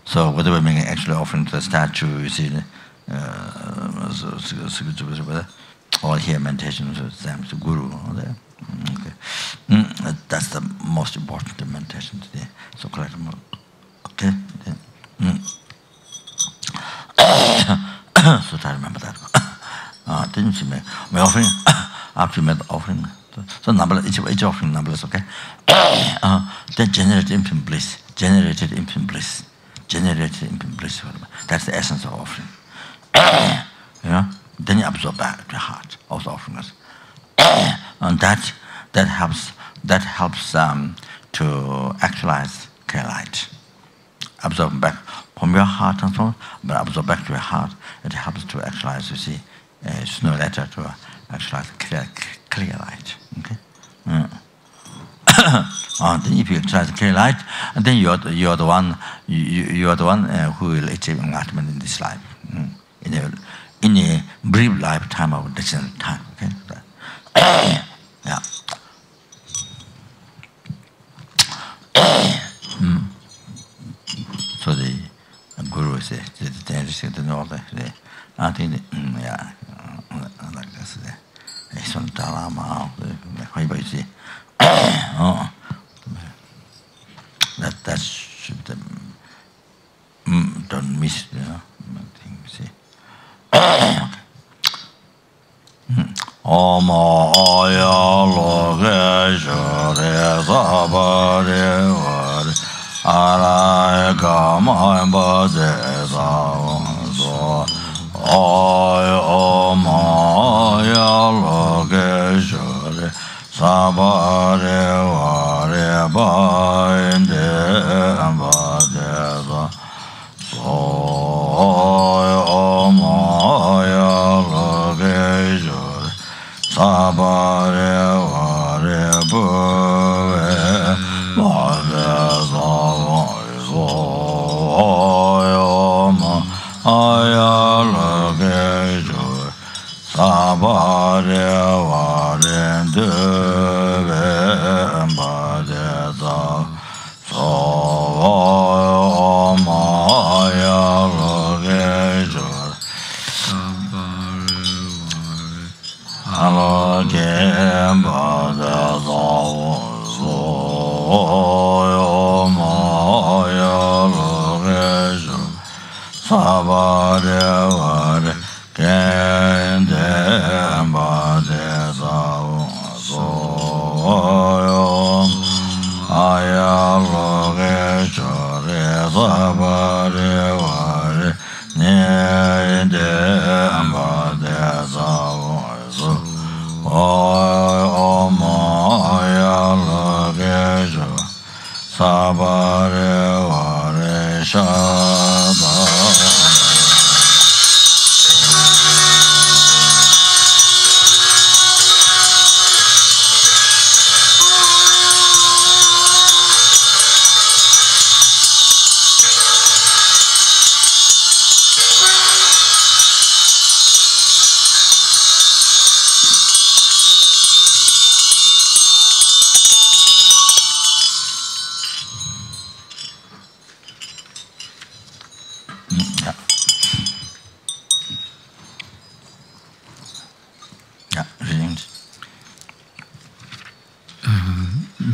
so whether we're making actually offering to the statue, you see, or here meditation to guru. Okay, that's the most important meditation today. So correct. Okay. So I remember that. Didn't you make my offering after you made the offering? So number each offering numberless, okay? That generated infinite bliss. That's the essence of offering. You know? Then you absorb back to your heart of the offerings. And that helps to actualize clear light. Absorb back from your heart and so on, but absorb back to your heart. It helps to actualize, you see, sooner or later to actualize clear light. Okay. Then if you actualize clear light, and then you are the one who will achieve enlightenment in this life, in a brief lifetime of descendant time. Okay. Yeah. So the guru is the all the I think yeah, like this. It's on Lama. You see, that should don't miss, you know. Thing, you see. Omaya loge jore sabare vare arai kama bade so ay omaya loge jore sabare vare bande bade so ay omaya loge jore sabare vare bove bade so ay omaya loge jore sabare vare dove bade so omaya loge jore sabare vare aloge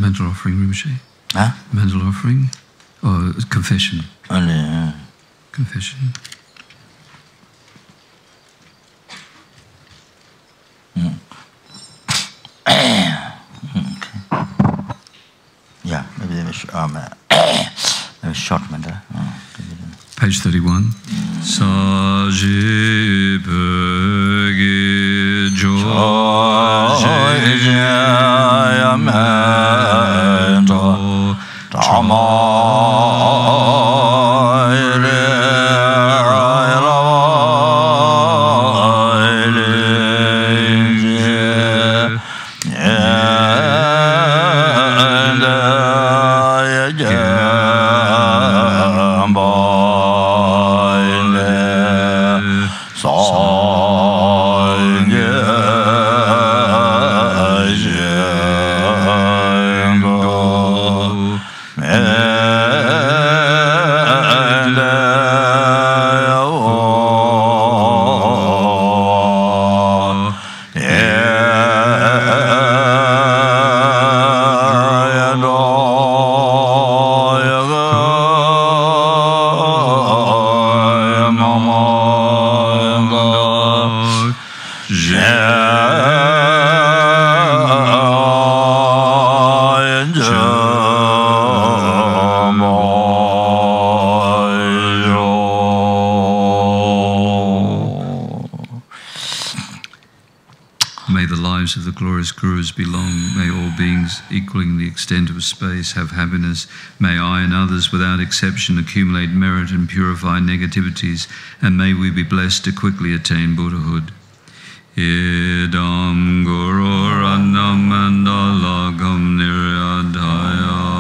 Mental offering, Rinpoche? Huh? Mental offering? Or confession? Only, Confession. Yeah, maybe they were short mental. Page 31. Saji Bögi Joji Yamendo of the glorious Gurus be long. May all beings equaling the extent of space have happiness. May I and others without exception accumulate merit and purify negativities, and may we be blessed to quickly attain Buddhahood. Idam Guru Ranam Mandalagam Niryadhayami.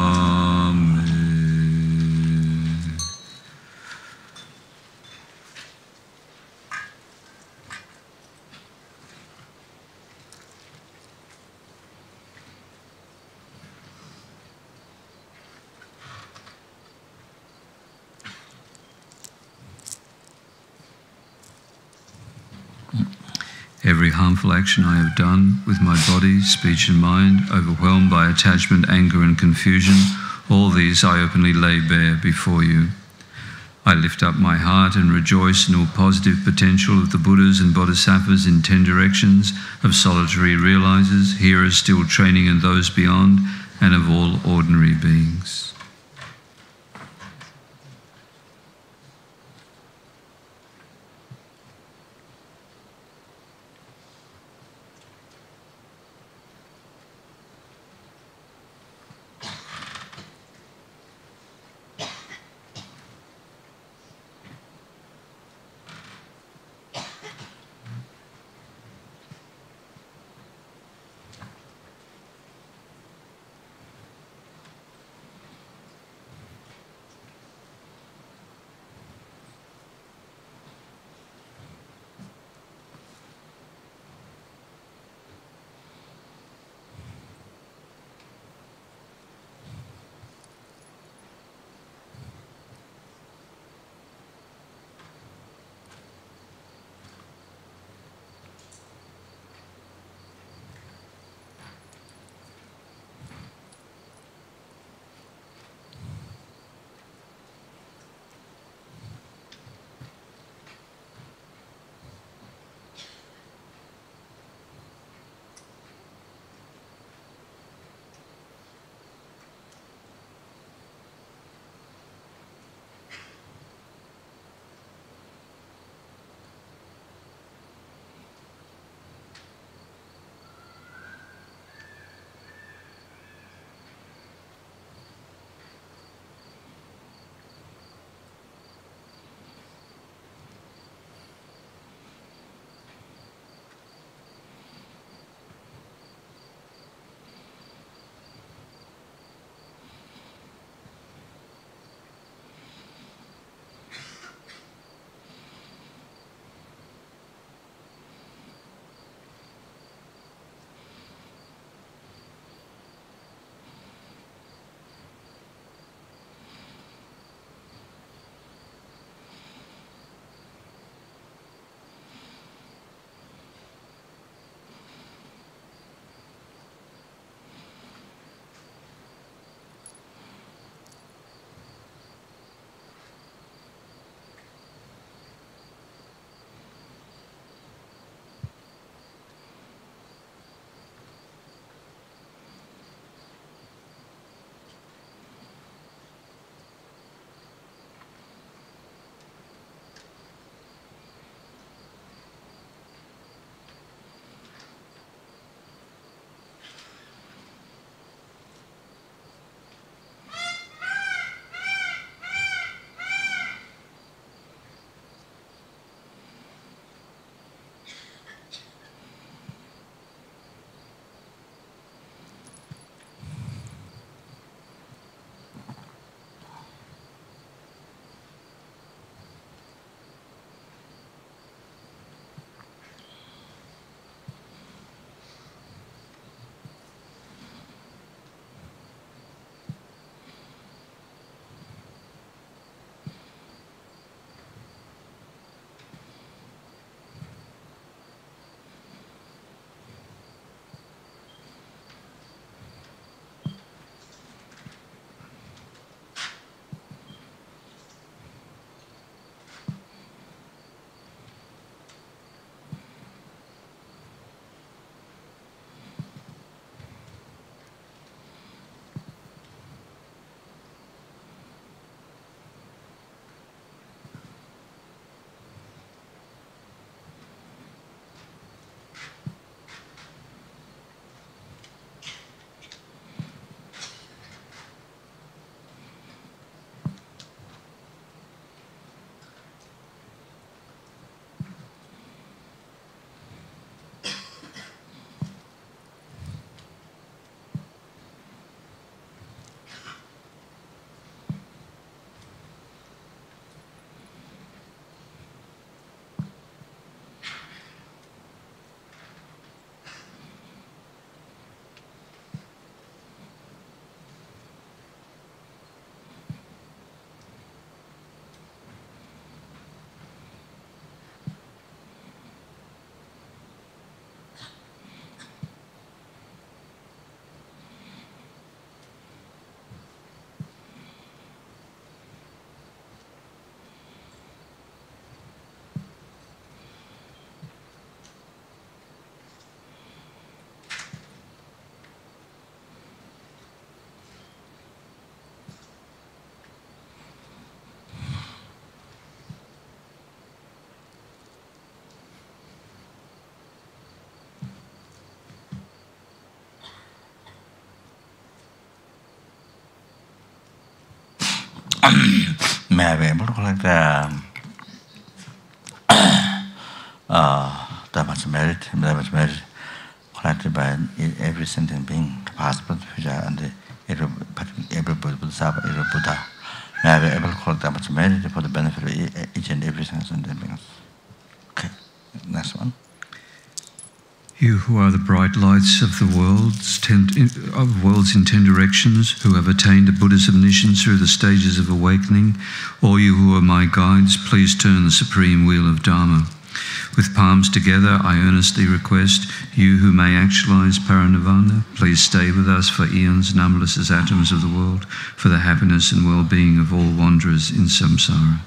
Every harmful action I have done with my body, speech and mind, overwhelmed by attachment, anger and confusion, all these I openly lay bare before you. I lift up my heart and rejoice in all positive potential of the Buddhas and Bodhisattvas in 10 directions, of solitary realizers, hearers still training and those beyond, and of all ordinary beings. may I be able to collect that much merit collected by every sentient being, the past, future, and every Buddha, every Buddha. May I be able to collect that much merit for the benefit of each and every sentient being. Okay, next one. You who are the bright lights of the worlds in 10 directions, who have attained a Buddha's omniscience through the stages of awakening, all you who are my guides, please turn the supreme wheel of Dharma. With palms together, I earnestly request, you who may actualize parinirvana, please stay with us for eons numberless as atoms of the world, for the happiness and well-being of all wanderers in samsara.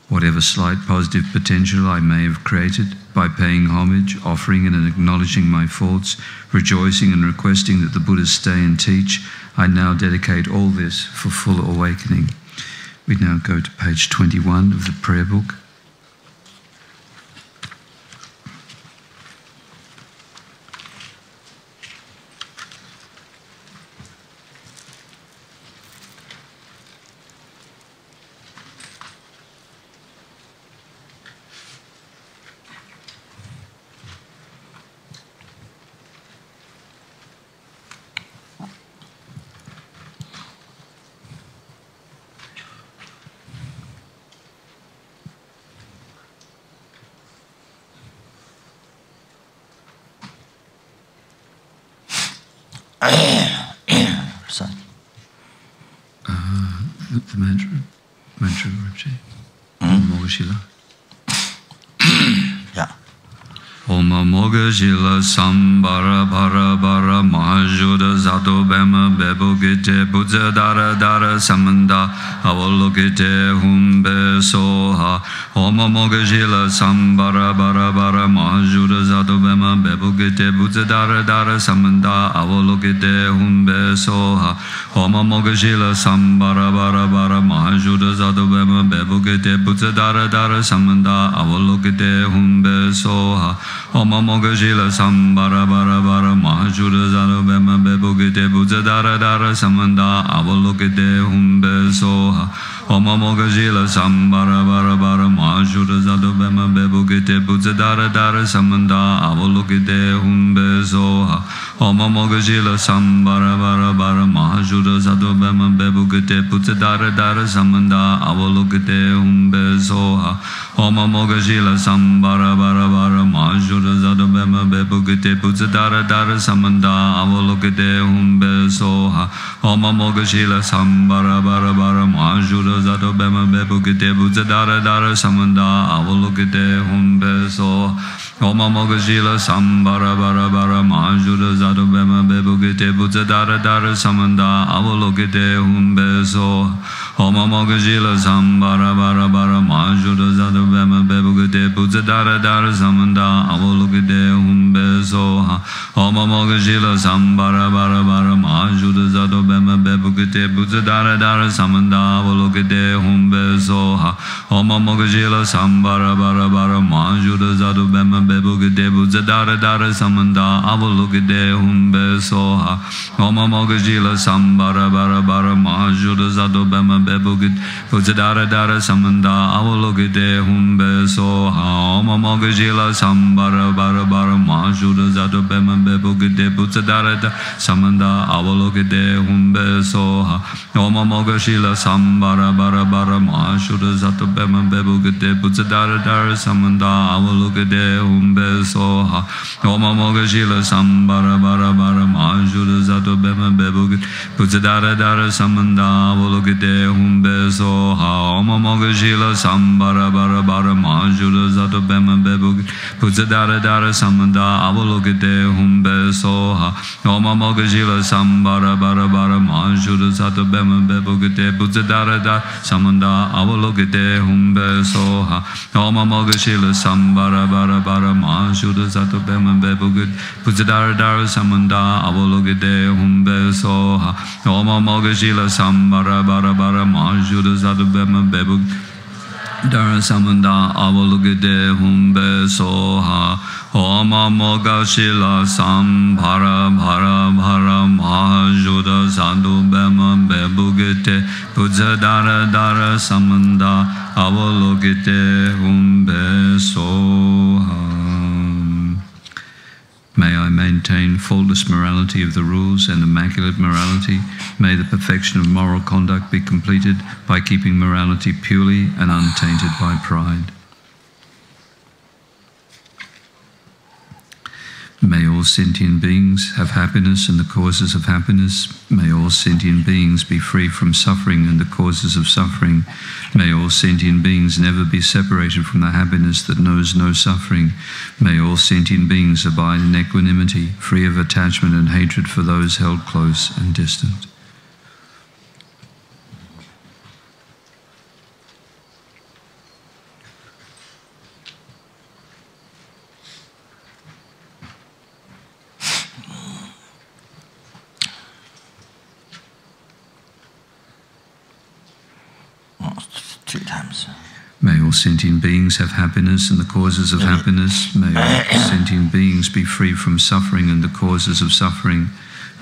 Whatever slight positive potential I may have created, by paying homage, offering and acknowledging my faults, rejoicing and requesting that the Buddhas stay and teach, I now dedicate all this for full awakening. We now go to page 21 of the prayer book. The mantra Rinpoche. Mogashila. Yeah. Om Mogashila Sambara Bara Bara Mahajuda Zato Bema Bebogite Buddha Dara Dara Samanda Avalokite Humbe Soha. Om Mogashila Sambara Bara Bara Mahajuda Zato Bema Bebogite Buddha Dara Dara Samanda Avalokite Humbe Soha. Om Mogashila Sambara Bara Bara Mahajuda Zato Bema Bebogite Buddha Dara Dara Samanda Avalokite Humbe Soha. Om Mogashila Sambara Bara Bara Mahajuda Zato Bema Bebogite Buddha Dara Dara Samanda Avalokite Humbe Soha. Om Mogashila Sambara Bara Bara Mahajuda Zato Bema Bebogite Buddha Dara Dara Samanda Avalokite Humbe Soha. Om Mogashila Sambara Bara Bara Mahajuda Zato Bema Bebogite Buddha Dara Dara Samanda Avalokite Humbe Soha. Om Mogashila Sambara Bara Bara Mahajuda Zato Bema Bebogite Buddha Dara Dara Samanda Avalokite Humbe Soha. Om Mogashila Sambara Bara Bara Mahajuda Zato Bema Bebogite Buddha Dara Dara Samanda Avalokite Humbe Soha. Om Mogashila Sambara Bara Bara Mahajuda Zato Bema Bebogite Buddha Dara Dara Samanda Avalokite Humbe Soha. Om Mogashila Sambara Bara Bara Mahajuda Zato Bema Bebogite Buddha Dara Dara Samanda Avalokite Humbe Soha. Om Mogashila Sambara Bara Bara Mahajuda Zato Bema Bebogite Buddha Dara Dara Samanda Avalokite Humbe Soha. Om Mogashila Sambara Bara Bara Mahajuda Zato Bema Bebogite Buddha Dara Dara Samanda Avalokite Humbe Soha. Om Mogashila Sambara Bara Bara Mahajuda Zato Bema Bebogite Buddha Dara Dara Samanda Avalokite Humbe Soha. Om Mogashila Sambara Bara Bara Mahajuda Zato Bema Bebogite Buddha Dara Dara Samanda Avalokite Humbe Soha. Om Mogashila Sambara Bara Bara Mahajuda Zato Bema Bebogite Buddha Dara Dara Samanda Avalokite Humbe Soha. Om Mogashila Sambara Bara Bara Mahajuda Zato Bema Bebogite Buddha Dara Dara Samanda Avalokite Humbe Soha. Om Mogashila Sambara Bara Bara Mahajuda Zato Bema Bebogite Buddha Dara Dara Samanda Avalokite Humbe Soha. Om Mogashila Sambara Bara Bara Mahajuda Zato Bema Bebogite Buddha Dara Dara Samanda Avalokite Humbe Soha. Om Mogashila Sambara Bara Bara Mahajuda Zato Bema Bebogite Buddha Dara Dara Samanda Avalokite Humbe Soha. Om Mogashila Sambara Bara Bara Mahajuda Zato Bema Bebogite Dara Samanda Avalugade Humbe Soha Homa Moga Shila Sam Bhara Bhara Bhara Mahajuda Sadhu Bema Bebugete Pudza Dara Dara Samanda Avalugade Humbe Soha. May I maintain faultless morality of the rules and immaculate morality. May the perfection of moral conduct be completed by keeping morality purely and untainted by pride. May all sentient beings have happiness and the causes of happiness. May all sentient beings be free from suffering and the causes of suffering. May all sentient beings never be separated from the happiness that knows no suffering. May all sentient beings abide in equanimity, free of attachment and hatred for those held close and distant. May all sentient beings have happiness and the causes of happiness. May all sentient beings be free from suffering and the causes of suffering.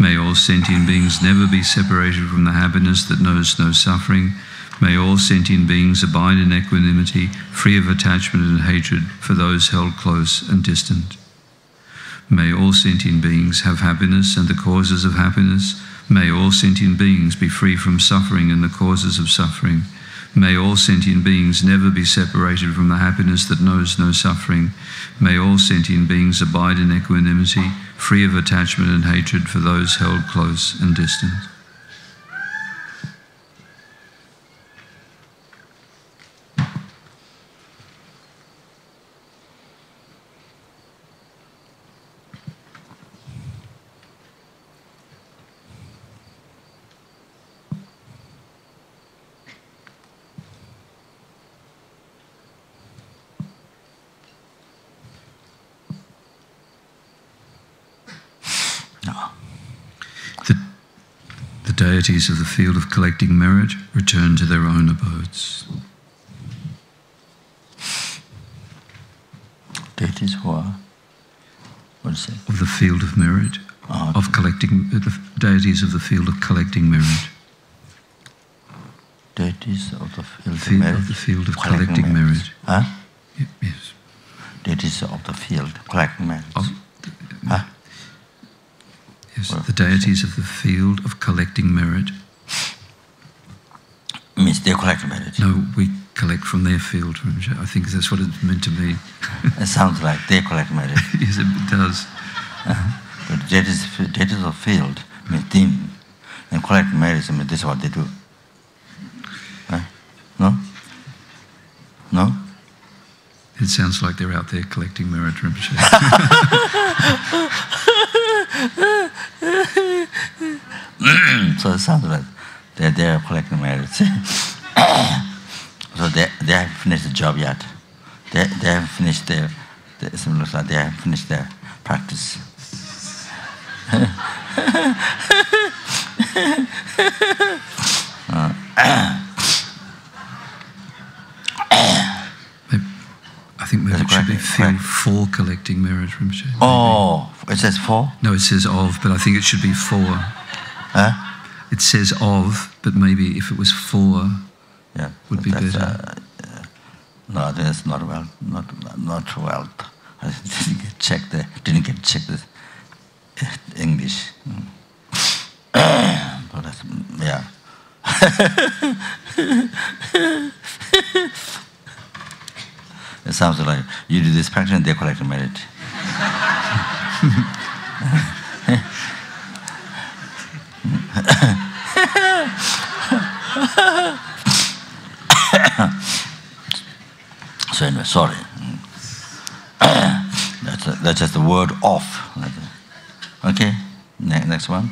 May all sentient beings never be separated from the happiness that knows no suffering. May all sentient beings abide in equanimity, free of attachment and hatred for those held close and distant. May all sentient beings have happiness and the causes of happiness. May all sentient beings be free from suffering and the causes of suffering. May all sentient beings never be separated from the happiness that knows no suffering. May all sentient beings abide in equanimity, free of attachment and hatred for those held close and distant. The deities of the field of collecting merit return to their own abodes. Deities who are? What is it? Of the field of merit, of collecting, the deities of the field of collecting merit. Deities of the field of merit. Of the field of collecting merit. Huh? Yes. Deities of the field collecting merit. Huh? Yes, the deities of the field of collecting merit. Means they collect merit. No, we collect from their field. I think that's what it's meant to be. It sounds like they collect merit. Yes, it does. But deities of field means team. And collect merit, I mean, this is what they do. No? No? It sounds like they're out there collecting merit, Rinpoche. So it sounds like they're collecting merit. So they haven't finished the job yet. They haven't finished it looks like they haven't finished their practice. I think maybe it should be field for collecting merit, Rinpoche. Oh, it says for? No, it says of, but I think it should be for. Huh? It says of, but maybe if it was for, would be better. No, I think it's not well. Not well. I didn't get checked the English. But that's, yeah. It sounds like you do this practice and they collect merit. So anyway, sorry. That's just the word off. Okay, next one.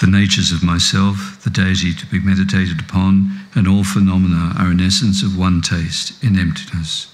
The natures of myself, the deity to be meditated upon, and all phenomena are in essence of one taste, in emptiness.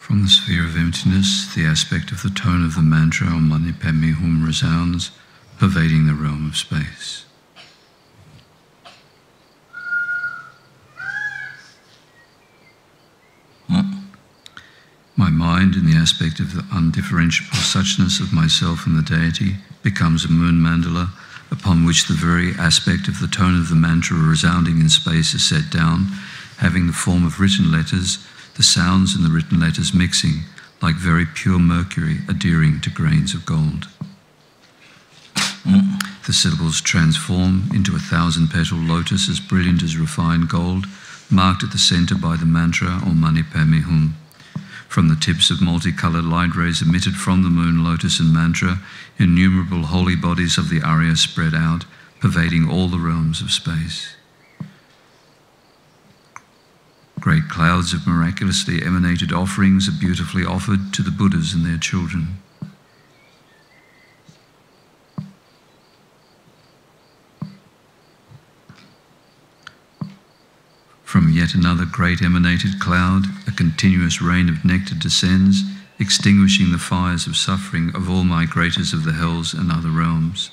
From the sphere of emptiness, the aspect of the tone of the mantra Om Mani Padme Hum resounds, pervading the realm of space. My mind, in the aspect of the undifferentiable suchness of myself and the deity, becomes a moon mandala upon which the very aspect of the tone of the mantra resounding in space is set down, having the form of written letters, the sounds in the written letters mixing like very pure mercury adhering to grains of gold. The syllables transform into 1,000-petal lotus as brilliant as refined gold, marked at the center by the mantra Om Mani Padme Hum. From the tips of multicoloured light rays emitted from the moon, lotus and mantra, innumerable holy bodies of the Arya spread out, pervading all the realms of space. Great clouds of miraculously emanated offerings are beautifully offered to the Buddhas and their children. From yet another great emanated cloud, a continuous rain of nectar descends, extinguishing the fires of suffering of all migrators of the hells and other realms.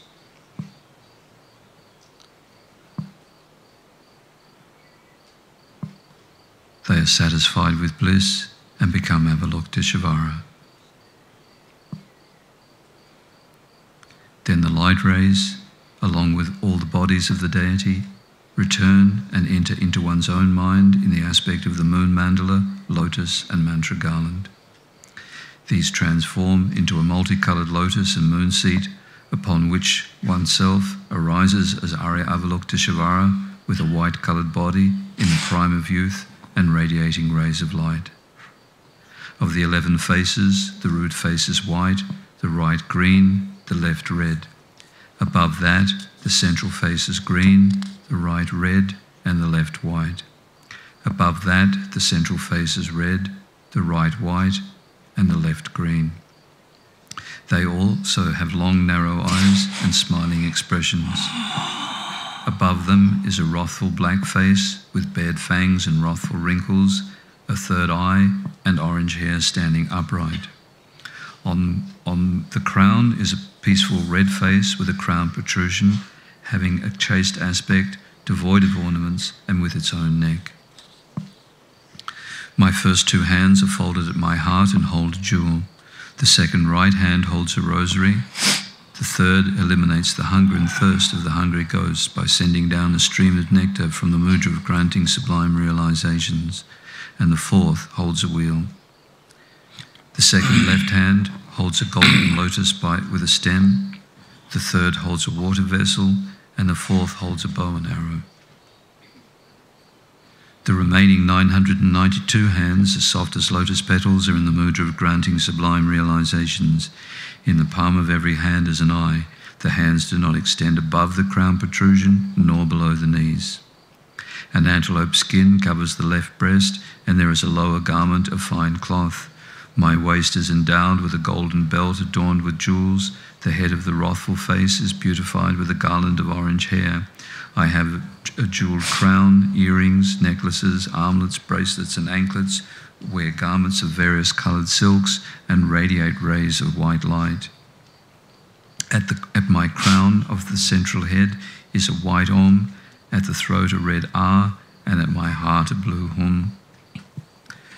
They are satisfied with bliss and become Avalokiteshvara. Then the light rays, along with all the bodies of the deity, return and enter into one's own mind in the aspect of the moon mandala, lotus and mantra garland. These transform into a multicoloured lotus and moon seat upon which oneself arises as Arya Avalokiteshvara with a white-coloured body in the prime of youth and radiating rays of light. Of the 11 faces, the root face is white, the right green, the left red. Above that, the central face is green, the right red, and the left white. Above that, the central face is red, the right white, and the left green. They also have long, narrow eyes and smiling expressions. Above them is a wrathful black face with bared fangs and wrathful wrinkles, a third eye, and orange hair standing upright. On the crown is a peaceful red face with a crown protrusion, having a chaste aspect, devoid of ornaments, and with its own neck. My first 2 hands are folded at my heart and hold a jewel. The second right hand holds a rosary. The third eliminates the hunger and thirst of the hungry ghosts by sending down a stream of nectar from the mudra of granting sublime realizations. And the fourth holds a wheel. The second left hand holds a golden lotus with a stem. The third holds a water vessel, and the fourth holds a bow and arrow. The remaining 992 hands, as soft as lotus petals, are in the mudra of granting sublime realizations. In the palm of every hand is an eye. The hands do not extend above the crown protrusion, nor below the knees. An antelope skin covers the left breast, and there is a lower garment of fine cloth. My waist is endowed with a golden belt adorned with jewels. The head of the wrathful face is beautified with a garland of orange hair. I have a jeweled crown, earrings, necklaces, armlets, bracelets, and anklets, wear garments of various coloured silks, and radiate rays of white light. At my crown of the central head is a white Om, at the throat a red Ah, and at my heart a blue Hum.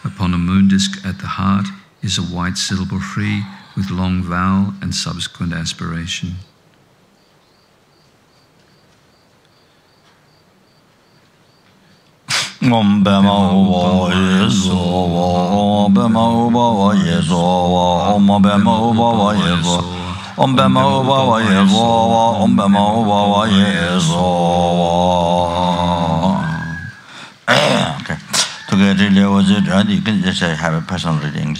Upon a moon disk at the heart is a white syllable Hri with long vowel and subsequent aspiration. Om Bema Uba Yeso, Om Bema Uba Yeso, Om Bema Uba Yeso, Om Bema Uba Yeso, Om Bema Uba Yeso. Okay. Together was it, you can just have a personal reading.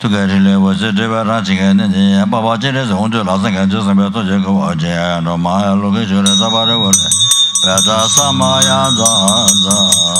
Together was it, and Baba Jeres on the last thing I just about to go, and my location is about it. Peta Samaya Zaza.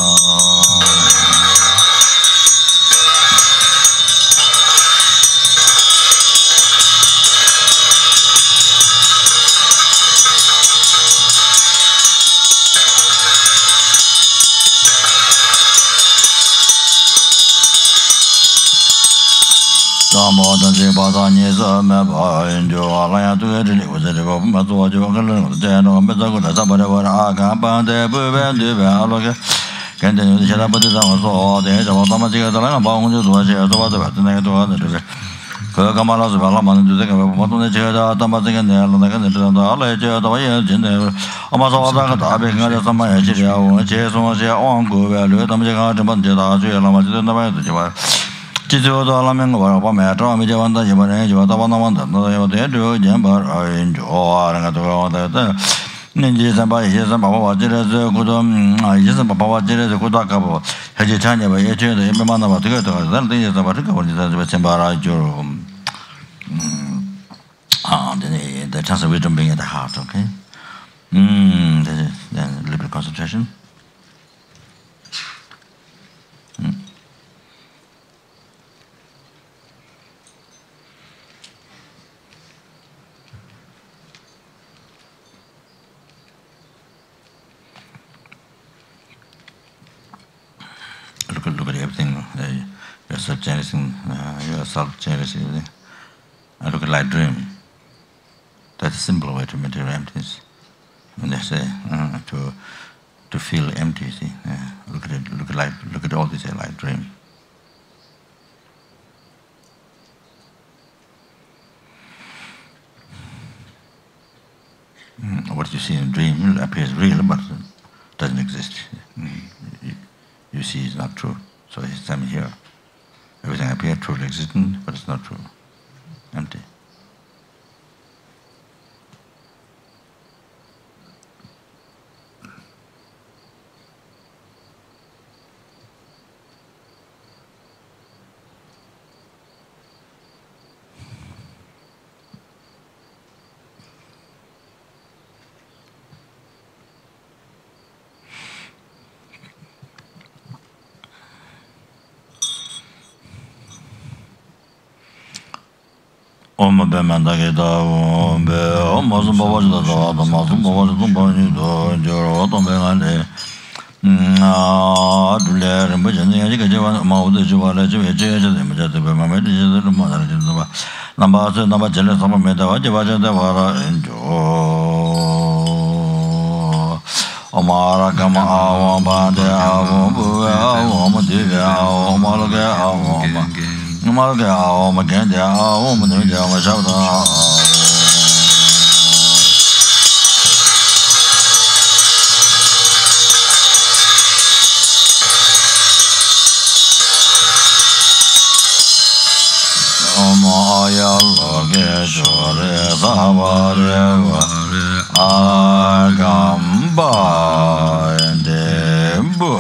The chance of wisdom being at the heart, okay? Then a little bit of concentration. Look at everything, yourself changing, everything. Look at light dream. That's a simple way to material emptiness. When they say to feel empty, see, look at it, look at all this light dream. What you see in a dream appears real, but doesn't exist. You see it's not true. So it's same here. Everything appears truly existent, but it's not true. Empty. Om Bemandageda, Om Mazum Bavajda, Mazum Bavajum Banido, Joro, Tombe, Duler, and Bujan, Mau, the Juvala, Namasa, Namajella, Samameda, Javaja, Devara, and Jo Omara Gama, Bande, Omadiga, Omalaga, Malga, Maganda, Omanuja, Majada. Omaya Logeshore, Savareva, Agamba, and Debu.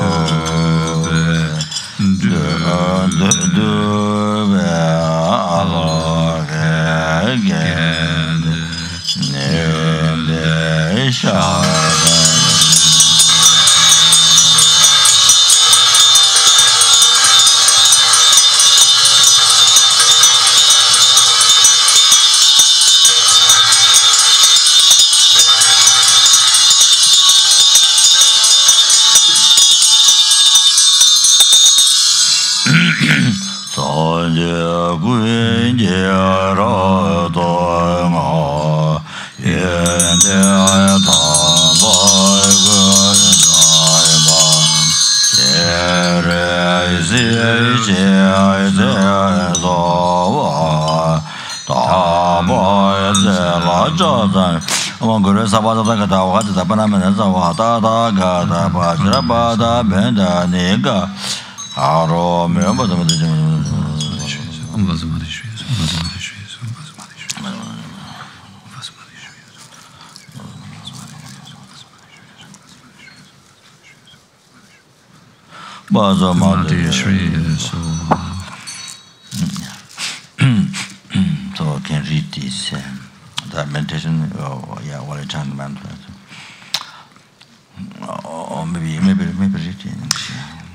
So I can read this that meditation, while I chant the mantra. Or maybe read it.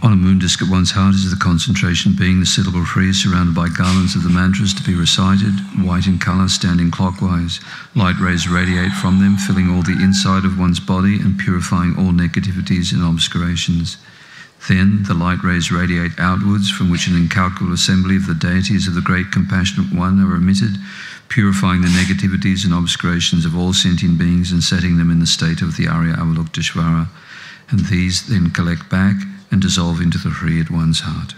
On a moon disk at one's heart is the concentration being, the syllable free, surrounded by garlands of the mantras to be recited, white in colour, standing clockwise. Light rays radiate from them, filling all the inside of one's body and purifying all negativities and obscurations. Then the light rays radiate outwards, from which an incalculable assembly of the deities of the Great Compassionate One are emitted, purifying the negativities and obscurations of all sentient beings and setting them in the state of the Arya Avalokiteshvara. And these then collect back and dissolve into the Hri at one's heart.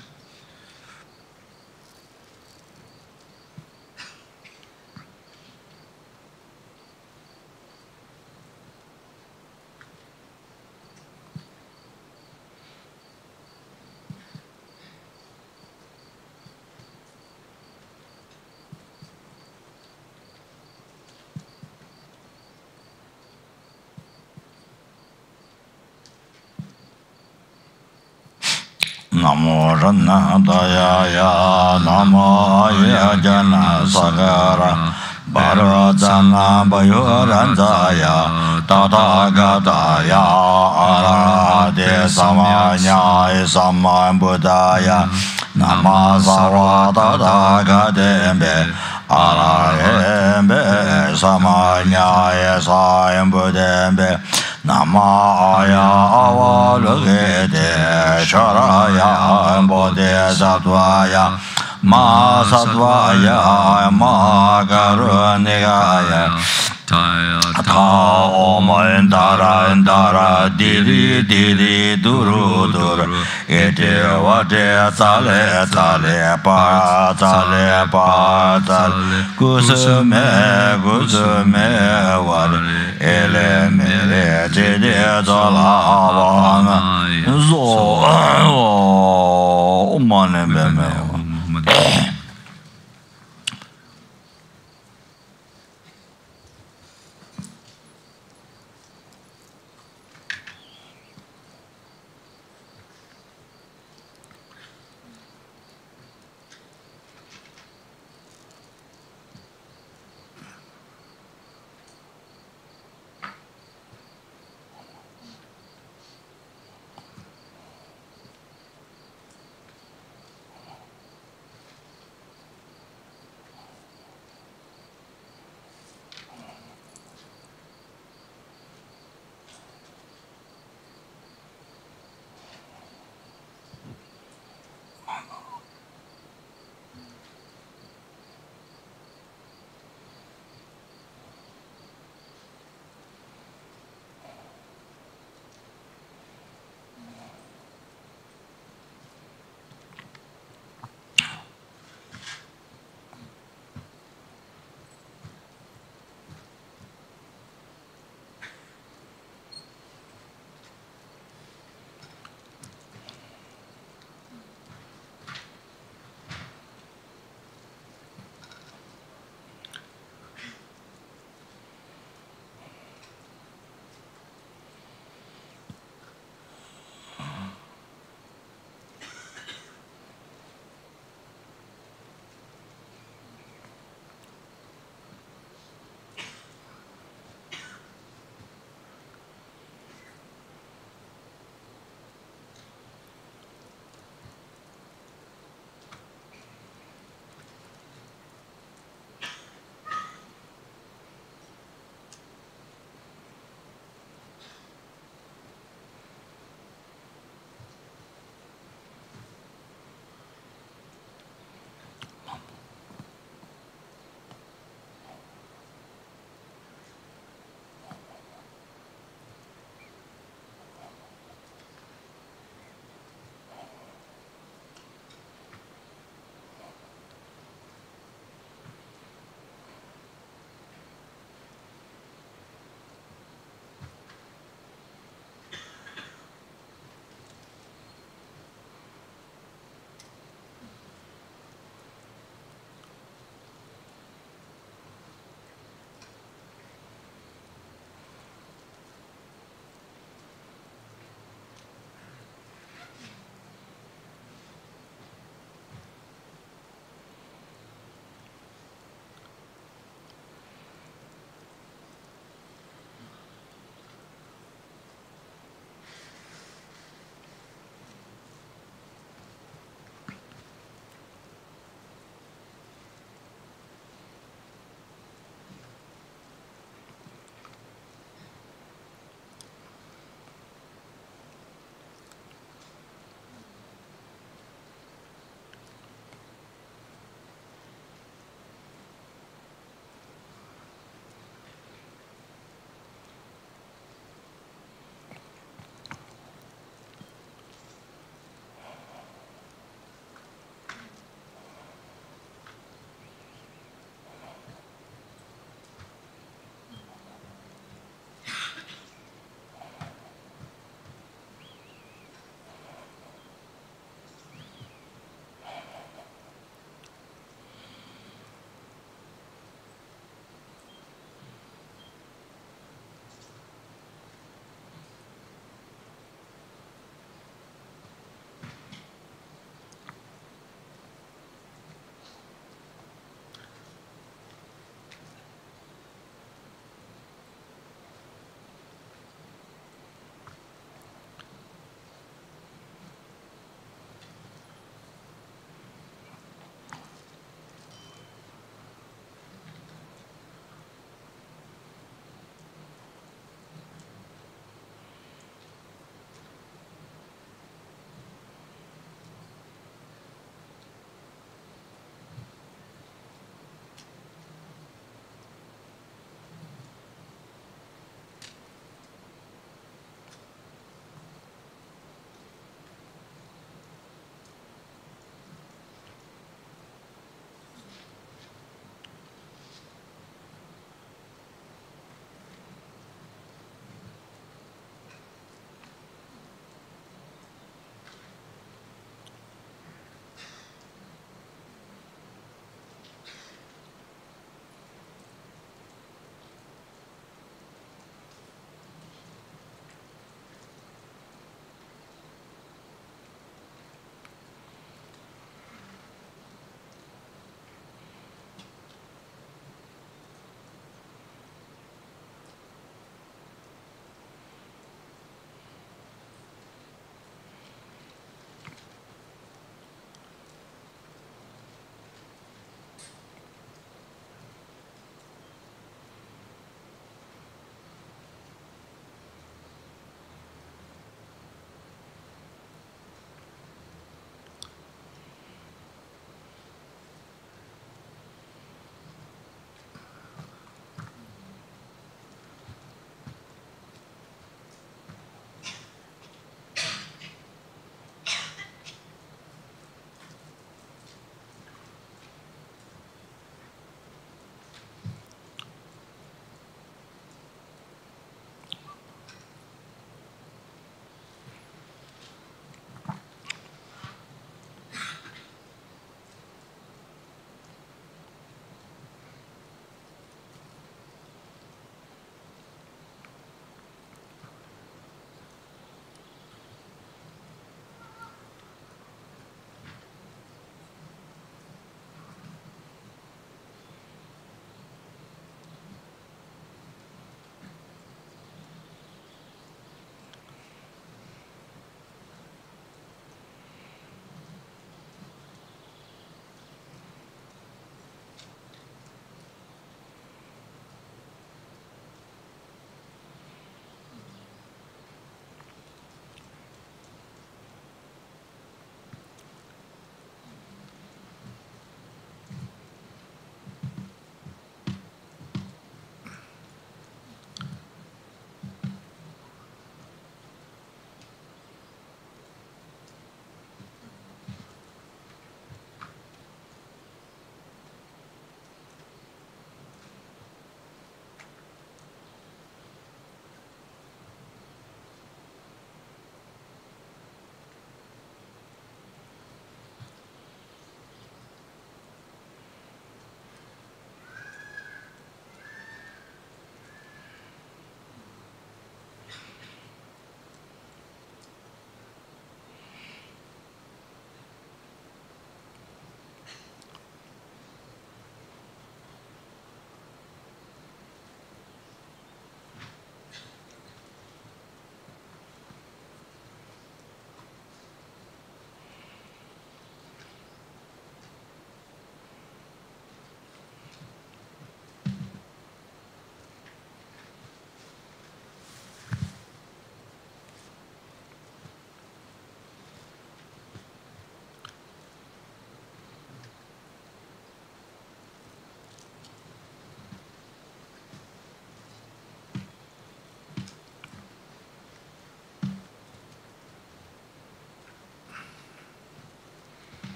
Namo Ranna Daya Namo Yajana Sagara Bharajana Bayoranjaya Tata Gataya Arahate Samanya Samman Buddhaya Namasawa Tata Gatembe Arahembe Samanya Sayam Buddhembe Namaya Avalokite Sharaya Bodhisattvaya Ma Sattvaya Ma Karunikaya Ta Om Endara Diri Diri Duru Duru Iti Vate Tale Tale Pa Tale Pa Tale Kusume Kusume Vare Ele Mele Jide Zala Vana Zo Umane Beme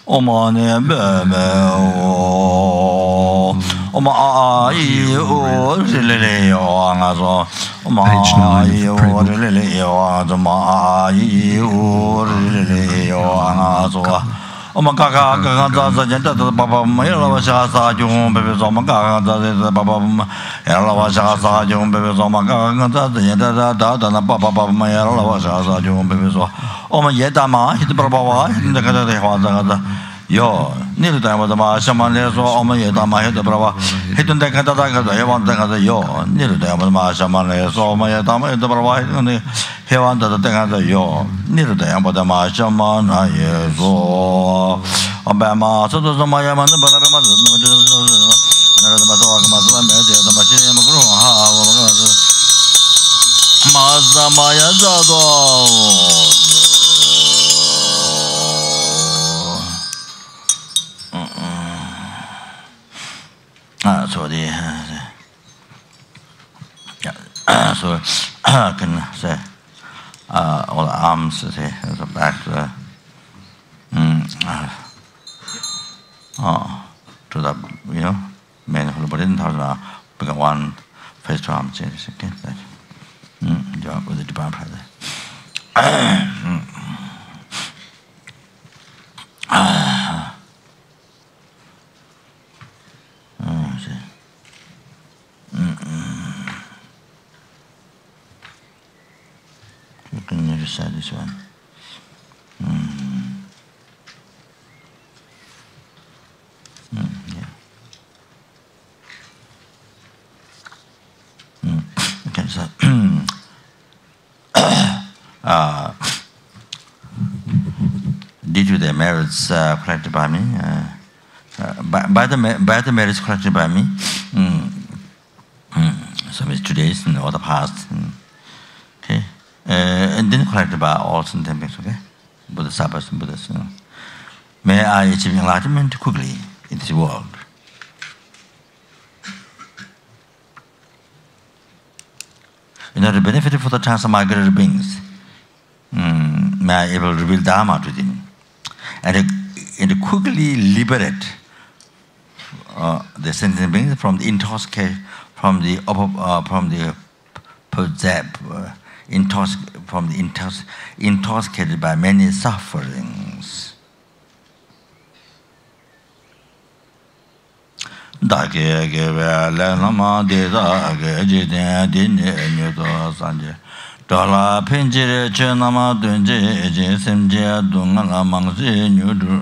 Omane Bemo Oma Ayo Lilio Angazo Page 9 of the pre-book. Lilio Azama Ayo Lilio Angazo Omaka Gaza Jenta Papa Mayla Jum Baby Zomaka Papa Ella Jum Baby Zomaka Dana Papa Mayla Jum Baby Oma Yetama hit Baba in the Kata Yo, neither time was the Shaman or Oma Yetama hit the Brava, hit the Kata, Hewan Tanga, yo, neither time was the Shaman or Mayatama hit the Brava, and the Hewan Tanga, yo, neither time was the Shaman, I saw Obama, so does Mayaman, but I'm so the so can say all the arms say so back to the main whole body and become one face to arm change okay that job with the department you can recite this one. Yeah. Okay, so due to the merits collected by me, by the merits collected by me, some is today's and all the past, okay, and then collected by all sentient beings, okay, Bodhisattvas and Buddhas. May I achieve enlightenment quickly in this world. In order to benefit for the transmigrated beings, may I able to reveal Dharma to them, and quickly liberate the sentient beings from the intoxication, from the intoxicated by many sufferings. Dala Pinjire Chenama Dunje, Simja Dungala Mangzi Nudu.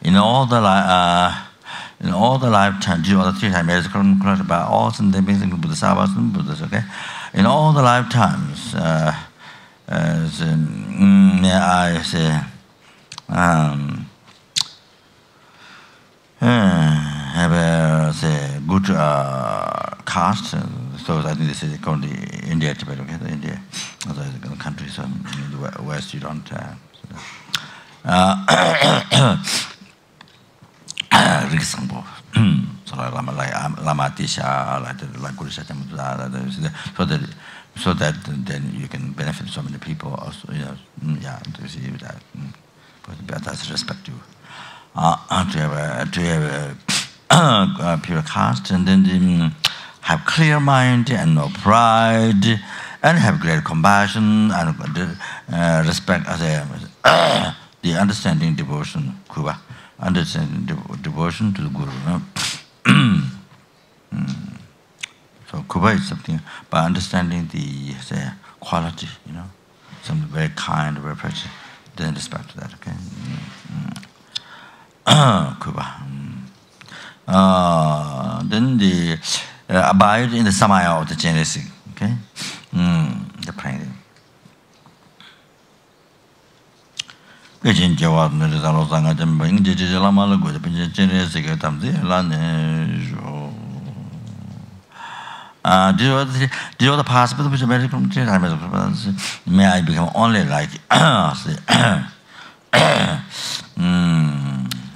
In all the lifetimes, you know, the 3 times, collected by all sentient beings, including Bodhisattvas and Buddhas, okay? In all the lifetimes, may I say, have a good caste. So I think this is currently India, Tibet, okay? India, other countries, in the West, you don't. Riksangbo, so Lama Tisha, like Guru Satyam, so that then you can benefit so many people also, yeah, to see that, but that's respect you. To have a pure caste, and then have clear mind and no pride, and have great compassion and respect as the understanding devotion, Kuba, understanding devotion to the Guru. So Kuba is something by understanding the quality, something very kind, very precious. Then respect to that, okay. Kuba. Then the abide in the samaya of the Genesis, okay? The praying. Do you know the possible which may I become only like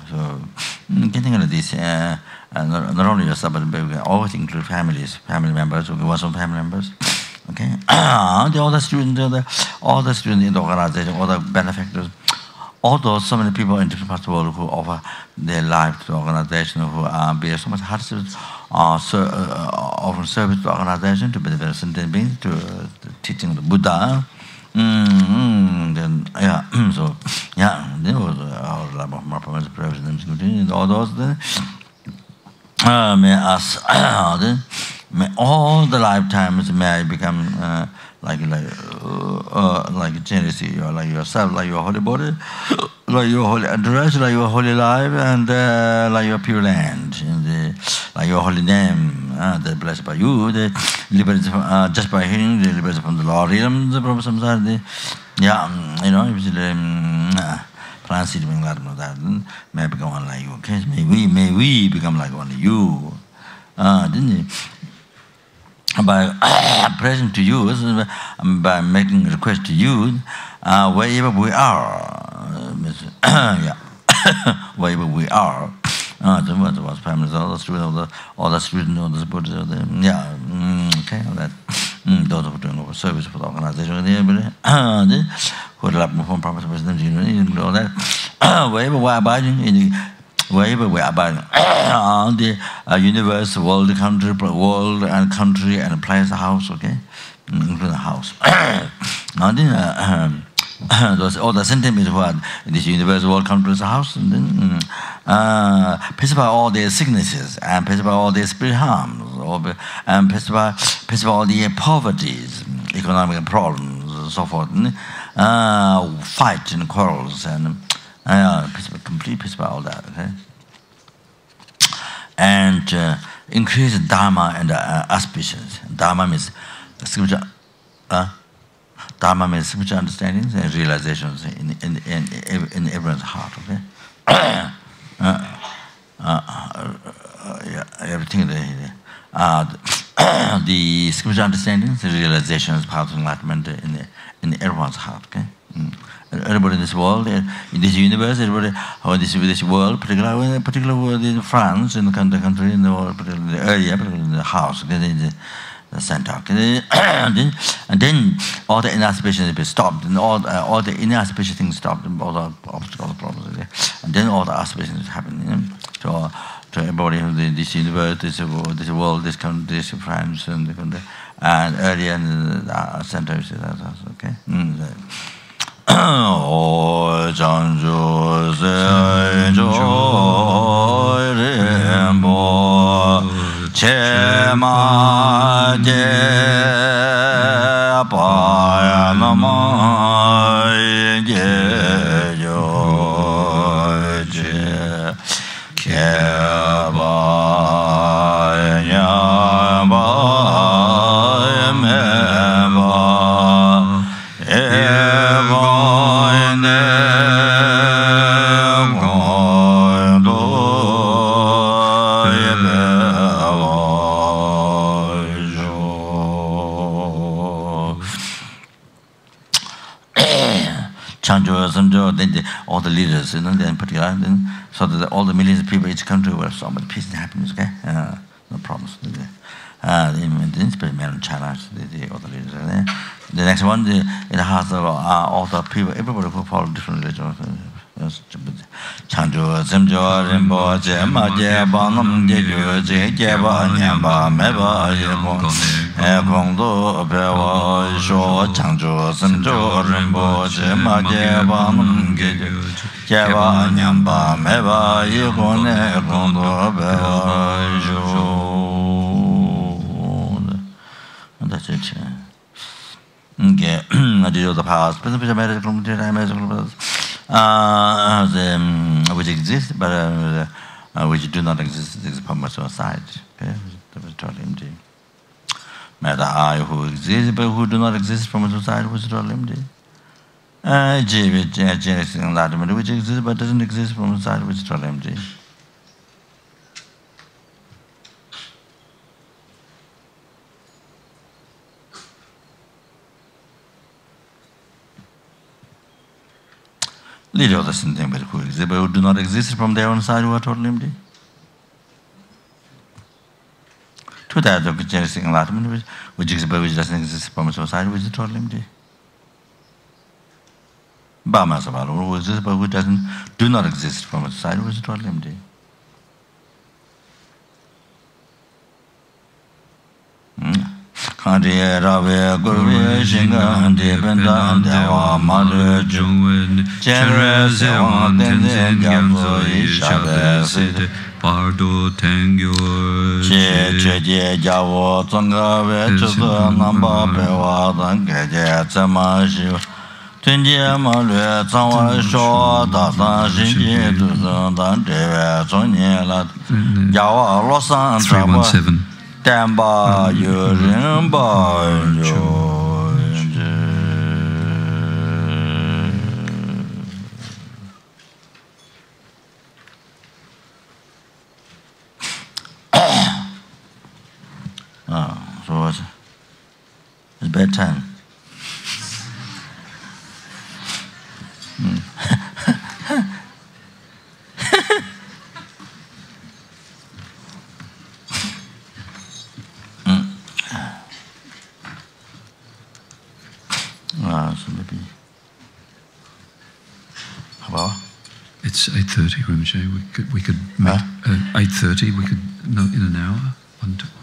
so getting into this not only yourself but always include family members, who want some family members, Okay, all the students in the organization, all the benefactors, all those so many people in different parts of the world who offer their life to the organization, who bear so much hardship, offer service to the organization, to be the sentient beings, to teaching of the Buddha. Then so there was Lama presidents, all those. May us may all the lifetimes may I become like Genesis, or like yourself, like your holy body, like your holy address, like your holy life, and like your pure land, like your holy name, the blessed by you, the liberated just by hearing, the liberated from the Lord, from samsara. You know, if plant seed being like that, may become one like you. Okay, may we become like one you. Didn't you? By praying to you, by making request to you, wherever we are, wherever we are. The was families, all the students, all the students, all the Buddhists, okay, all that. Those who are doing over service for the organization, who are from proper president, all that. Wherever we are abiding, wherever we are abiding, the universe, world, country, and place, house, okay, including the house. Now then, those all the sentiments who are in this universe, world, country, house, and then pacify all their sicknesses, and pacify all their spirit harms, and pacify all their poverties, economic problems, and so forth. Fight and quarrels, and complete pacify all that. Okay, and increase Dharma and auspicious. Dharma means scripture. Dharma means spiritual understandings and realizations in everyone's heart. Okay, everything there. The spiritual understandings, and realizations, path of enlightenment in everyone's heart. Okay, everybody in this world, in this universe, everybody, or this world, particularly in France, in the country, in the world, particularly in the area, particularly in the house. Okay, the center, and then all the inauspicious be stopped, and all the inauspicious things stopped, and all the obstacles, problems, and then all the auspicious happen. To everybody in this universe, this world, this country, this France, and area, and the center, okay. Oh, Chanju Se Joy Rinpo Che Ma Je Pa Nama Ye Jo Je Ke Ba Ya Ba Me Ba E Ba Ne then all the leaders, in particular, so that all the millions of people in each country were so much peace and happiness. Okay, no problems. In Japan, China, all the leaders. The next one, in the hearts of all the people, everybody who follow different religions. Chanju Simjo Rinpoche Maje Banam Jeju Jeba Nyamba Meba Gongdo Bewa Sho Chanju Simjo Rinpoche Maje Banam Jeju Jeba Nyamba Meba Yegone Gongdo Bewa Sho. And that's it. Okay, I did the past. Which exist, but which do not exist from outside. Okay, that was totally empty. Matter I who exist, but who do not exist from outside, which is totally empty. Genesis enlightenment, which exists but doesn't exist from outside, which is totally empty. Leader of the sentient but who exist but who do not exist from their own side, who are totally empty. Two types of generalistic enlightenment, which doesn't exist from society, which is totally empty. Bama Sabalo, which exists but which do not exist from society, which is totally empty. Kandye Rave Gurve Shinga Dependa Dewa Madu Jungwen Chenre Zewan Tenzin Gyamzo Ishabe Sede Pardo Tengyo Che Che Jawo Tsonga Ve Chuzo Namba Pewa Dange Tsema Shiva Tunje Ma Lue Tsangwa Sho Da San Shinji Tuzon Dan Dewe Tsonye La Jawa Losan 317 Damba Yurimba So it's bedtime. So maybe how? It's 8:30, Rinpoche. We could meet 8:30. We could in an hour.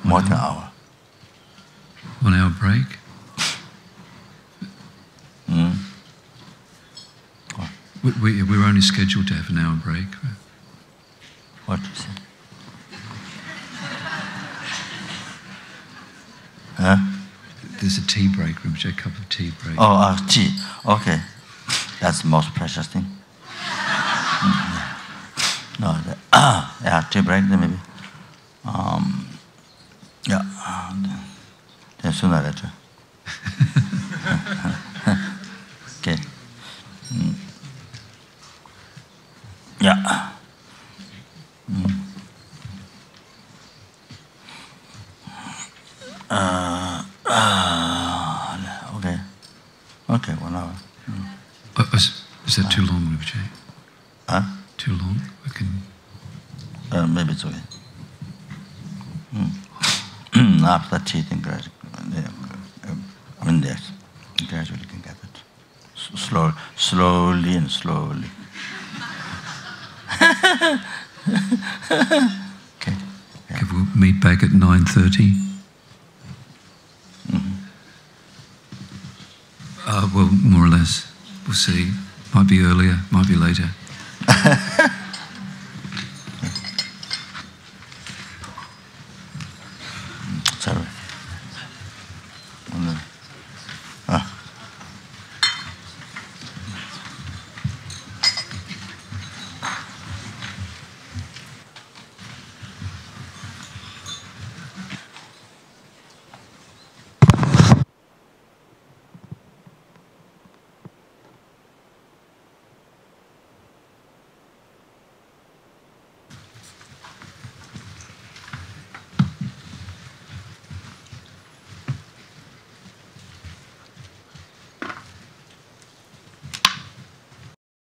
More than an hour. 1 hour break. We're only scheduled to have an hour break. What you say? Huh? There's a tea break, Rinpoche, a cup of tea break. Oh, tea. Okay. That's the most precious thing. No, yeah, tea break, then maybe. Yeah. Then sooner or later. Okay. Yeah. Okay, 1 hour. Is that too long, Rinpoche? Huh? Too long? We can... maybe it's okay. After that tea, then gradually, yes, gradually can get it. Slowly and slowly. Okay. Yeah. Okay, we'll meet back at 9:30. Well, more or less. We'll see. Might be earlier, might be later.